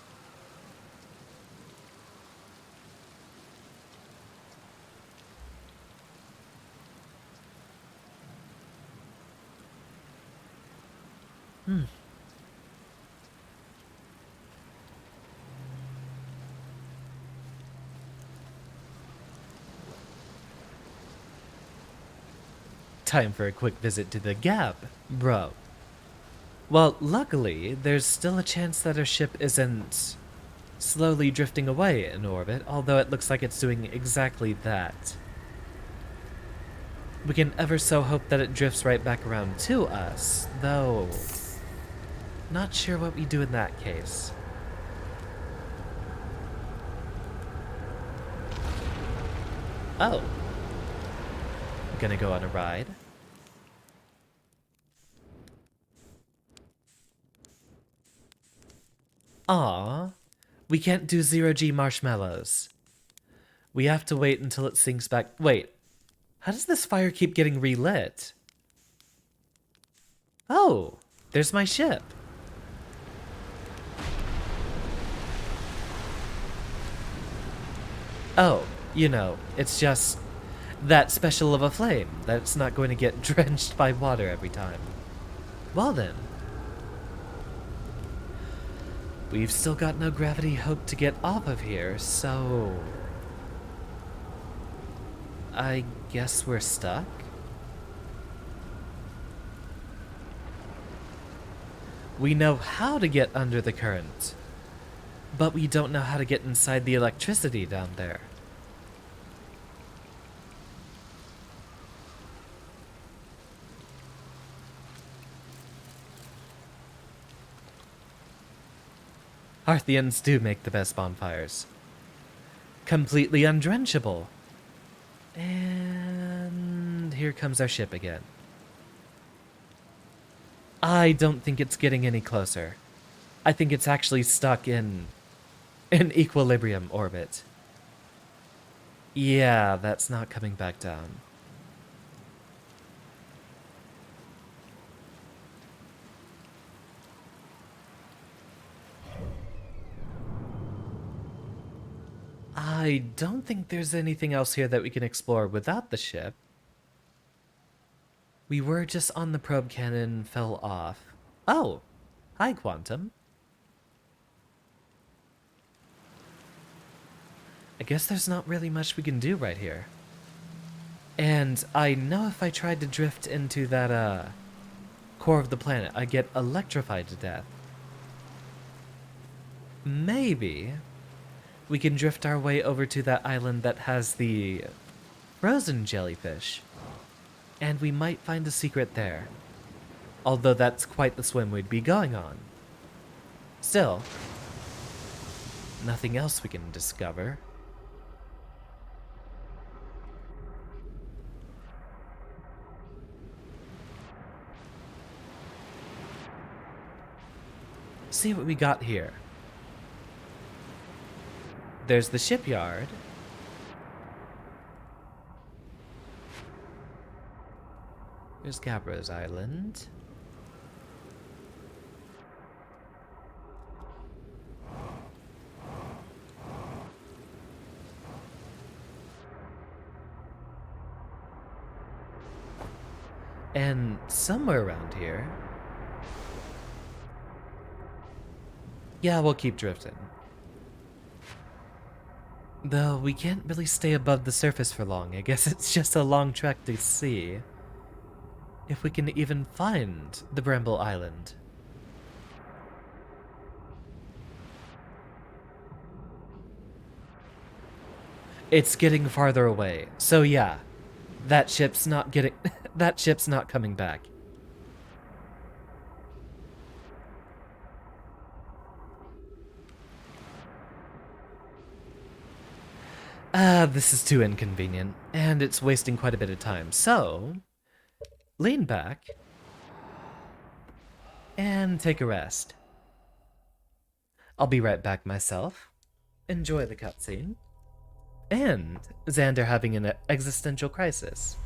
Time for a quick visit to the Gap, bro. Well, luckily, there's still a chance that our ship isn't slowly drifting away in orbit, although it looks like it's doing exactly that. We can ever so hope that it drifts right back around to us, though not sure what we do in that case. Oh. Gonna go on a ride? Aw, we can't do 0G marshmallows. We have to wait until it sinks back. Wait, how does this fire keep getting relit? Oh, there's my ship. Oh, you know, it's just that special of a flame that's not going to get drenched by water every time. Well then. We've still got no gravity hook to get off of here, so I guess we're stuck? We know how to get under the current, but we don't know how to get inside the electricity down there. Arthians do make the best bonfires. completely undrenchable. And here comes our ship again. I don't think it's getting any closer. I think it's actually stuck in an equilibrium orbit. Yeah, that's not coming back down. I don't think there's anything else here that we can explore without the ship. We were just on the probe cannon, fell off. Oh, hi, Quantum. I guess there's not really much we can do right here. And I know if I tried to drift into that, core of the planet, I get electrified to death. Maybe we can drift our way over to that island that has the frozen jellyfish, and we might find a secret there. Although that's quite the swim we'd be going on. Still, nothing else we can discover. See what we got here. There's the shipyard. There's Gabra's Island. And somewhere around here... Yeah, we'll keep drifting. Though we can't really stay above the surface for long. I guess it's just a long trek to see if we can even find the Bramble Island. It's getting farther away. So yeah, that ship's not getting... that ship's not coming back. This is too inconvenient, and it's wasting quite a bit of time. So, lean back and take a rest. I'll be right back myself. Enjoy the cutscene. And Xander having an existential crisis.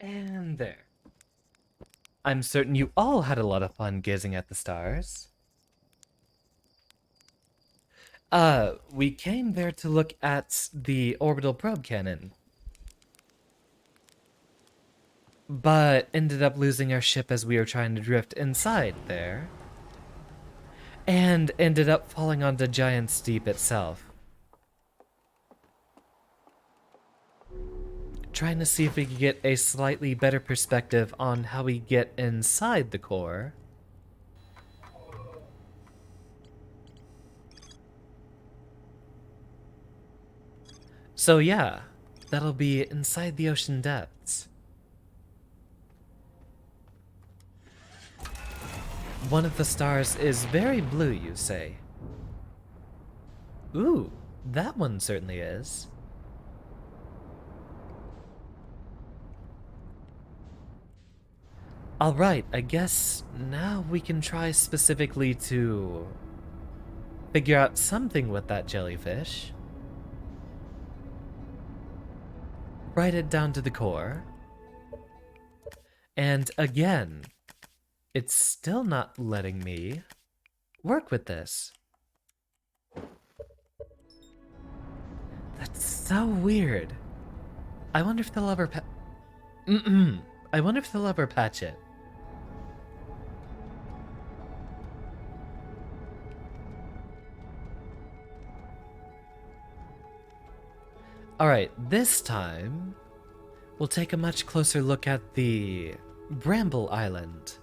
And there. I'm certain you all had a lot of fun gazing at the stars. We came there to look at the orbital probe cannon. But ended up losing our ship as we were trying to drift inside there. And ended up falling onto Giant's Deep itself. Trying to see if we could get a slightly better perspective on how we get inside the core. So yeah, that'll be inside the ocean depths. One of the stars is very blue, you say? Ooh, that one certainly is. Alright, I guess now we can try specifically to figure out something with that jellyfish. Write it down to the core. And again, it's still not letting me work with this. That's so weird. I wonder if they'll ever I wonder if they'll ever patch it. Alright, this time we'll take a much closer look at the Bramble Island.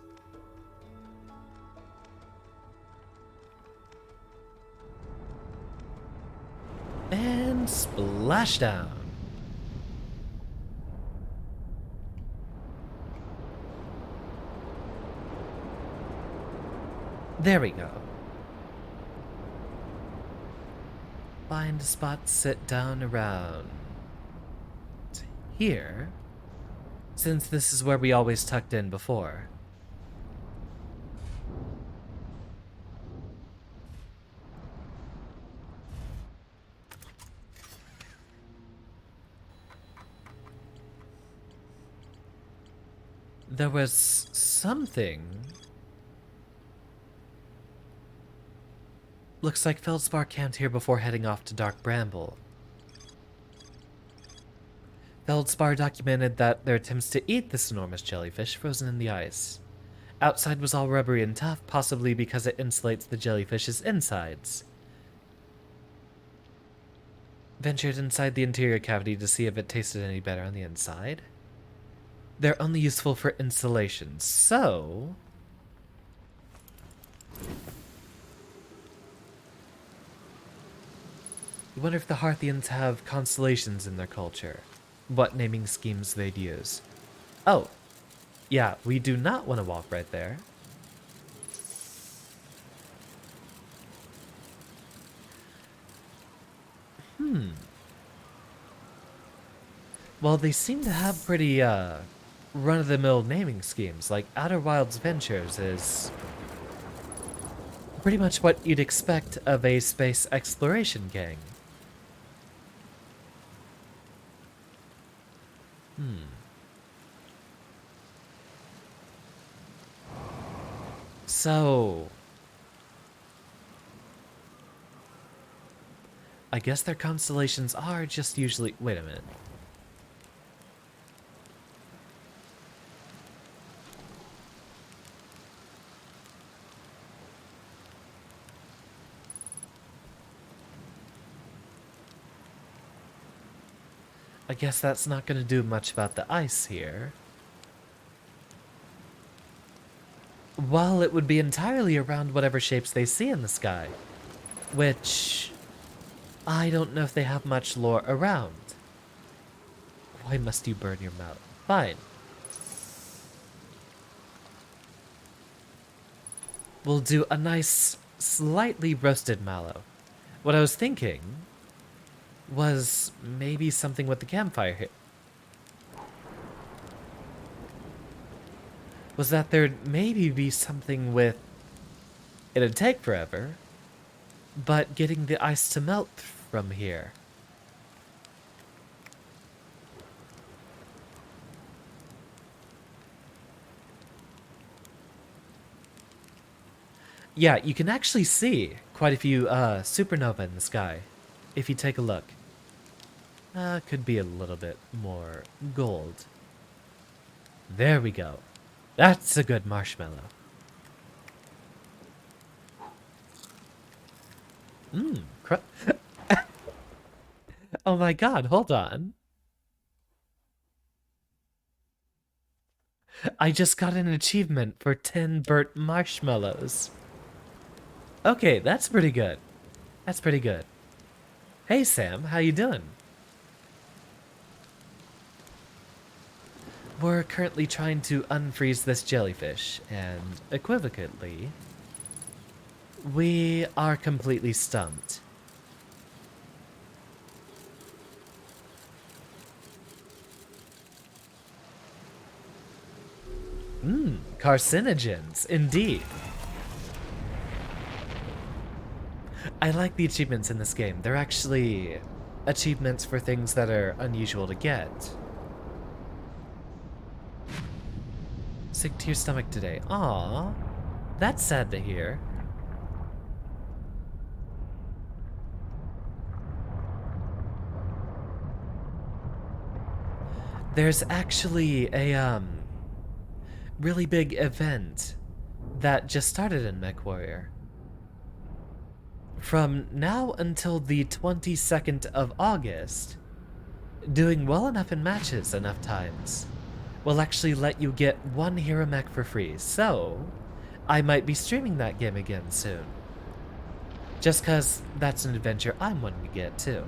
And splashdown. There we go. Find a spot, sit down around here, since this is where we always tucked in before. There was something. Looks like Feldspar camped here before heading off to Dark Bramble. Feldspar documented that their attempts to eat this enormous jellyfish frozen in the ice. Outside was all rubbery and tough, possibly because it insulates the jellyfish's insides. Ventured inside the interior cavity to see if it tasted any better on the inside. They're only useful for insulation, so... I wonder if the Harthians have constellations in their culture. What naming schemes they'd use. Oh, yeah, we do not want to walk right there. Well, they seem to have pretty, run-of-the-mill naming schemes, like Outer Wilds Ventures is pretty much what you'd expect of a space exploration gang. So... I guess their constellations are just usually... Wait a minute. I guess that's not going to do much about the ice here. Well, it would be entirely around whatever shapes they see in the sky. Which... I don't know if they have much lore around. Why must you burn your mouth? Fine. We'll do a nice, slightly roasted mallow. What I was thinking was maybe something with the campfire here. Was that there'd maybe be something with... It'd take forever, but getting the ice to melt from here. Yeah, you can actually see quite a few supernova in the sky, if you take a look. Could be a little bit more gold. There we go. That's a good marshmallow. Oh my god, hold on. I just got an achievement for 10 burnt marshmallows. Okay, that's pretty good. That's pretty good. Hey Sam, how you doing? We're currently trying to unfreeze this jellyfish, and equivocally, we are completely stumped. Carcinogens, indeed. I like the achievements in this game. They're actually achievements for things that are unusual to get. Sick to your stomach today. Aww. That's sad to hear. There's actually a really big event that just started in MechWarrior. From now until the 22nd of August, doing well enough in matches enough times will actually let you get one hero mech for free, so I might be streaming that game again soon. Just cause that's an adventure I'm wanting to get too.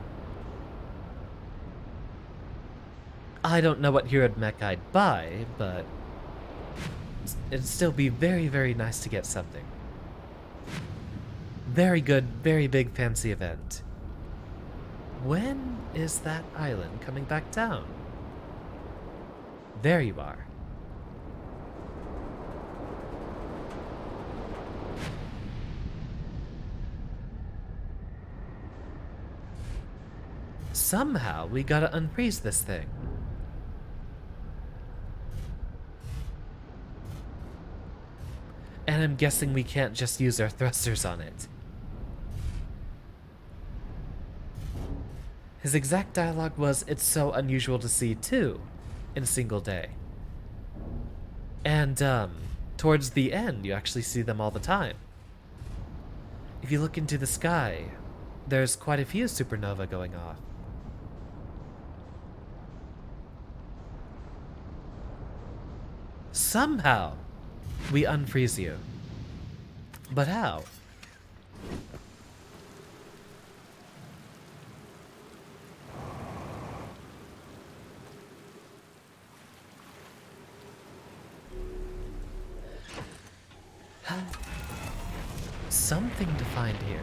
I don't know what hero mech I'd buy, but it'd still be very, very nice to get something. Very good, very big fancy event. When is that island coming back down? There you are. Somehow we gotta unfreeze this thing. And I'm guessing we can't just use our thrusters on it. His exact dialogue was, "It's so unusual to see two in a single day." And, towards the end, you actually see them all the time. If you look into the sky, there's quite a few supernova going off. Somehow, we unfreeze you. But how? Something to find here.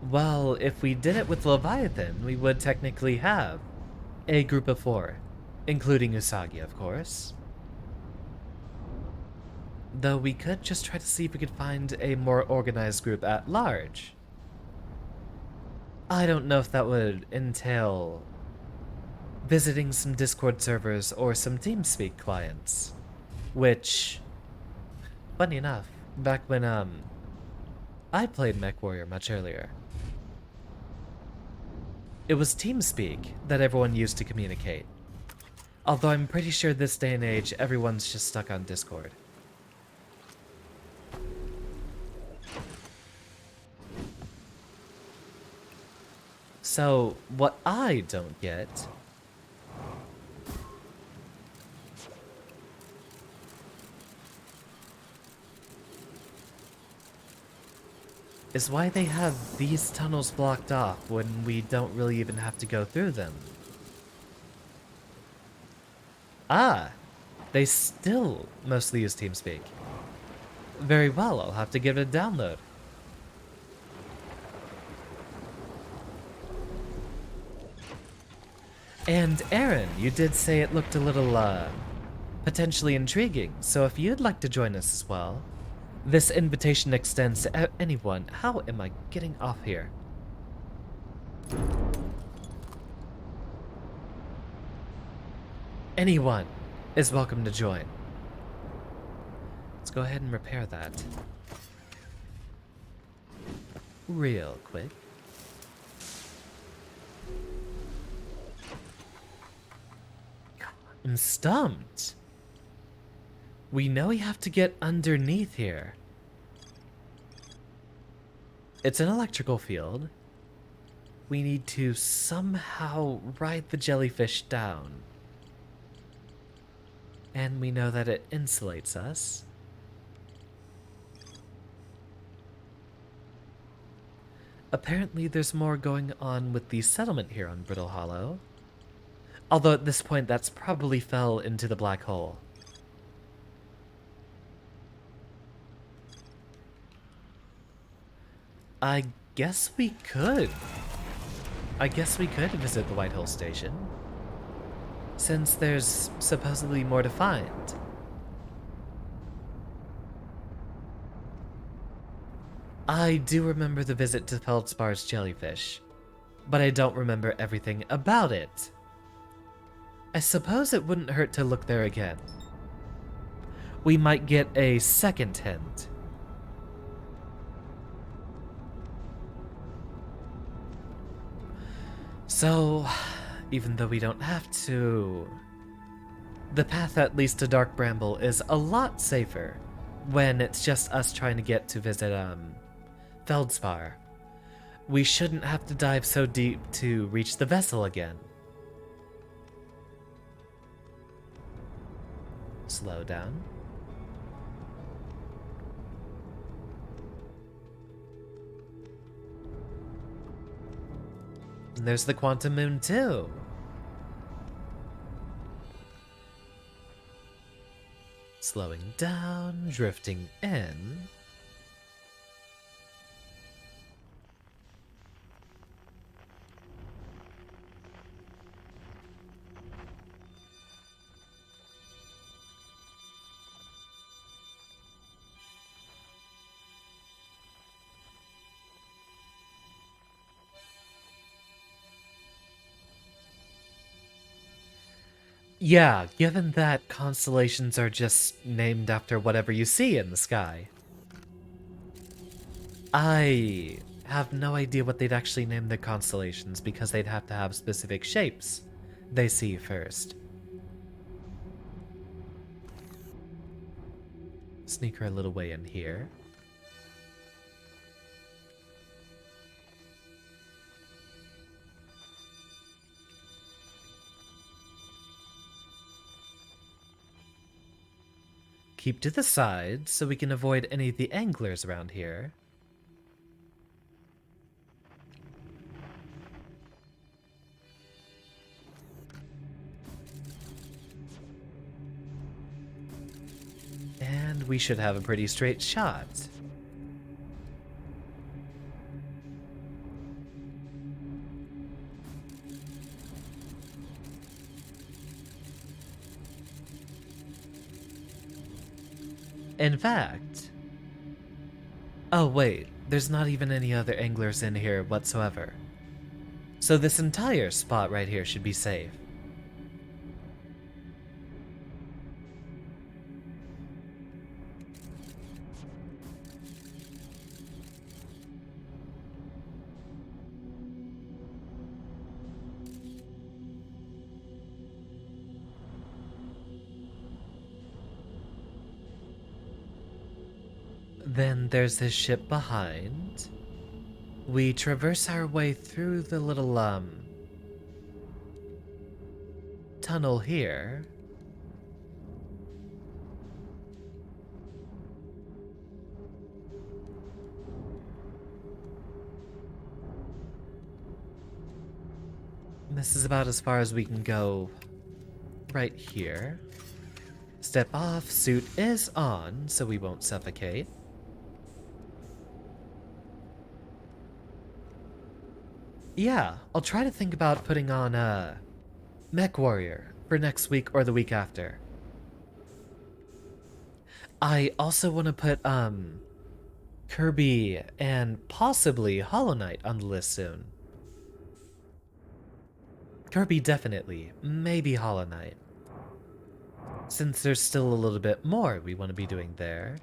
Well, if we did it with Leviathan, we would technically have a group of 4, including Usagi, of course. Though we could just try to see if we could find a more organized group at large. I don't know if that would entail visiting some Discord servers or some TeamSpeak clients. Which, funny enough, back when I played MechWarrior much earlier, it was TeamSpeak that everyone used to communicate. Although I'm pretty sure this day and age, everyone's just stuck on Discord. So, what I don't get is why they have these tunnels blocked off when we don't really even have to go through them. Ah, they still mostly use TeamSpeak. Very well, I'll have to give it a download. And Aaron, you did say it looked a little, potentially intriguing, so if you'd like to join us as well, this invitation extends to anyone. How am I getting off here? Anyone is welcome to join. Let's go ahead and repair that. Real quick. I'm stumped. We know we have to get underneath here. It's an electrical field. We need to somehow ride the jellyfish down. And we know that it insulates us. Apparently, there's more going on with the settlement here on Brittle Hollow. Although at this point, that's probably fell into the black hole. I guess we could. I guess we could visit the White Hole Station. Since there's supposedly more to find. I do remember the visit to Feldspar's jellyfish, but I don't remember everything about it. I suppose it wouldn't hurt to look there again. We might get a second hint. So, even though we don't have to, the path that leads to Dark Bramble is a lot safer when it's just us trying to get to visit, Feldspar. We shouldn't have to dive so deep to reach the vessel again. Slow down. And there's the Quantum Moon too. Slowing down, drifting in. Yeah, given that constellations are just named after whatever you see in the sky. I have no idea what they'd actually name their constellations because they'd have to have specific shapes they see first. Sneak her a little way in here. Keep to the side so we can avoid any of the anglers around here. And we should have a pretty straight shot. In fact... Oh wait, there's not even any other anglers in here whatsoever. So this entire spot right here should be safe. Then there's this ship behind. We traverse our way through the little, tunnel here. This is about as far as we can go right here. Step off, suit is on, so we won't suffocate. Yeah, I'll try to think about putting on a Mech Warrior for next week or the week after. I also want to put, Kirby and possibly Hollow Knight on the list soon. Kirby definitely, maybe Hollow Knight. Since there's still a little bit more we want to be doing there.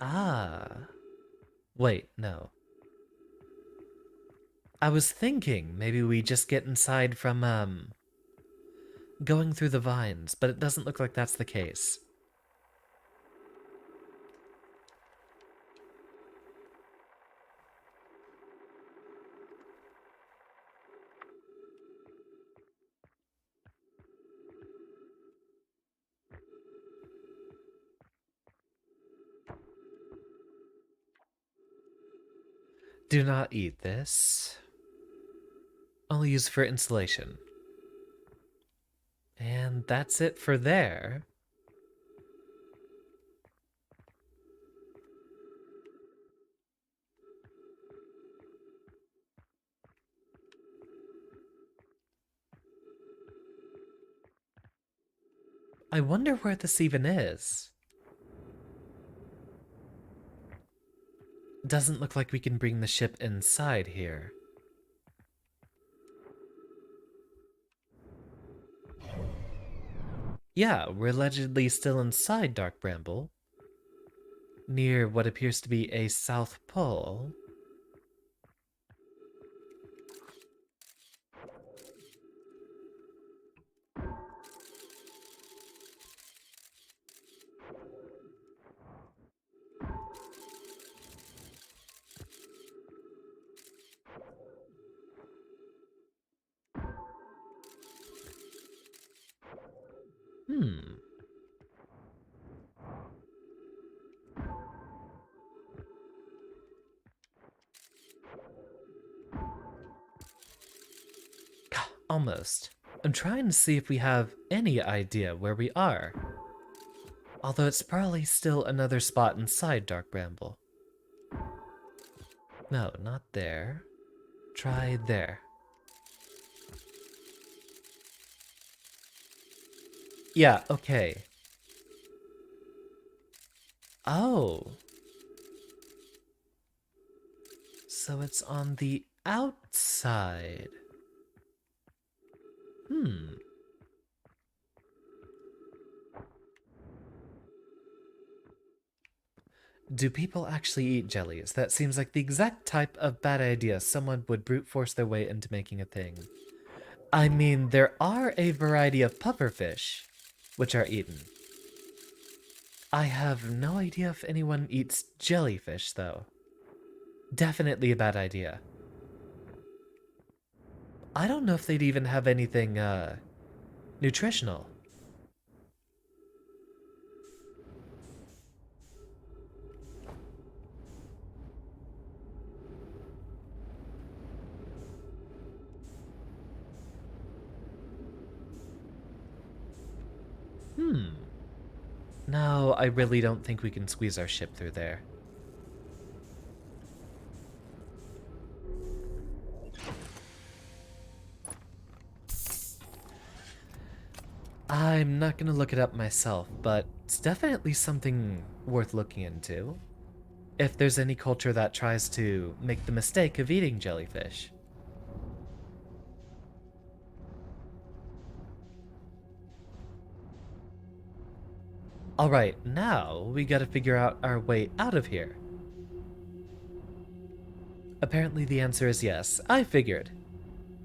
Ah. Wait, no. I was thinking maybe we just get inside from, going through the vines, but it doesn't look like that's the case. Do not eat this. Only use for installation. And that's it for there. I wonder where this even is. Doesn't look like we can bring the ship inside here. Yeah, we're allegedly still inside Dark Bramble, near what appears to be a South Pole. Hmm. Almost. I'm trying to see if we have any idea where we are. Although it's probably still another spot inside Dark Bramble. No, not there. Try there. Yeah, okay. Oh. So it's on the outside. Hmm. Do people actually eat jellies? That seems like the exact type of bad idea someone would brute force their way into making a thing. I mean, there are a variety of pufferfish, which are eaten. I have no idea if anyone eats jellyfish, though. Definitely a bad idea. I don't know if they'd even have anything, nutritional. Hmm. No, I really don't think we can squeeze our ship through there. I'm not gonna look it up myself, but it's definitely something worth looking into. If there's any culture that tries to make the mistake of eating jellyfish. Alright, now we gotta figure out our way out of here. Apparently the answer is yes. I figured.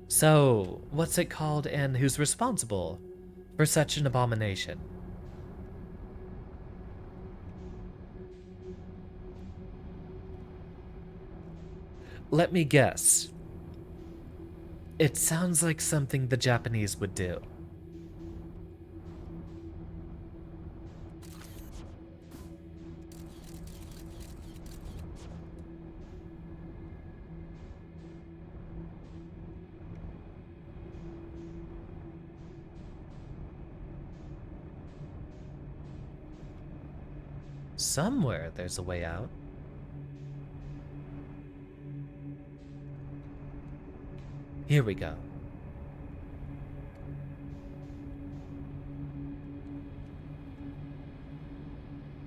So, what's it called and who's responsible for such an abomination? Let me guess. It sounds like something the Japanese would do. Somewhere there's a way out. Here we go.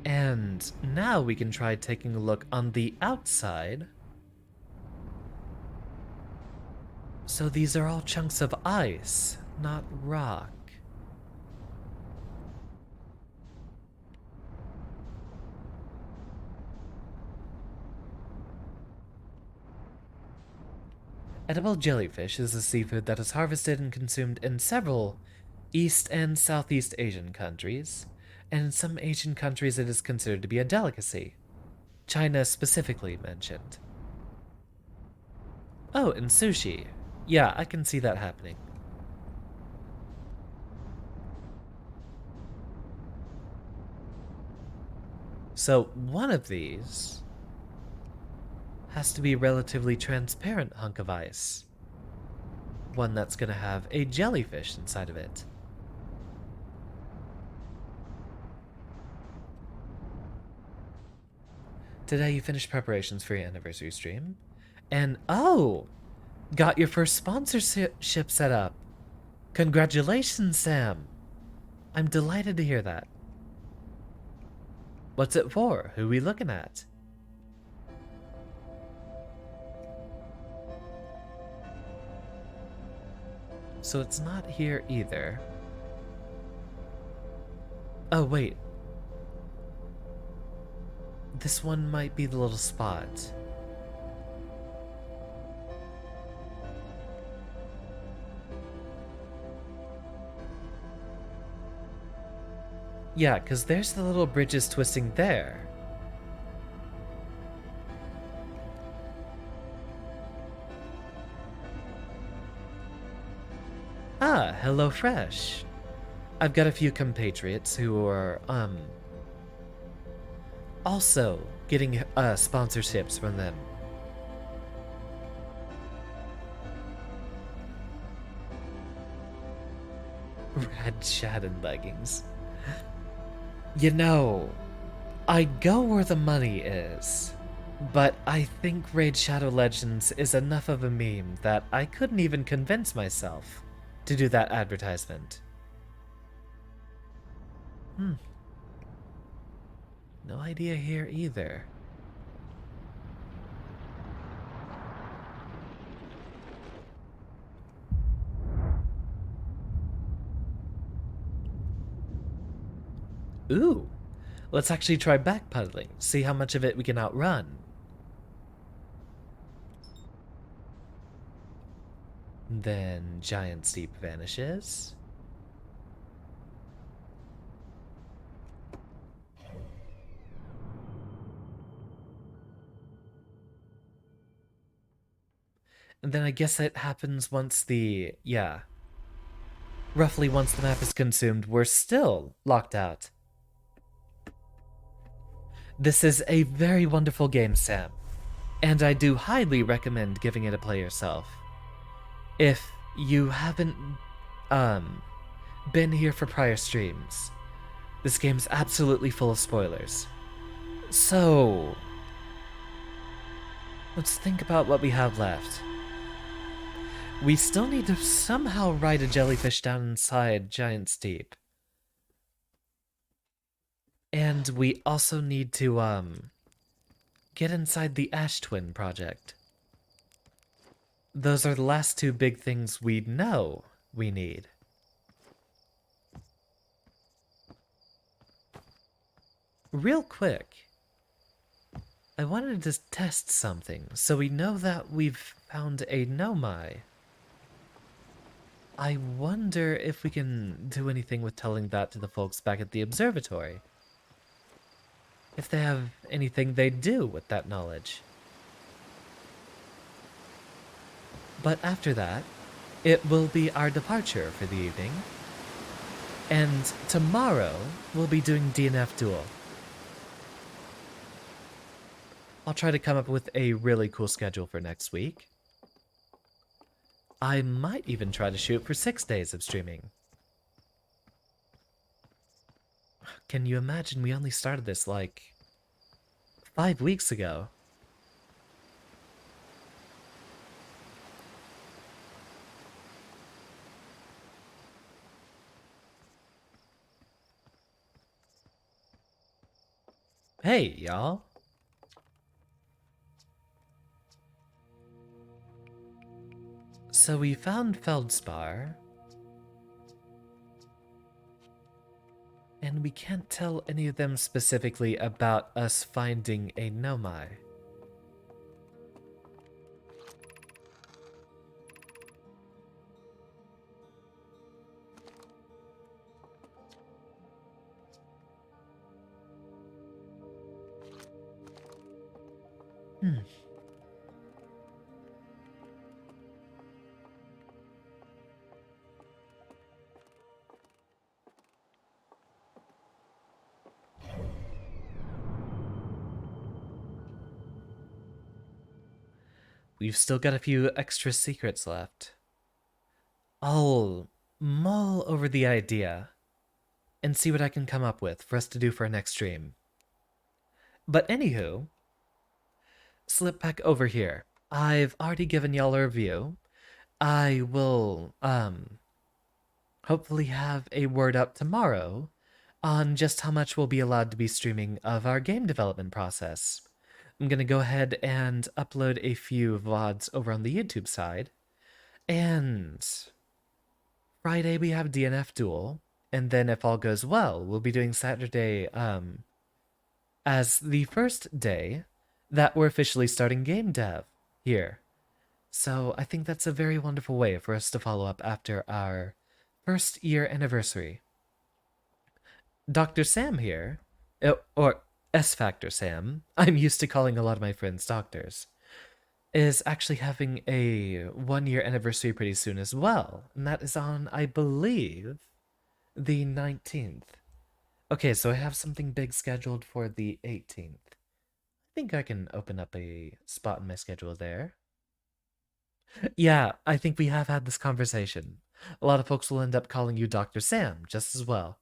And now we can try taking a look on the outside. So these are all chunks of ice, not rock. Edible jellyfish is a seafood that is harvested and consumed in several East and Southeast Asian countries, and in some Asian countries it is considered to be a delicacy. China specifically mentioned. Oh, and sushi. Yeah, I can see that happening. So one of these has to be a relatively transparent hunk of ice. One that's gonna have a jellyfish inside of it. Today you finished preparations for your anniversary stream. And oh! Got your first sponsorship set up. Congratulations, Sam! I'm delighted to hear that. What's it for? Who are we looking at? So it's not here either. Oh, wait. This one might be the little spot. Yeah, because there's the little bridges twisting there. Ah, hello Fresh. I've got a few compatriots who are, also getting sponsorships from them. Red Shadow leggings. You know, I go where the money is, but I think Raid Shadow Legends is enough of a meme that I couldn't even convince myself to do that advertisement. No idea here either. Ooh, let's actually try backpedaling, see how much of it we can outrun. Then Giant Steep vanishes. And then I guess it happens once roughly once the map is consumed, we're still locked out. This is a very wonderful game, Sam, and I do highly recommend giving it a play yourself. If you haven't, been here for prior streams, this game's absolutely full of spoilers. So, let's think about what we have left. We still need to somehow ride a jellyfish down inside Giant Steep. And we also need to, get inside the Ash Twin project. Those are the last two big things we know we need. Real quick, I wanted to test something, so we know that we've found a Nomai. I wonder if we can do anything with telling that to the folks back at the observatory. If they have anything they do with that knowledge. But after that, it will be our departure for the evening. And tomorrow, we'll be doing DNF Duel. I'll try to come up with a really cool schedule for next week. I might even try to shoot for 6 days of streaming. Can you imagine we only started this like 5 weeks ago? Hey, y'all. So we found Feldspar. And we can't tell any of them specifically about us finding a Nomai. We've still got a few extra secrets left. I'll mull over the idea and see what I can come up with for us to do for our next stream. But anywho, slip back over here. I've already given y'all a review. I will, hopefully have a word up tomorrow on just how much we'll be allowed to be streaming of our game development process. I'm gonna go ahead and upload a few VODs over on the YouTube side. And Friday we have DNF Duel. And then if all goes well, we'll be doing Saturday, as the first day that we're officially starting game dev here. So I think that's a very wonderful way for us to follow up after our first year anniversary. Dr. Sam here, or S Factor Sam, I'm used to calling a lot of my friends doctors, is actually having a 1 year anniversary pretty soon as well. And that is on, I believe, the 19th. Okay, so I have something big scheduled for the 18th. I think I can open up a spot in my schedule there. Yeah, I think we have had this conversation. A lot of folks will end up calling you Dr. Sam just as well.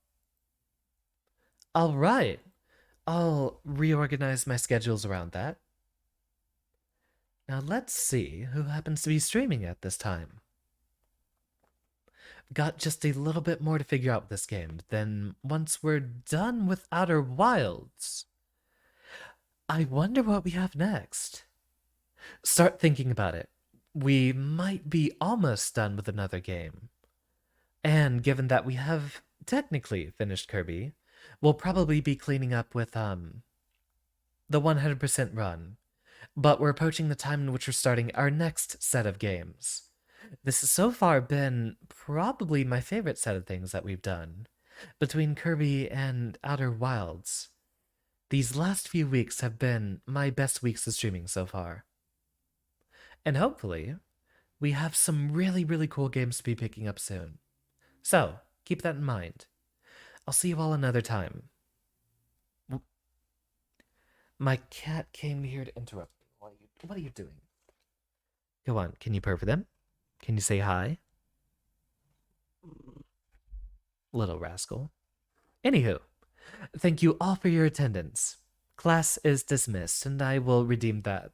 All right. I'll reorganize my schedules around that. Now let's see who happens to be streaming at this time. Got just a little bit more to figure out with this game. Then once we're done with Outer Wilds, I wonder what we have next. Start thinking about it. We might be almost done with another game. And given that we have technically finished Kirby, we'll probably be cleaning up with the 100% run. But we're approaching the time in which we're starting our next set of games. This has so far been probably my favorite set of things that we've done. Between Kirby and Outer Wilds, these last few weeks have been my best weeks of streaming so far. And hopefully, we have some really, really cool games to be picking up soon. So, keep that in mind. I'll see you all another time. My cat came here to interrupt me. What are you doing? Go on, can you purr for them? Can you say hi? Little rascal. Anywho, thank you all for your attendance. Class is dismissed, and I will redeem that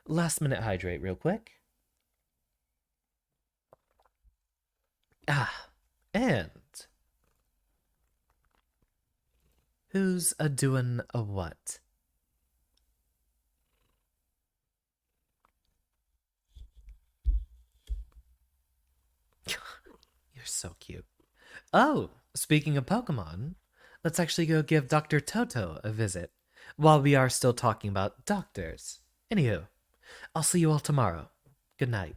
last minute hydrate real quick. And who's a doing a what? You're so cute. Oh, speaking of Pokemon, let's actually go give Dr. Toto a visit while we are still talking about doctors. Anywho, I'll see you all tomorrow. Good night.